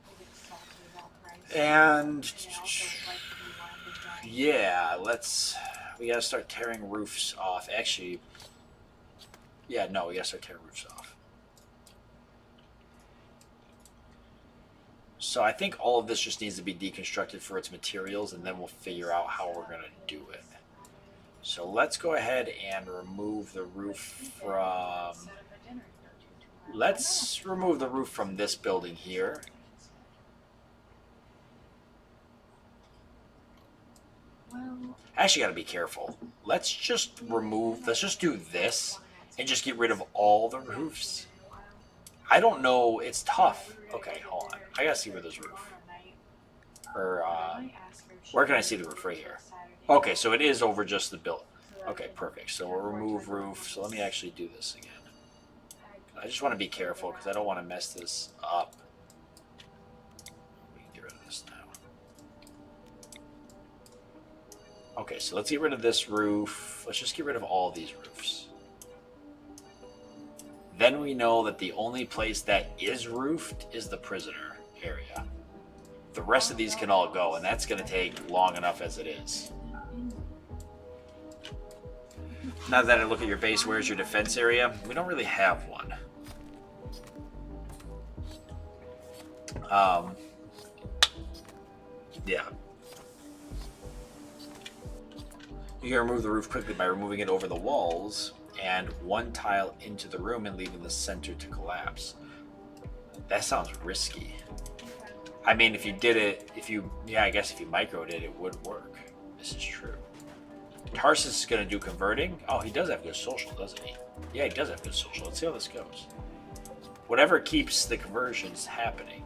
They get salty about price. And They also like to be one of the giant. yeah, we gotta start tearing roofs off. Actually, yeah, no, we gotta start tearing roofs off. So I think all of this just needs to be deconstructed for its materials, and then we'll figure out how we're gonna do it. So let's go ahead and remove the roof from. Set up a dinner to go to tomorrow. Let's remove the roof from this building here. Well, Actually, gotta be careful. Let's just do this and just get rid of all the roofs. I don't know. It's tough. Okay, hold on. I gotta see where there's roof. Or, where can I see the roof? Right here. Okay, so it is over just the build. Okay, perfect. So we'll remove roof. So let me actually do this again. I just want to be careful because I don't want to mess this up. We can get rid of this now. Okay, so let's get rid of this roof. Let's just get rid of all these roofs. Then we know that the only place that is roofed is the prisoner area. The rest of these can all go, and that's going to take long enough as it is. Now that I look at your base, where's your defense area? We don't really have one. Yeah. You can remove the roof quickly by removing it over the walls and one tile into the room and leaving the center to collapse. That sounds risky. I mean, if you did it, I guess if you microed it, it would work. This is true. Tarsus is going to do converting. Oh, he does have good social, doesn't he? Yeah, he does have good social. Let's see how this goes. Whatever keeps the conversions happening.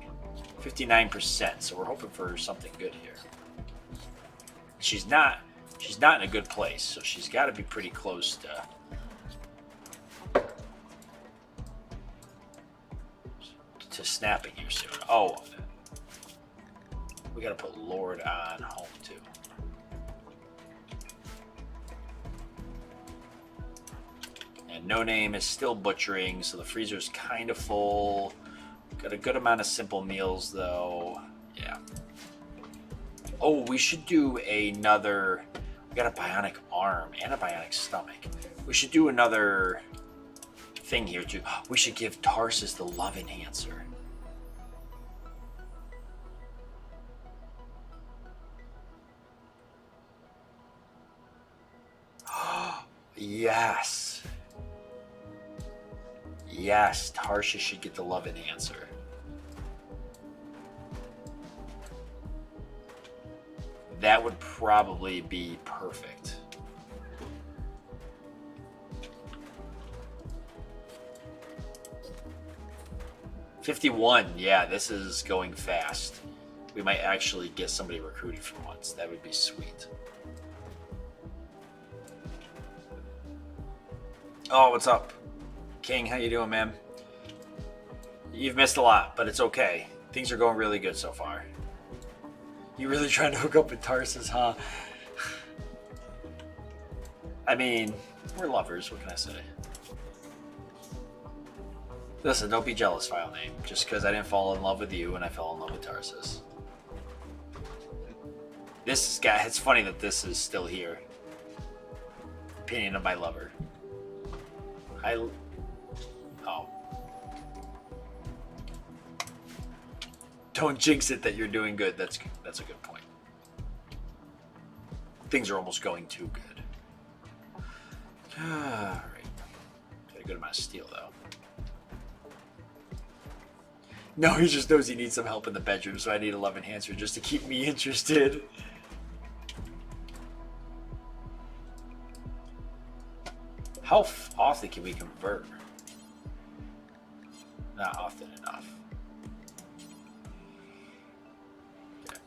59%, so we're hoping for something good here. She's not in a good place, so she's got to be pretty close to snapping here soon. Oh, we got to put Lord on home too. No Name is still butchering, so the freezer's kind of full. Got a good amount of simple meals, though. Yeah. Oh, we should do another... We got a bionic arm and a bionic stomach. We should do another thing here, too. We should give Tarsus the love enhancer. Yes. Yes, Tarsus should get the love enhancer. That would probably be perfect. $51. Yeah, this is going fast. We might actually get somebody recruited for once. That would be sweet. Oh, what's up? King, how you doing, man? You've missed a lot, but it's okay. Things are going really good so far. You really trying to hook up with Tarsus, huh? I mean, we're lovers. What can I say? Listen, don't be jealous, file name. Just because I didn't fall in love with you and I fell in love with Tarsus. This guy, it's funny that this is still here. Opinion of my lover. Oh. Don't jinx it that you're doing good. That's a good point. Things are almost going too good. Alright. Got a good amount of steel, though. No, he just knows he needs some help in the bedroom, so I need a love enhancer just to keep me interested. How often can we convert? Not often enough. Okay.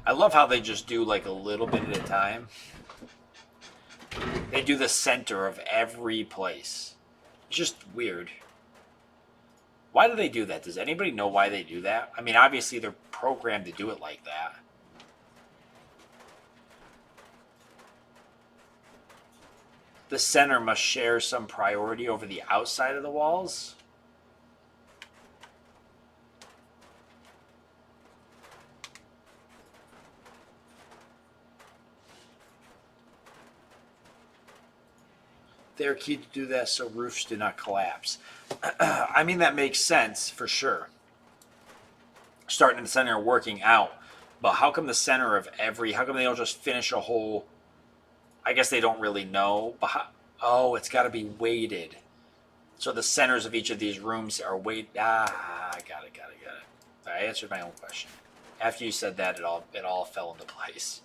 I love how they just do like a little bit at a time. They do the center of every place. It's just weird. Why do they do that? Does anybody know why they do that? I mean, obviously they're programmed to do it like that. The center must share some priority over the outside of the walls. They're key to do that so roofs do not collapse. I mean, that makes sense for sure. Starting in the center and working out. But how come the center of every... How come they don't just finish a whole... I guess they don't really know. But oh, it's got to be weighted. So the centers of each of these rooms are weighted... Ah, got it. I answered my own question. After you said that, it all fell into place.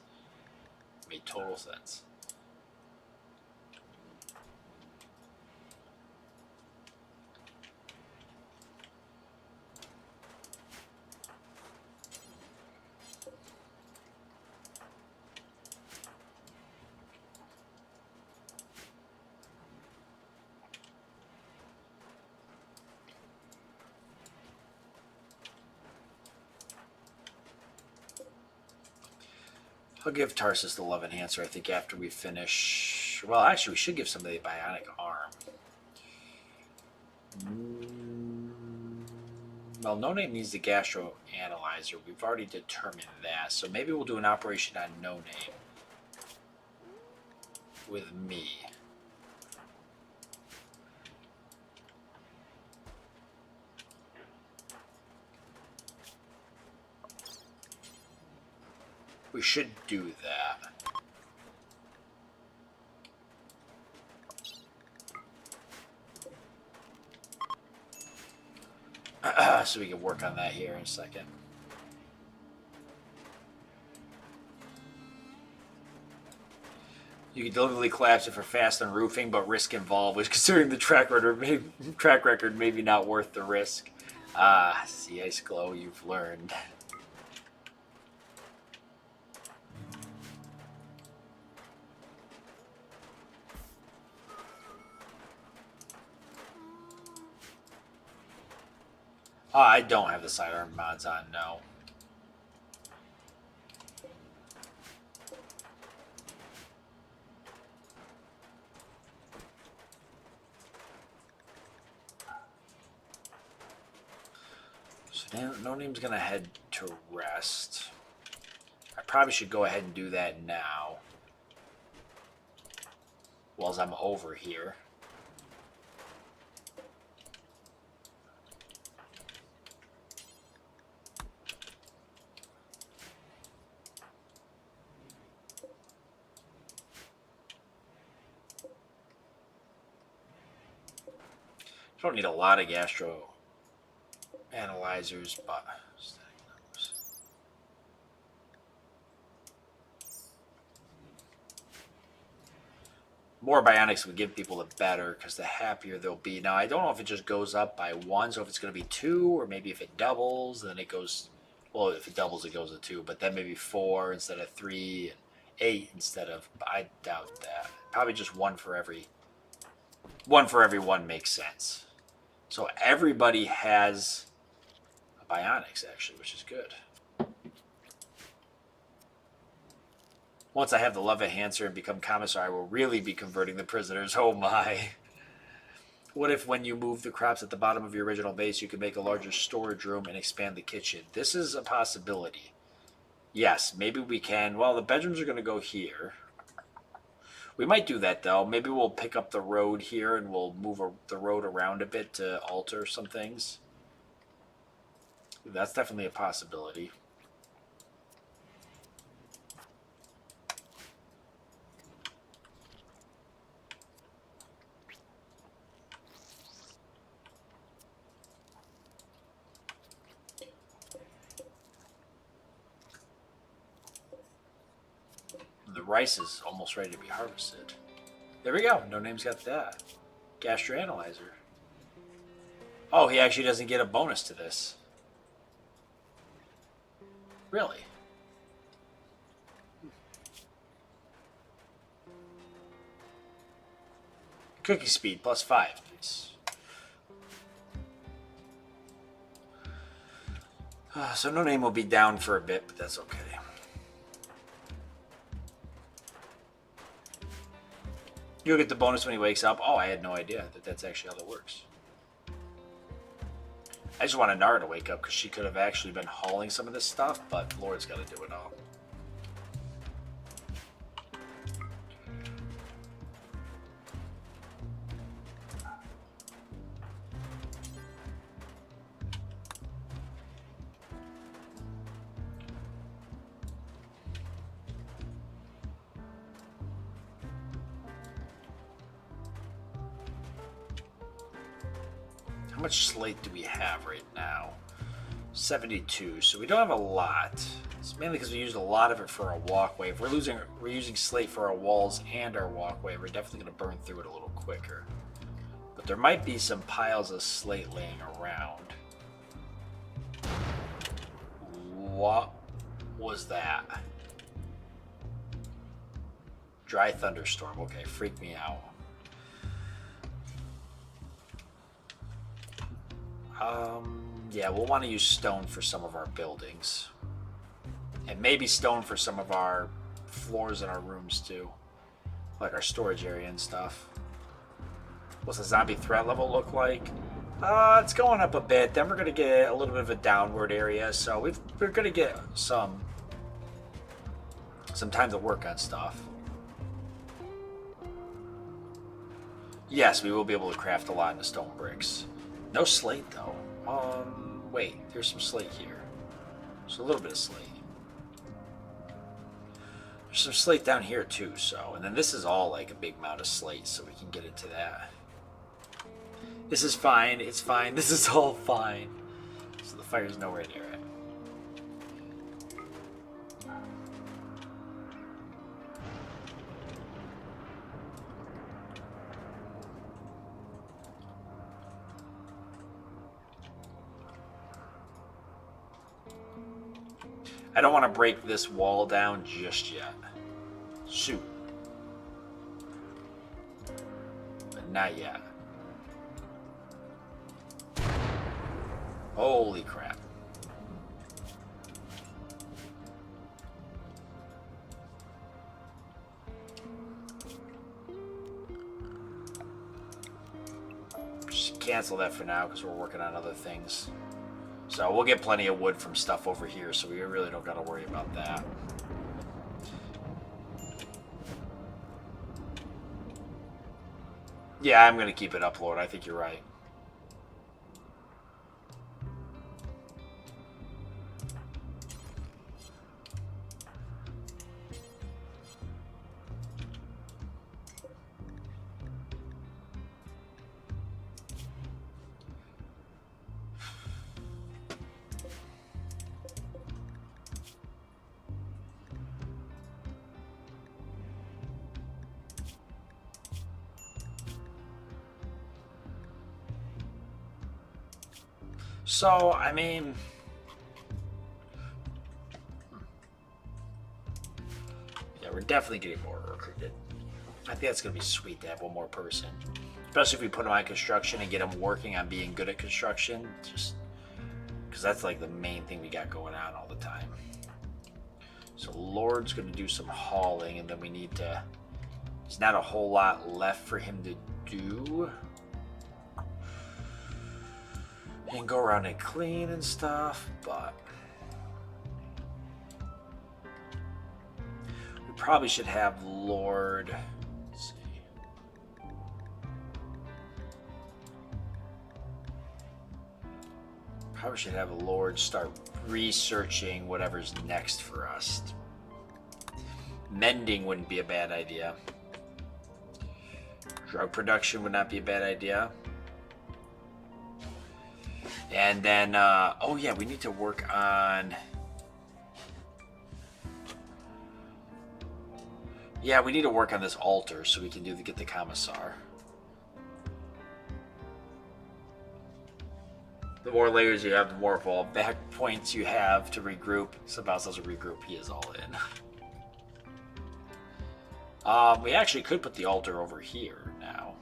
It made total sense. I'll give Tarsus the love enhancer, I think, after we finish... Well, actually, we should give somebody a bionic arm. Well, No Name needs the gastro analyzer. We've already determined that. So maybe we'll do an operation on No Name. With me. We should do that. So we can work on that here in a second. You can deliberately collapse it for fast on roofing, but risk involved, which considering the track record maybe not worth the risk. See, Ice Glow, you've learned. I don't have the sidearm mods on, no. And No Name's gonna head to rest. I probably should go ahead and do that now. Whilst I'm over here. Don't need a lot of gastro analyzers, but more bionics would give people the better, because the happier they'll be. Now, I don't know if it just goes up by 1, so if it's going to be 2, or maybe if it doubles, then it goes, well, if it doubles, it goes to 2, but then maybe 4 instead of 3, and 8 instead of, I doubt that. Probably just 1 for every one makes sense. So everybody has a bionics, actually, which is good. Once I have the love enhancer and become commissar, I will really be converting the prisoners. Oh my. What if when you move the crops at the bottom of your original base, you could make a larger storage room and expand the kitchen? This is a possibility. Yes, maybe we can. Well, the bedrooms are going to go here. We might do that, though. Maybe we'll pick up the road here and we'll move the road around a bit to alter some things. That's definitely a possibility. The rice is almost ready to be harvested. There we go. No Name's got that. Gastroanalyzer. Oh, he actually doesn't get a bonus to this. Really? Cookie speed +5. Nice. So No Name will be down for a bit, but that's okay. You'll get the bonus when he wakes up. Oh, I had no idea that that's actually how that works. I just wanted Nara to wake up because she could have actually been hauling some of this stuff, but Lord's got to do it all. How much slate do we have right now? 72. So we don't have a lot. It's mainly because we used a lot of it for our walkway. If we're using slate for our walls and our walkway, we're definitely going to burn through it a little quicker. But there might be some piles of slate laying around. What was that? Dry thunderstorm. Okay, freak me out. Yeah, we'll want to use stone for some of our buildings. And maybe stone for some of our floors in our rooms too. Like our storage area and stuff. What's the zombie threat level look like? It's going up a bit. Then we're going to get a little bit of a downward area. So we're going to get some time to work on stuff. Yes, we will be able to craft a lot in the stone bricks. No slate though. Wait, there's some slate here. There's a little bit of slate. There's some slate down here too, so, and then this is all like a big amount of slate, so we can get into that. This is fine, it's fine, this is all fine. So the fire's nowhere near it. I don't want to break this wall down just yet. Shoot. But not yet. Holy crap. Just cancel that for now because we're working on other things. So we'll get plenty of wood from stuff over here, so we really don't got to worry about that. Yeah, I'm going to keep it up, Lord. I think you're right. So, I mean, yeah, we're definitely getting more recruited. I think that's going to be sweet to have one more person. Especially if we put them on construction and get them working on being good at construction. Just because that's like the main thing we got going on all the time. So Lord's going to do some hauling, and then we need to... There's not a whole lot left for him to do. He can go around and clean and stuff, but... We probably should have Lord... Let's see. Probably should have Lord start researching whatever's next for us. Mending wouldn't be a bad idea. Drug production would not be a bad idea. And then, oh yeah, we need to work on... Yeah, we need to work on this altar so we can get the commissar. The more layers you have, the more fallback points you have to regroup. Somebody else doesn't regroup, he is all in. We actually could put the altar over here now.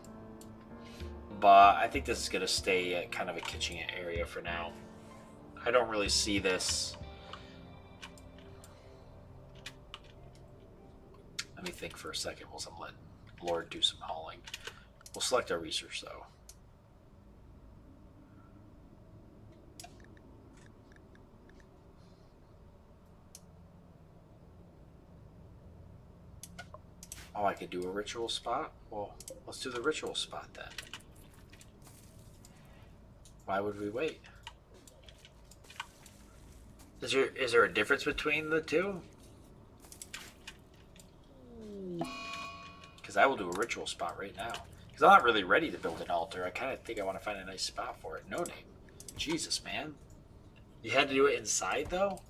But I think this is going to stay at kind of a kitchen area for now. I don't really see this. Let me think for a second while I'm letting Lord do some hauling. We'll select our research though. Oh, I could do a ritual spot? Well, let's do the ritual spot then. Why would we wait? Is there a difference between the two? Because I will do a ritual spot right now. Because I'm not really ready to build an altar. I kind of think I want to find a nice spot for it. No name. Jesus, man. You had to do it inside, though?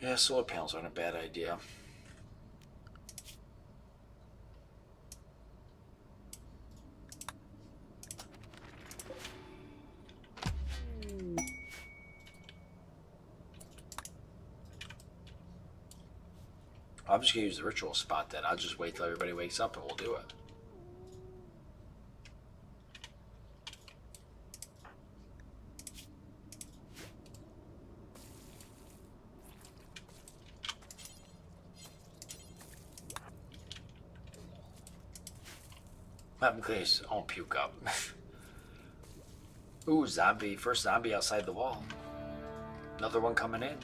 Yeah, solar panels aren't a bad idea. I'm just going to use the ritual spot then. I'll just wait till everybody wakes up and we'll do it. Please, I won't puke up. Ooh, zombie. First zombie outside the wall. Another one coming in.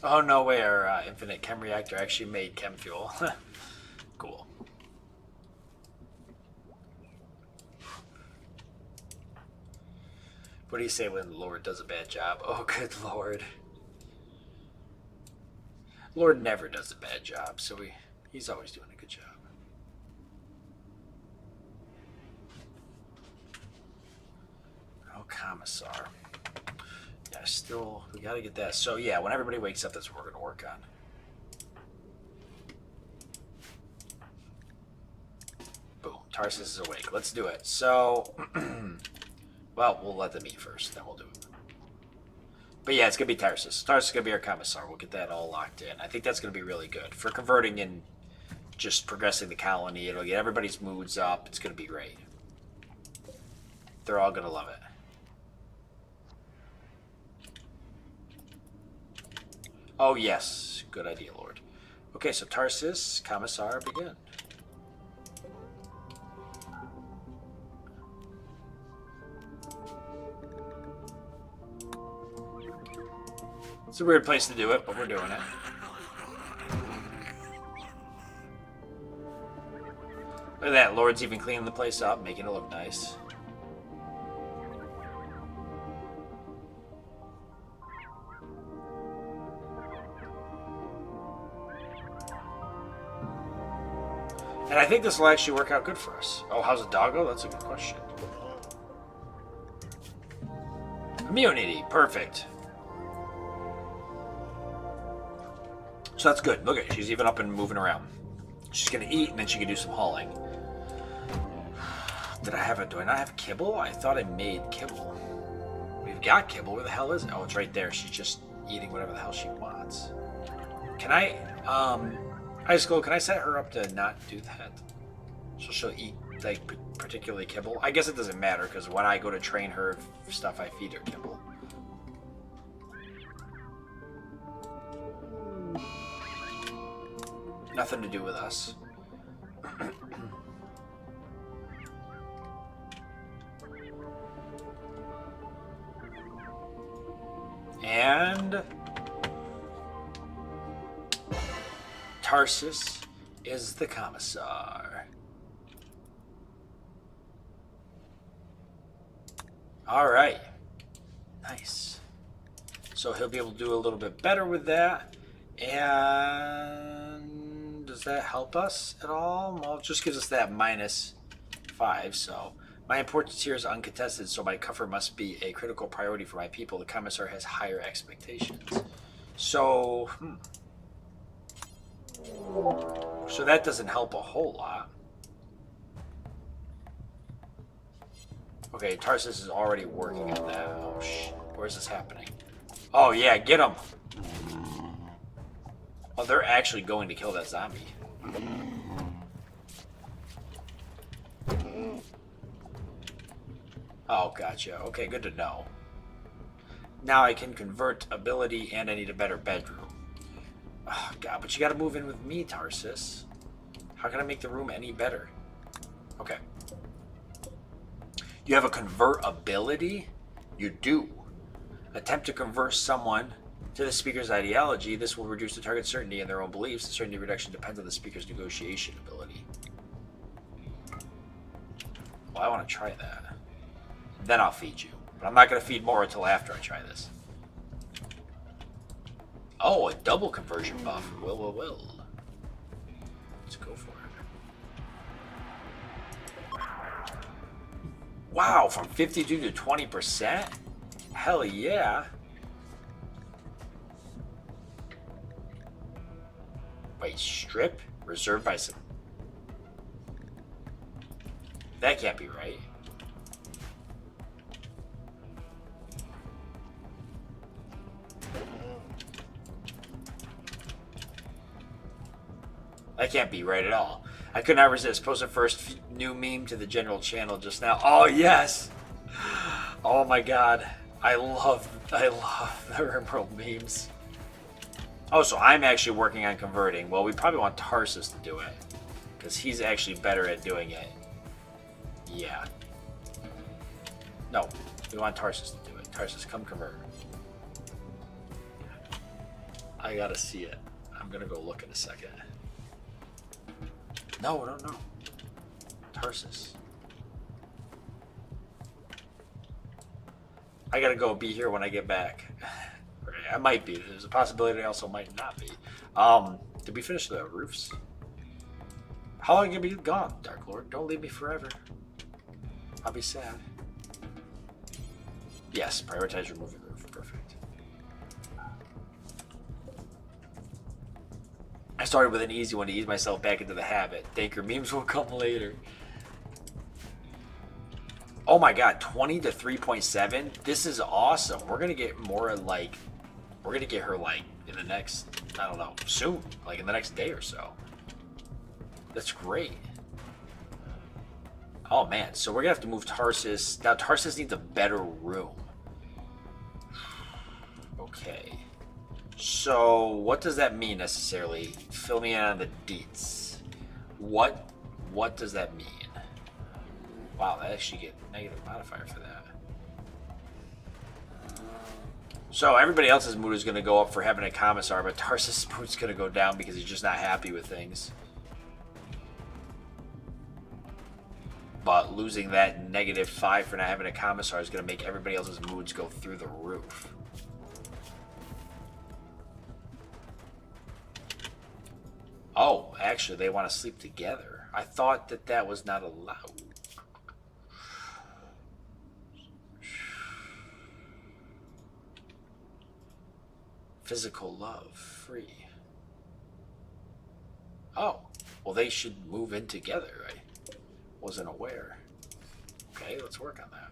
Oh, no way, our infinite chem reactor actually made chem fuel. Cool. What do you say when the Lord does a bad job? Oh, good Lord. Lord never does a bad job, so he's always doing a good job. commissar. Yeah, still, we gotta get that. So yeah, when everybody wakes up, that's what we're gonna work on. Boom, Tarsus is awake. Let's do it. So, well, we'll let them eat first, then we'll do it. But yeah, it's gonna be Tarsus. Tarsus is gonna be our commissar. We'll get that all locked in. I think that's gonna be really good for converting and just progressing the colony. It'll get everybody's moods up. It's gonna be great. They're all gonna love it. Oh, yes. Good idea, Lord. Okay, so Tarsus, Commissar, begin. It's a weird place to do it, but we're doing it. Look at that. Lord's even cleaning the place up, making it look nice. And I think this will actually work out good for us. Oh, how's the doggo? That's a good question. Immunity. Perfect. So that's good. Look at it. She's even up and moving around. She's going to eat, and then she can do some hauling. Did I have it? Do I not have kibble? I thought I made kibble. We've got kibble. Where the hell is it? Oh, it's right there. She's just eating whatever the hell she wants. Can I, high school, can I set her up to not do that? So she'll eat, like, particularly kibble? I guess it doesn't matter, because when I go to train her stuff, I feed her kibble. Nothing to do with us. And Tarsus is the commissar. All right. Nice. So he'll be able to do a little bit better with that. And does that help us at all? Well, it just gives us that -5. So my importance here is uncontested, so my cover must be a critical priority for my people. The commissar has higher expectations. So, so that doesn't help a whole lot. Okay, Tarsus is already working on that. Oh, shit. Where's this happening? Oh, yeah, get him. Oh, they're actually going to kill that zombie. Oh, gotcha. Okay, good to know. Now I can convert ability, and I need a better bedroom. Oh, God, but you gotta move in with me, Tarsus. How can I make the room any better? Okay. You have a convert ability? You do. Attempt to convert someone to the speaker's ideology. This will reduce the target's certainty in their own beliefs. The certainty reduction depends on the speaker's negotiation ability. Well, I want to try that. Then I'll feed you. But I'm not going to feed more until after I try this. Oh, a double conversion buff. Will. Let's go for it. Wow, from 52 to 20%? Hell yeah. Wait, strip? Reserved by some... That can't be right. That can't be right at all. I could not resist. Post a first new meme to the general channel just now. Oh, yes! Oh my god. I love the Rimworld memes. Oh, so I'm actually working on converting. Well, we probably want Tarsus to do it, because he's actually better at doing it. Yeah. No, we want Tarsus to do it. Tarsus, come convert. I gotta see it. I'm gonna go look in a second. No. Tarsus. I gotta go be here when I get back. I might be. There's a possibility I also might not be. Did we finish the roofs? How long have you been gone, Dark Lord? Don't leave me forever. I'll be sad. Yes, prioritize removing roof. Perfect. I started with an easy one to ease myself back into the habit. Thinker memes will come later. Oh my god, 20 to 3.7? This is awesome. We're going to get more like... We're going to get her like in the next... I don't know, soon. Like in the next day or so. That's great. Oh man, so we're going to have to move Tarsus. Now Tarsus needs a better room. Okay. So, what does that mean necessarily? Fill me in on the deets. What does that mean? Wow, I actually get negative modifier for that. So, everybody else's mood is going to go up for having a commissar, but Tarsus' mood's going to go down because he's just not happy with things. But losing that -5 for not having a commissar is going to make everybody else's moods go through the roof. Oh, actually, they want to sleep together. I thought that that was not allowed. Physical love, free. Oh, well, they should move in together. I wasn't aware. Okay, let's work on that.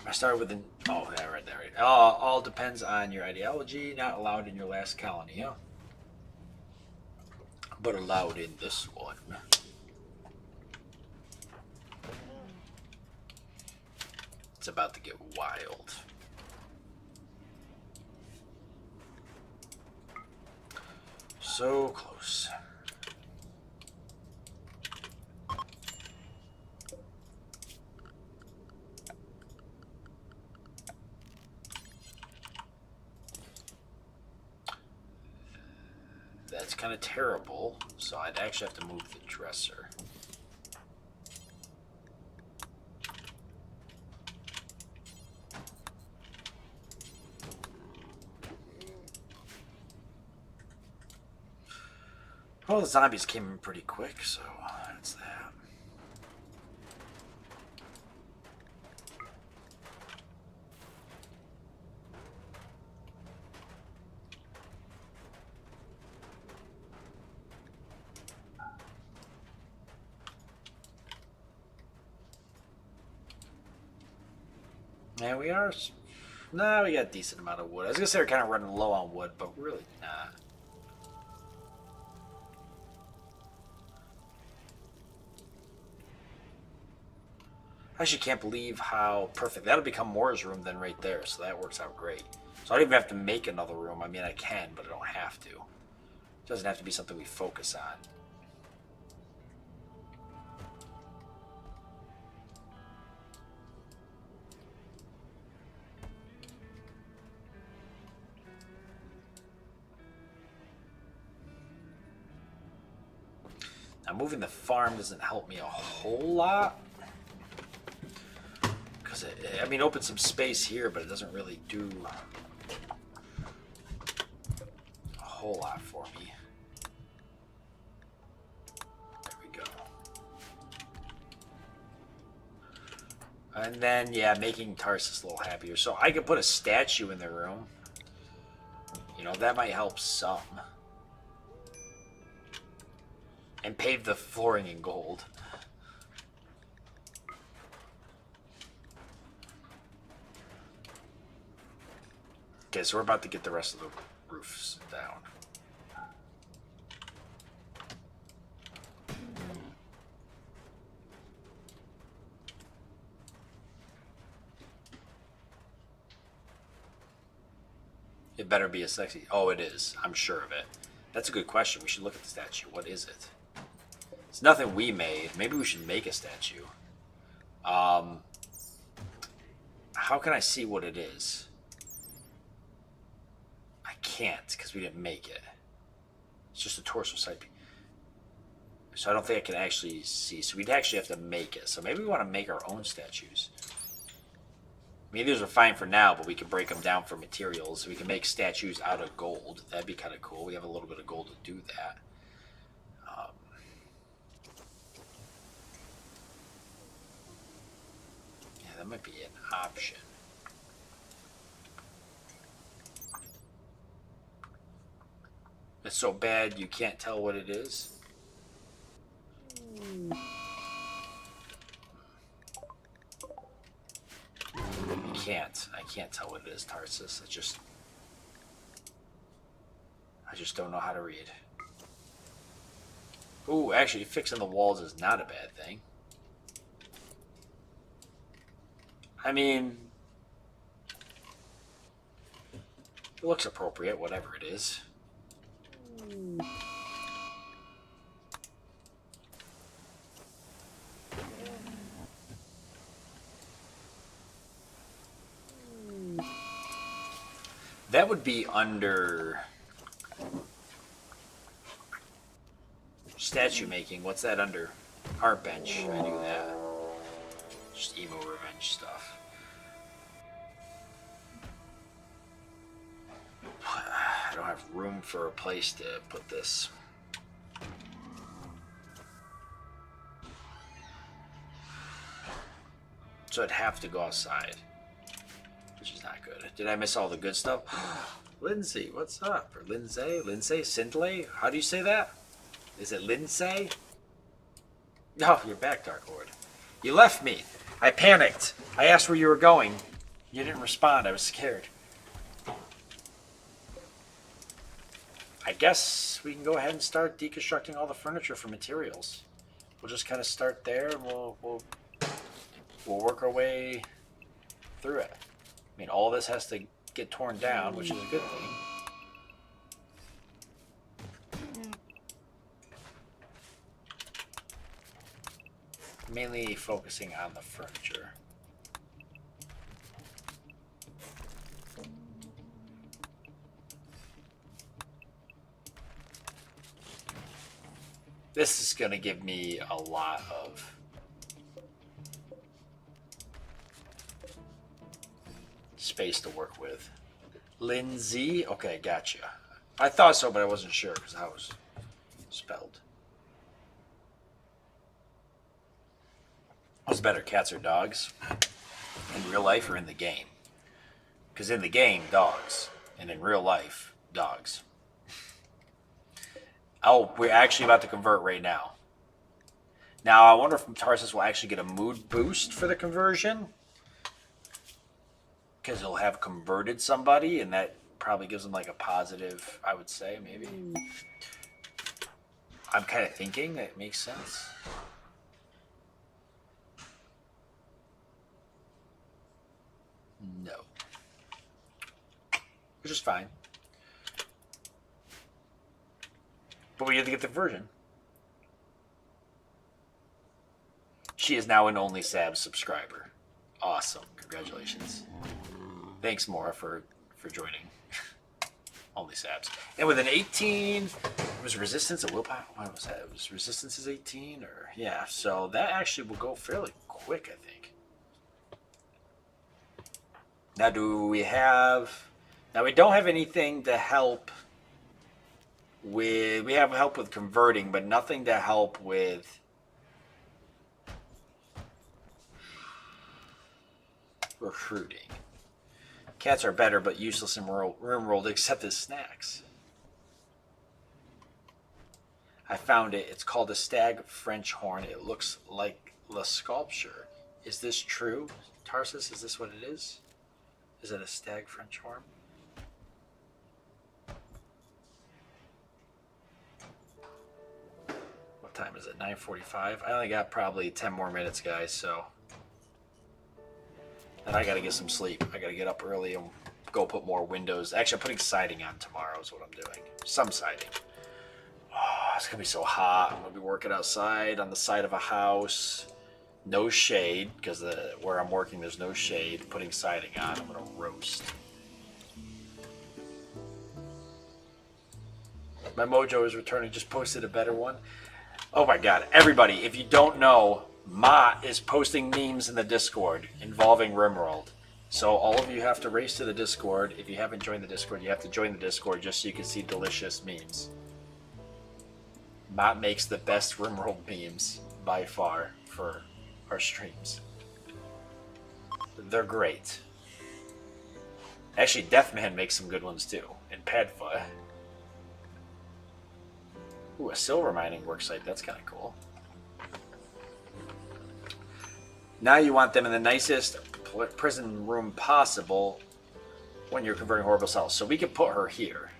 I started with an... Oh, yeah, right there. Right. All depends on your ideology. Not allowed in your last colony, huh? But allowed in this one. It's about to get wild. So close. That's kind of terrible, so I'd actually have to move the dresser. Well, the zombies came in pretty quick, so that's that. And we are... Nah, we got a decent amount of wood. I was going to say we're kind of running low on wood, but really not. I actually can't believe how perfect. That'll become Moore's room then right there, so that works out great. So I don't even have to make another room. I mean, I can, but I don't have to. It doesn't have to be something we focus on. Now, moving the farm doesn't help me a whole lot. Because, I mean, open some space here, but it doesn't really do a whole lot for me. There we go. And then, yeah, making Tarsus a little happier. So I could put a statue in the room. You know, that might help some. And pave the flooring in gold. Okay, so we're about to get the rest of the roofs down. It better be a sexy... Oh, it is. I'm sure of it. That's a good question. We should look at the statue. What is it? It's nothing we made. Maybe we should make a statue. How can I see what it is? I can't because we didn't make it. It's just a torso side. So I don't think I can actually see. So we'd actually have to make it. So maybe we want to make our own statues. I mean, these are fine for now, but we can break them down for materials. We can make statues out of gold. That'd be kind of cool. We have a little bit of gold to do that. that might be an option. It's so bad you can't tell what it is. I can't tell what it is, Tarsus. I just don't know how to read. Ooh, actually, fixing the walls is not a bad thing. I mean, it looks appropriate, whatever it is. That would be under statue making. What's that under? Art bench. I knew that. Just emo revenge stuff. I don't have room for a place to put this. So I'd have to go outside, which is not good. Did I miss all the good stuff? Lindsay, what's up? Or Lindsay? Lindsay? Sindley? How do you say that? Is it Lindsay? Oh, you're back, Dark Lord. You left me. I panicked. I asked where you were going. You didn't respond. I was scared. I guess we can go ahead and start deconstructing all the furniture for materials. We'll just kind of start there, and we'll work our way through it. I mean, all this has to get torn down, which is a good thing. Mainly focusing on the furniture. This is going to give me a lot of space to work with. Lindsay? Okay, gotcha. I thought so, but I wasn't sure because how it was spelled. What's better, cats or dogs? In real life or in the game? Because in the game, dogs. And in real life, dogs. Oh, we're actually about to convert right now. Now, I wonder if Tarsus will actually get a mood boost for the conversion. Because he'll have converted somebody, and that probably gives him like a positive, I would say, maybe. I'm kind of thinking that makes sense. No. Which is fine. But we have to get the version. She is now an Only Sab subscriber. Awesome. Congratulations. Thanks, Maura, for joining. Only Sabs. And with an 18, it was resistance a willpower. What was that? It was resistance is 18, or yeah. So that actually will go fairly quick, I think. Now, do we have? Now we don't have anything to help with. We have help with converting, but nothing to help with recruiting. Cats are better, but useless in Rimworld except as snacks. I found it. It's called a stag French horn. It looks like the sculpture. Is this true, Tarsus? Is this what it is? Is it a stag French horn? What time is it? 9:45. I only got probably 10 more minutes, guys, so. And I gotta get some sleep. I gotta get up early and go put more windows. Actually, I'm putting siding on tomorrow is what I'm doing. Some siding. Oh, it's gonna be so hot. I'm gonna be working outside on the side of a house. No shade, because where I'm working there's no shade. Putting siding on, I'm gonna roast. My mojo is returning, just posted a better one. Oh my god, everybody, if you don't know, Ma is posting memes in the Discord involving Rimworld. So all of you have to race to the Discord. If you haven't joined the Discord, you have to join the Discord just so you can see delicious memes. Ma makes the best Rimworld memes by far for our streams. They're great. Actually, Deathman makes some good ones too. And Padfa. Ooh, a silver mining worksite. That's kind of cool. Now you want them in the nicest prison room possible when you're converting horrible cells. So we could put her here.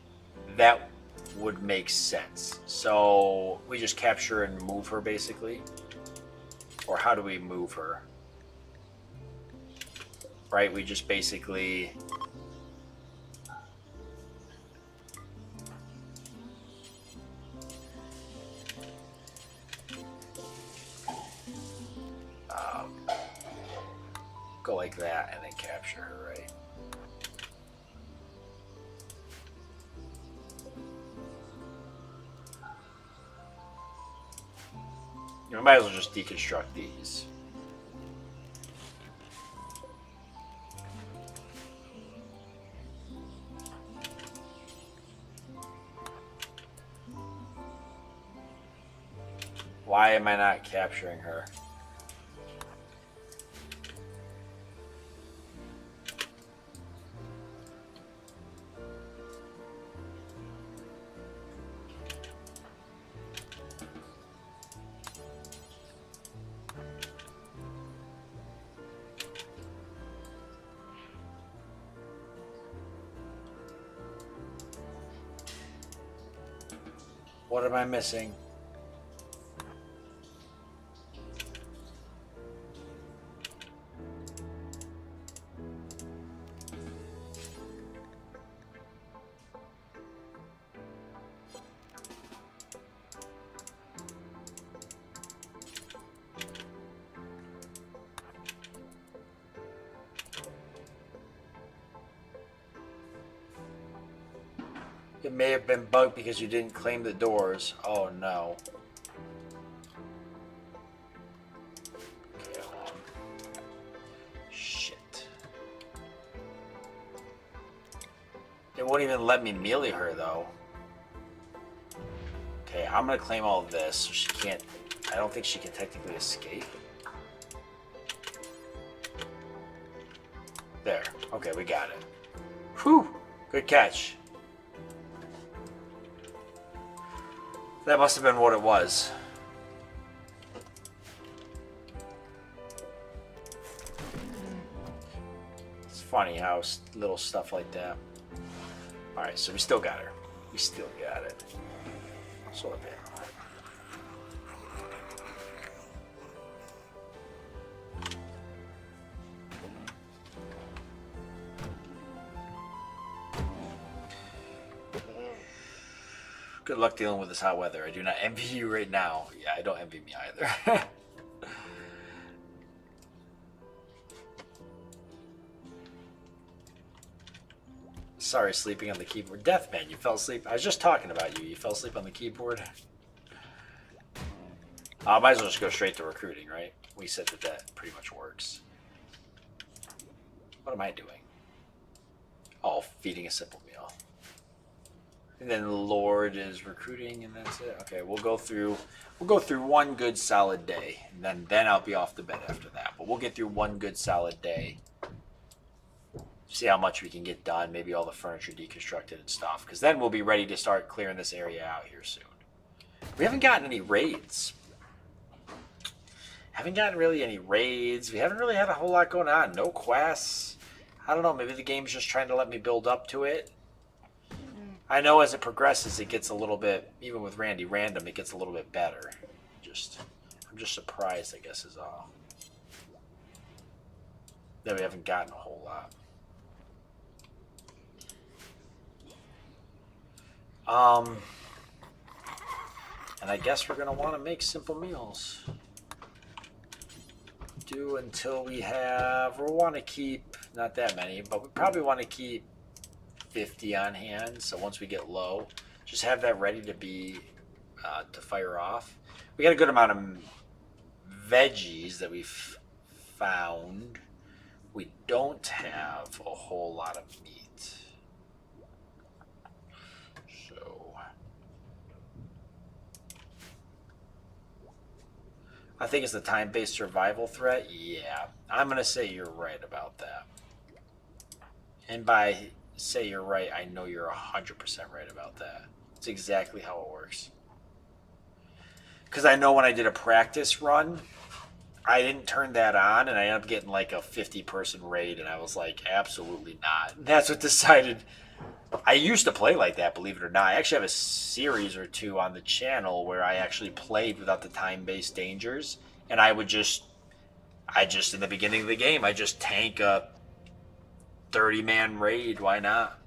That would make sense. So we just capture and move her basically. Or how do we move her? Right, we just basically... go like that and then capture her, right? You know, might as well just deconstruct these. Why am I not capturing her? What am I missing? It may have been bugged because you didn't claim the doors. Oh no. Okay, hold on. Shit. It won't even let me melee her though. Okay, I'm gonna claim all of this so she can't... I don't think she can technically escape. There. Okay, we got it. Whew! Good catch. That must have been what it was. It's funny how little stuff like that. Alright, so we still got her. We still got it. Sort of it. Good luck dealing with this hot weather. I do not envy you right now. Yeah, I don't envy me either. Sorry, sleeping on the keyboard. Deathman, you fell asleep. I was just talking about you. You fell asleep on the keyboard. Might as well just go straight to recruiting, right? We said that that pretty much works. What am I doing? Oh, feeding a simple meal. And then Lord is recruiting, and that's it. Okay, we'll go through one good solid day, and then I'll be off to bed after that. But we'll get through one good solid day. See how much we can get done. Maybe all the furniture deconstructed and stuff, because then we'll be ready to start clearing this area out here soon. We haven't gotten any raids. Haven't gotten really any raids. We haven't really had a whole lot going on. No quests. I don't know. Maybe the game's just trying to let me build up to it. I know as it progresses, it gets a little bit, even with Randy Random, it gets a little bit better. I'm just surprised, I guess, is all. That we haven't gotten a whole lot. And I guess we're going to want to make simple meals. Do until we'll want to keep, not that many, but we probably want to keep 50 on hand, so once we get low, just have that ready to be to fire off. We got a good amount of veggies that we've found. We don't have a whole lot of meat, so I think it's the time-based survival threat. Yeah, I'm going to say you're right about that. And by say you're right, I know you're 100% right about that. It's exactly how it works. Because I know when I did a practice run, I didn't turn that on, and I ended up getting like a 50-person raid, and I was like, absolutely not. And that's what decided. I used to play like that, believe it or not. I actually have a series or two on the channel where I actually played without the time-based dangers, and I just in the beginning of the game, I just tank a 30-man raid. Why not?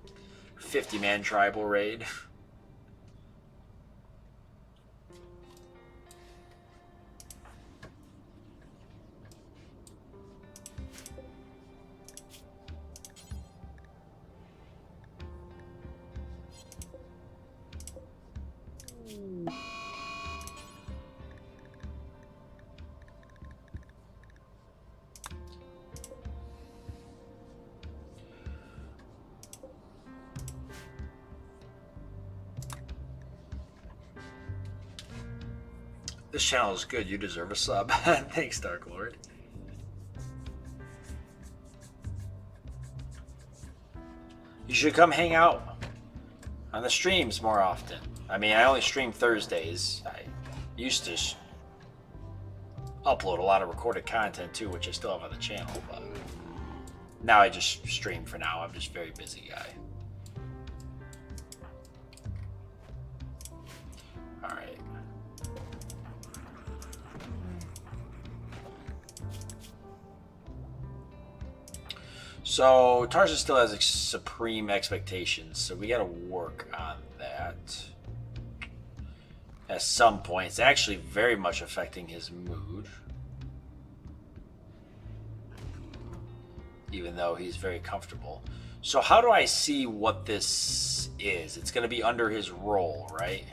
50-man tribal raid. This channel is good. You deserve a sub. Thanks, Dark Lord. You should come hang out on the streams more often. I mean, I only stream Thursdays. I used to upload a lot of recorded content too, which I still have on the channel, but now I just stream for now. I'm just a very busy guy. Alright. So Tarsa still has supreme expectations, so we got to work on that. At some point, it's actually very much affecting his mood, even though he's very comfortable. So how do I see what this is? It's going to be under his role, right?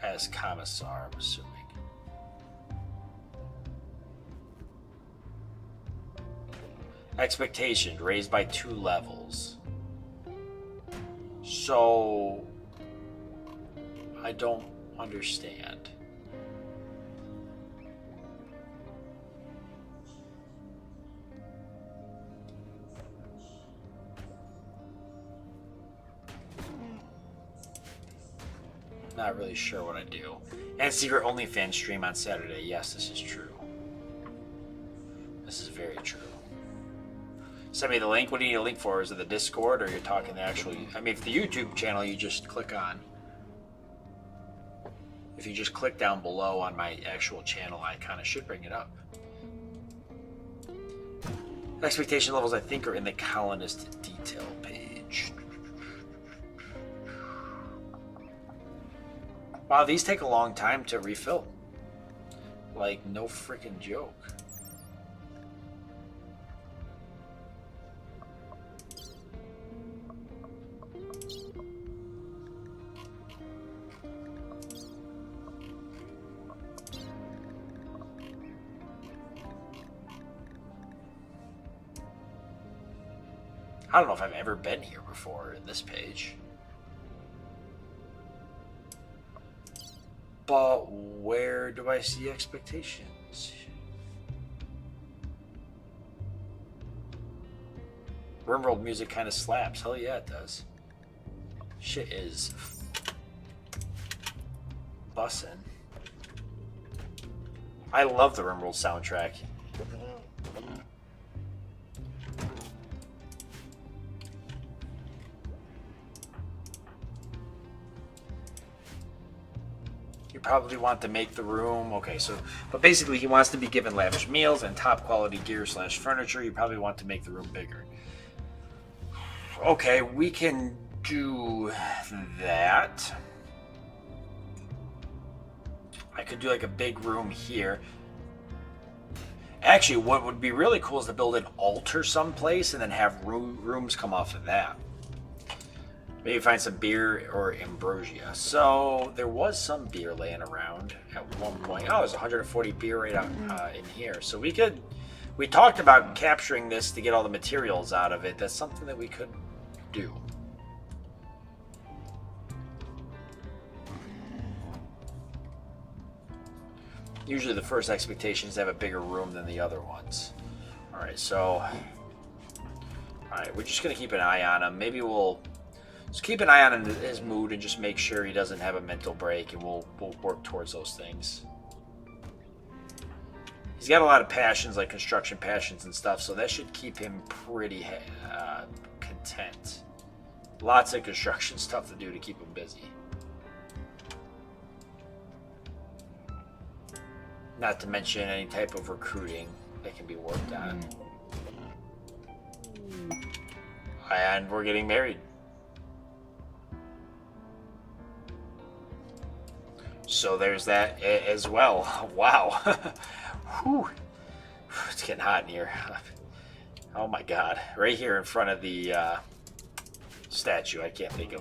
As commissar, I'm assuming. Expectation raised by 2 levels. So I don't understand. Not really sure what I do. And secret OnlyFans stream on Saturday. Yes, this is true. This is very true. Send me the link. What do you need a link for? Is it the Discord, or you're talking the actual... I mean, if the YouTube channel, you just click on. If you just click down below on my actual channel icon, it should bring it up. Expectation levels, I think, are in the colonist detail page. Wow, these take a long time to refill. Like, no freaking joke. I don't know if I've ever been here before in this page. But where do I see expectations? Rimworld music kind of slaps. Hell yeah, it does. Shit is bussin'. I love the Rimworld soundtrack. You probably want to make the room, okay, so, but basically he wants to be given lavish meals and top quality gear / furniture. You probably want to make the room bigger. Okay, we can do that. I could do like a big room here. Actually, what would be really cool is to build an altar someplace and then have rooms come off of that. Maybe find some beer or ambrosia. So there was some beer laying around at one point. Oh, there's 140 beer right out in here. So we talked about capturing this to get all the materials out of it. That's something that we could do. Usually the first expectations have a bigger room than the other ones. Alright, so... Alright, we're just going to keep an eye on him. Maybe we'll just keep an eye on his mood and just make sure he doesn't have a mental break, and we'll work towards those things. He's got a lot of passions, like construction passions and stuff, so that should keep him pretty content. Lots of construction stuff to do to keep him busy. Not to mention any type of recruiting that can be worked on. And we're getting married. So there's that as well. Wow. Whew. It's getting hot in here. Oh my god. Right here in front of the statue. I can't think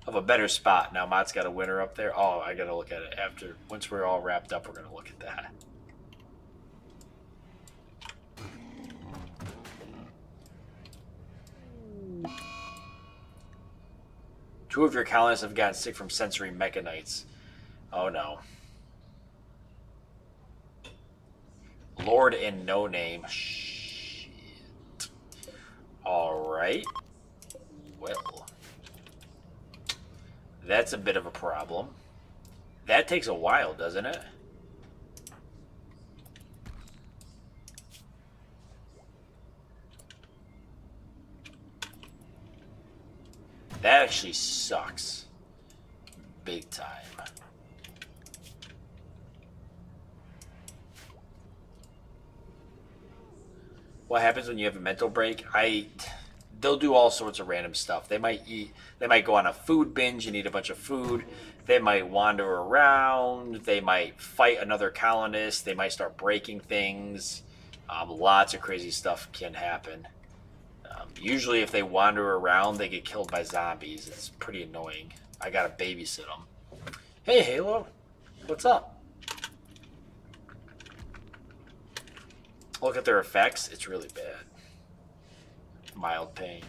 of a better spot. Now Mott's got a winner up there. Oh, I gotta look at it after. Once we're all wrapped up, we're gonna look at that. Two of your colonists have gotten sick from sensory mechanites. Oh no. Lord and No Name. Shit. Alright. Well. That's a bit of a problem. That takes a while, doesn't it? That actually sucks. Big time. What happens when you have a mental break? They'll do all sorts of random stuff. They might go on a food binge and eat a bunch of food. They might wander around. They might fight another colonist. They might start breaking things. Lots of crazy stuff can happen. Usually if they wander around, they get killed by zombies. It's pretty annoying. I gotta babysit them. Hey, Halo. What's up? Look at their effects. It's really bad. Mild pain.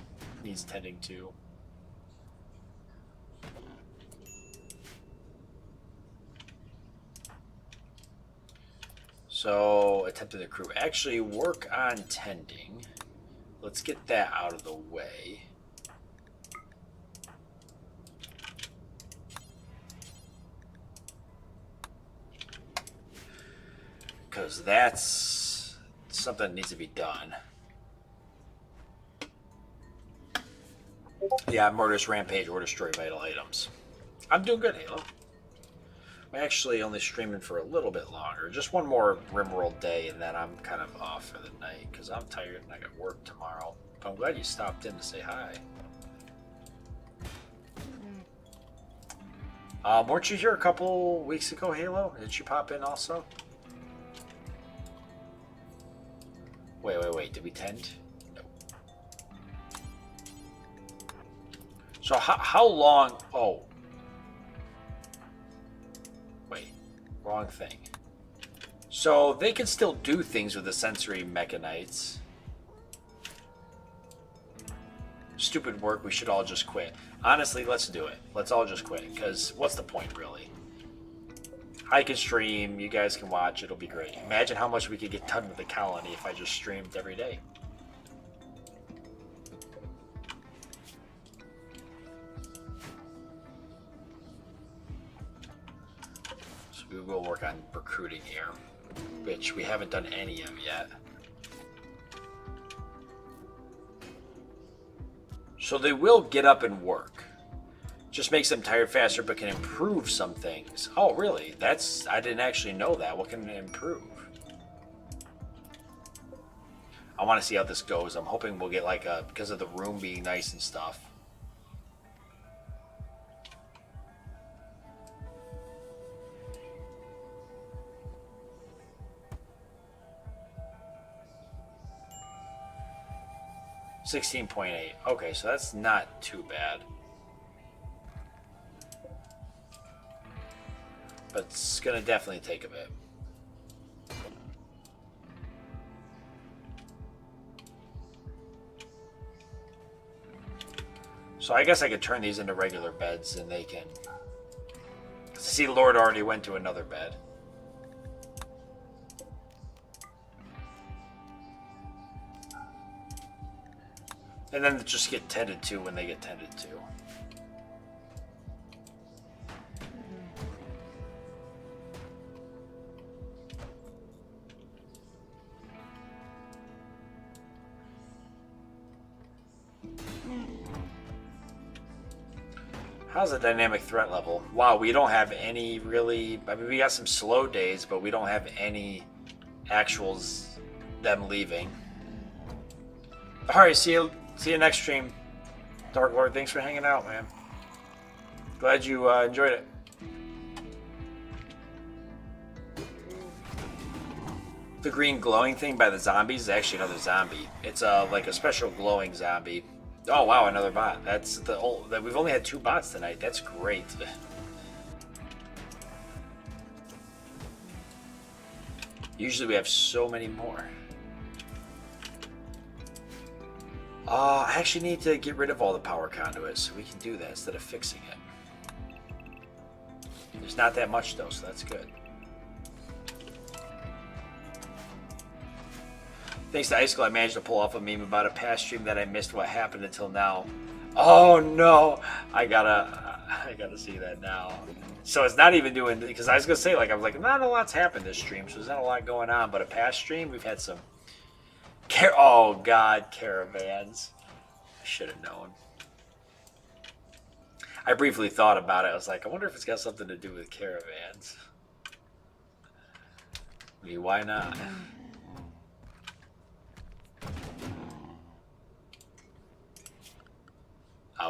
Needs tending to. So, attempting the crew. Actually, work on tending. Let's get that out of the way. Because that's something that needs to be done. Yeah, murderous rampage or destroy vital items. I'm doing good, Halo. I'm actually only streaming for a little bit longer. Just one more Rimworld day, and then I'm kind of off for the night because I'm tired and I got work tomorrow. But I'm glad you stopped in to say hi. Weren't you here a couple weeks ago, Halo? Did you pop in also? Wait. Did we tend? No. So how long... Oh. Wait. Wrong thing. So they can still do things with the sensory mechanites. Stupid work. We should all just quit. Honestly, let's do it. Let's all just quit. Because what's the point, really? I can stream. You guys can watch. It'll be great. Imagine how much we could get done with the colony if I just streamed every day. So we will work on recruiting here, which we haven't done any of yet. So they will get up and work. Just makes them tired faster, but can improve some things. Oh, really? I didn't actually know that. What can it improve? I want to see how this goes. I'm hoping we'll get like because of the room being nice and stuff. $16.8. Okay, so that's not too bad. But it's going to definitely take a bit. So I guess I could turn these into regular beds and they can... See, Lord already went to another bed. And then just get tended to when they get tended to. How's the dynamic threat level? Wow, we don't have any really... I mean, we got some slow days, but we don't have any actuals them leaving. Alright, see you next stream. Dark Lord, thanks for hanging out, man. Glad you enjoyed it. The green glowing thing by the zombies is actually another zombie. It's like a special glowing zombie. Oh wow, another bot. That's the whole. We've only had 2 bots tonight. That's great. Usually we have so many more. I actually need to get rid of all the power conduits so we can do that instead of fixing it. There's not that much though, so that's good. Thanks to Icicle, I managed to pull off a meme about a past stream that I missed what happened until now. Oh no! I gotta see that now. So it's not even doing, because I was gonna say, like, I was like, not a lot's happened this stream, so there's not a lot going on, but a past stream, we've had some oh god, caravans. I should have known. I briefly thought about it. I was like, I wonder if it's got something to do with caravans. I mean, why not?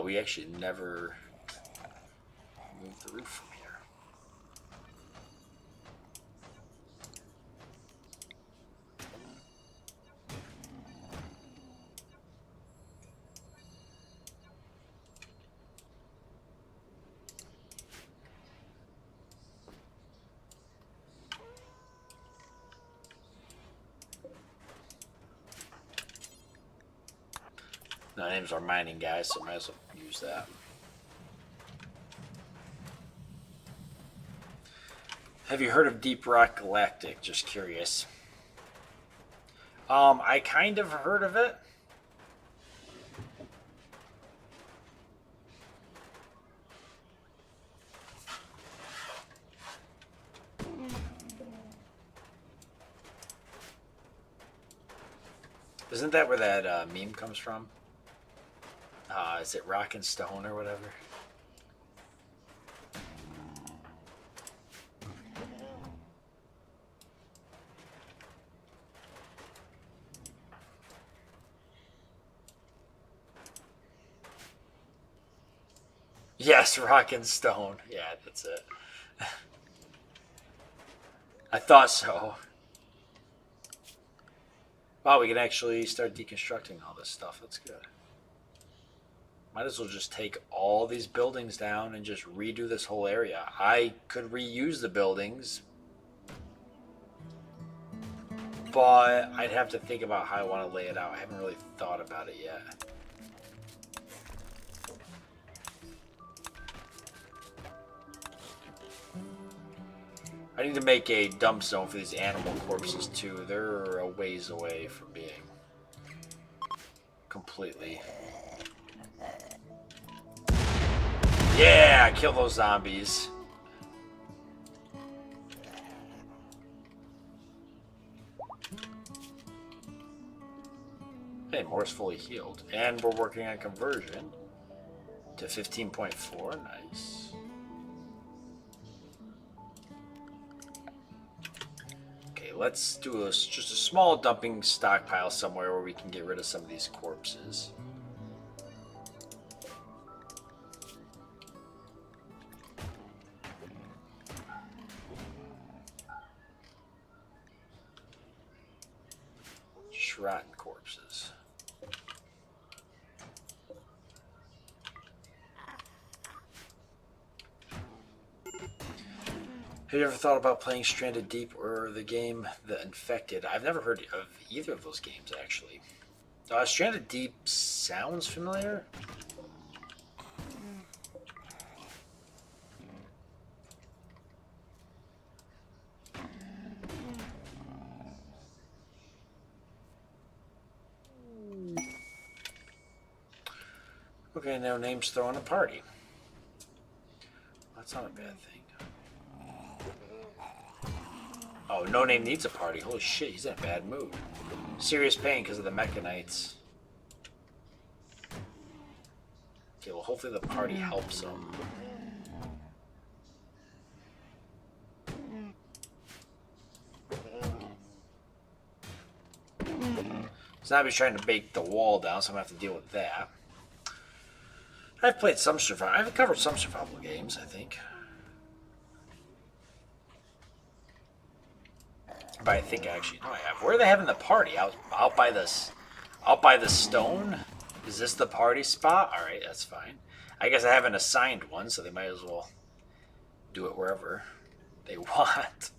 We actually never moved the roof from here. No, names are mining guys, so might as well use that. Have you heard of Deep Rock Galactic? Just curious. I kind of heard of it. Isn't that where that meme comes from? Is it Rock and Stone or whatever? Yes, Rock and Stone. Yeah, that's it. I thought so. Wow, we can actually start deconstructing all this stuff. That's good. Might as well just take all these buildings down and just redo this whole area. I could reuse the buildings, but I'd have to think about how I want to lay it out. I haven't really thought about it yet. I need to make a dump zone for these animal corpses too. They're a ways away from being completely... Yeah, kill those zombies. Hey, Moore's fully healed. And we're working on conversion to 15.4. Nice. Okay, let's do just a small dumping stockpile somewhere where we can get rid of some of these corpses. Rotten corpses. Have you ever thought about playing Stranded Deep or the game The Infected? I've never heard of either of those games, actually. Stranded Deep sounds familiar. Okay, now name's throwing a party. That's not a bad thing. Oh, no name needs a party. Holy shit, he's in a bad mood. Serious pain because of the mechanites. Okay, well, hopefully the party helps him. Zombie's trying to break the wall down, so I'm going to have to deal with that. I've played some survival. I've covered some survival games, I think. But I think actually, no, I have. Where are they having the party? Out by this, out by the stone. Is this the party spot? All right, that's fine. I guess I haven't assigned one, so they might as well do it wherever they want.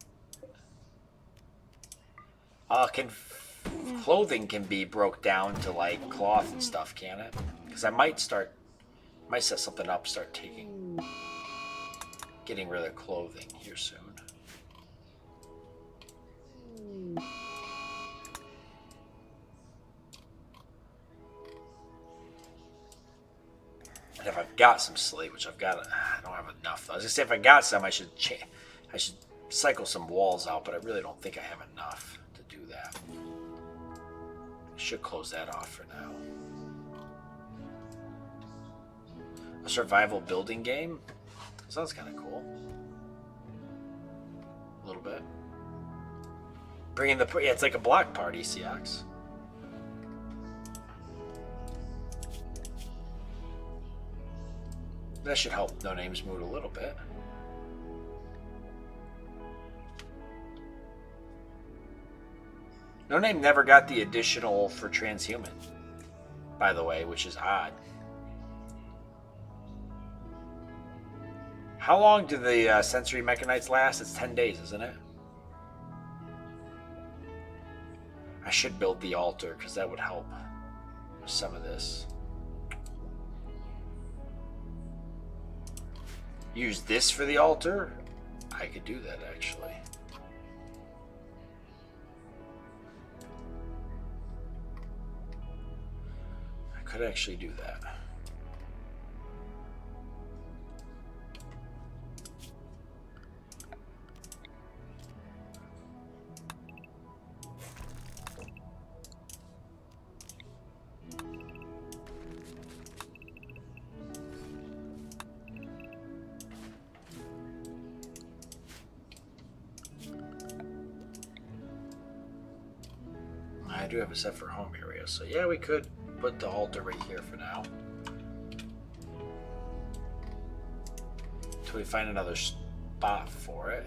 Clothing can be broke down to like cloth and stuff, can it? Because I might set something up, start getting rid of clothing here soon. And if I've got some slate, which I've got, I don't have enough. I was gonna say if I got some, I should cycle some walls out, but I really don't think I have enough to do that. I should close that off for now. A survival building game? Sounds kind of cool. A little bit. Bringing the... Yeah, it's like a block party, Seahawks. That should help No Name's mood a little bit. No Name never got the additional for transhuman, by the way, which is odd. How long do the sensory mechanites last? It's 10 days, isn't it? I should build the altar, because that would help with some of this. Use this for the altar? I could do that, actually. I could actually do that. I do have a set for home area, so yeah, we could put the altar right here for now. Until we find another spot for it.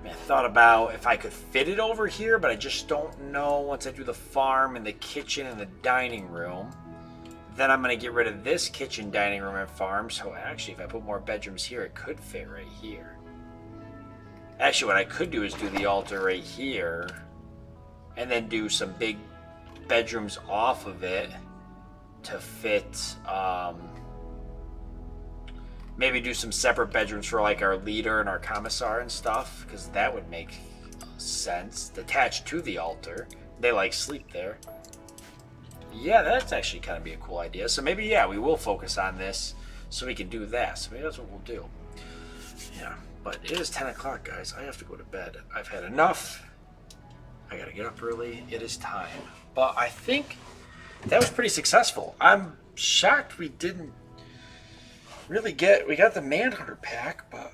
I thought about if I could fit it over here, but I just don't know once I do the farm and the kitchen and the dining room. Then I'm going to get rid of this kitchen, dining room, and farm. So actually, if I put more bedrooms here, it could fit right here. Actually, what I could do is do the altar right here. And then do some big bedrooms off of it to fit, maybe do some separate bedrooms for like our leader and our commissar and stuff, because that would make sense. Attached to the altar. They like sleep there. Yeah, that's actually kind of be a cool idea. So maybe, yeah, we will focus on this so we can do that. So maybe that's what we'll do. Yeah, but it is 10 o'clock, guys. I have to go to bed. I've had enough. I gotta get up early. It is time. But I think that was pretty successful. I'm shocked we didn't really get... We got the Manhunter pack, but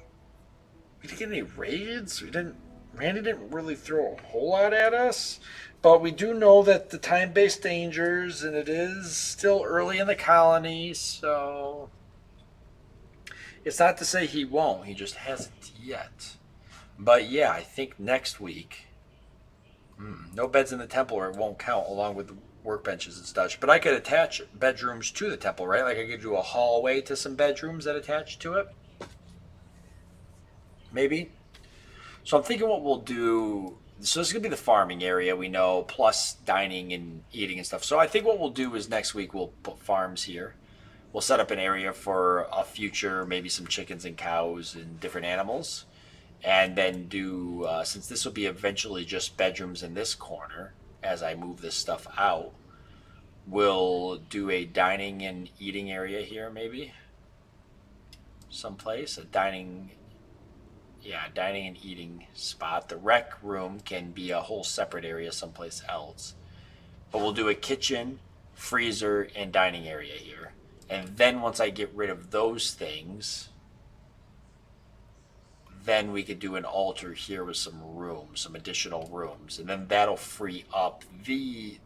we didn't get any raids. Randy didn't really throw a whole lot at us. But we do know that the time-based dangers, and it is still early in the colony, so... It's not to say he won't. He just hasn't yet. But yeah, I think next week... No beds in the temple or it won't count along with the workbenches and such. But I could attach bedrooms to the temple, right? Like I could do a hallway to some bedrooms that attach to it. Maybe. So I'm thinking what we'll do... So this is going to be the farming area, we know, plus dining and eating and stuff. So I think what we'll do is next week we'll put farms here. We'll set up an area for a future, maybe some chickens and cows and different animals. And then do, since this will be eventually just bedrooms in this corner, as I move this stuff out, we'll do a dining and eating area here, maybe. Someplace, a dining and eating spot. The rec room can be a whole separate area someplace else. But we'll do a kitchen, freezer, and dining area here. And then once I get rid of those things, then we could do an altar here with some rooms, some additional rooms. And then that'll free up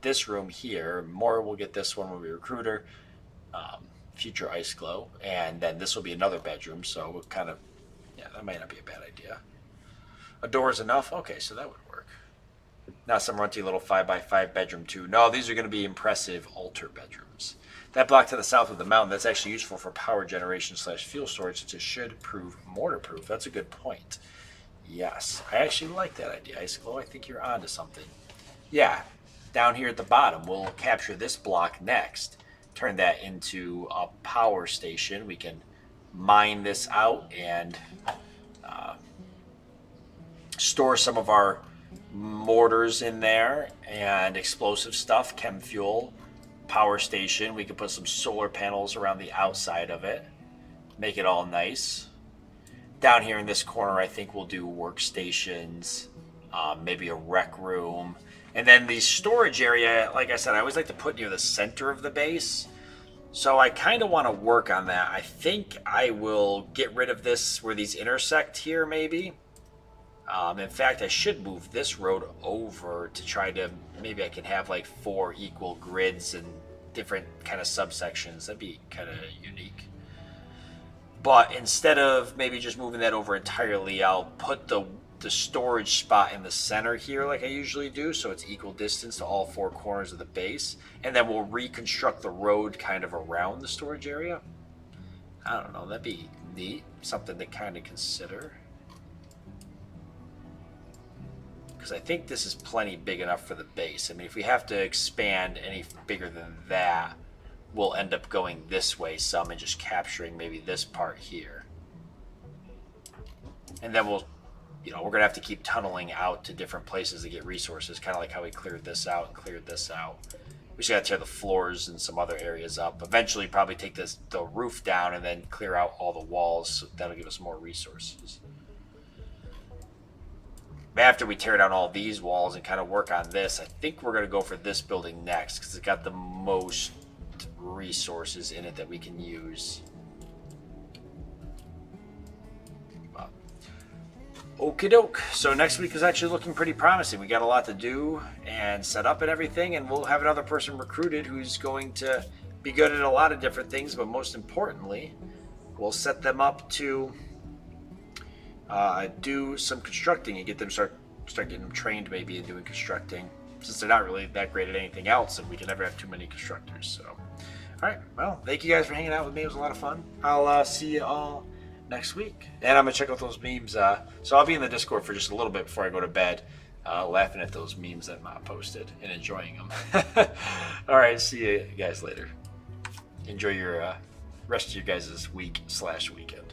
this room here. More will get this one when we recruit her. Future ice glow. And then this will be another bedroom. So we'll kind of, yeah, that might not be a bad idea. A door is enough? Okay, so that would work. Now some runty little 5x5 bedroom too. No, these are going to be impressive altar bedrooms. That block to the south of the mountain, that's actually useful for power generation / fuel storage, since it should prove mortar proof. That's a good point. Yes, I actually like that idea, Ice Glow. I think you're onto something. Yeah, down here at the bottom, we'll capture this block next. Turn that into a power station. We can mine this out and store some of our mortars in there and explosive stuff, chem fuel, power station. We could put some solar panels around the outside of it, make it all nice. Down here in this corner, I think we'll do workstations, maybe a rec room. And then the storage area, like I said, I always like to put near the center of the base. So I kind of want to work on that. I think I will get rid of this where these intersect here, maybe. In fact, I should move this road over to try to, maybe I can have like 4 equal grids and different kind of subsections. That'd be kind of unique. But instead of maybe just moving that over entirely, I'll put the storage spot in the center here like I usually do, so it's equal distance to all 4 corners of the base. And then we'll reconstruct the road kind of around the storage area. I don't know, that'd be neat. Something to kind of consider. Because I think this is plenty big enough for the base. I mean, if we have to expand any bigger than that, we'll end up going this way some and just capturing maybe this part here. And then we'll, we're going to have to keep tunneling out to different places to get resources, kind of like how we cleared this out and cleared this out. We just got to tear the floors and some other areas up. Eventually probably take the roof down and then clear out all the walls. So that'll give us more resources. After we tear down all these walls and kind of work on this, I think we're going to go for this building next because it's got the most resources in it that we can use. Okie doke. So next week is actually looking pretty promising. We got a lot to do and set up and everything, and we'll have another person recruited who's going to be good at a lot of different things, but most importantly, we'll set them up to do some constructing and get them start getting them trained maybe in doing constructing, since they're not really that great at anything else, and we can never have too many constructors. So, all right. Well, thank you guys for hanging out with me. It was a lot of fun. I'll see you all next week, and I'm gonna check out those memes. So I'll be in the Discord for just a little bit before I go to bed, laughing at those memes that Matt posted and enjoying them. All right. See you guys later. Enjoy your rest of your guys' week / weekend.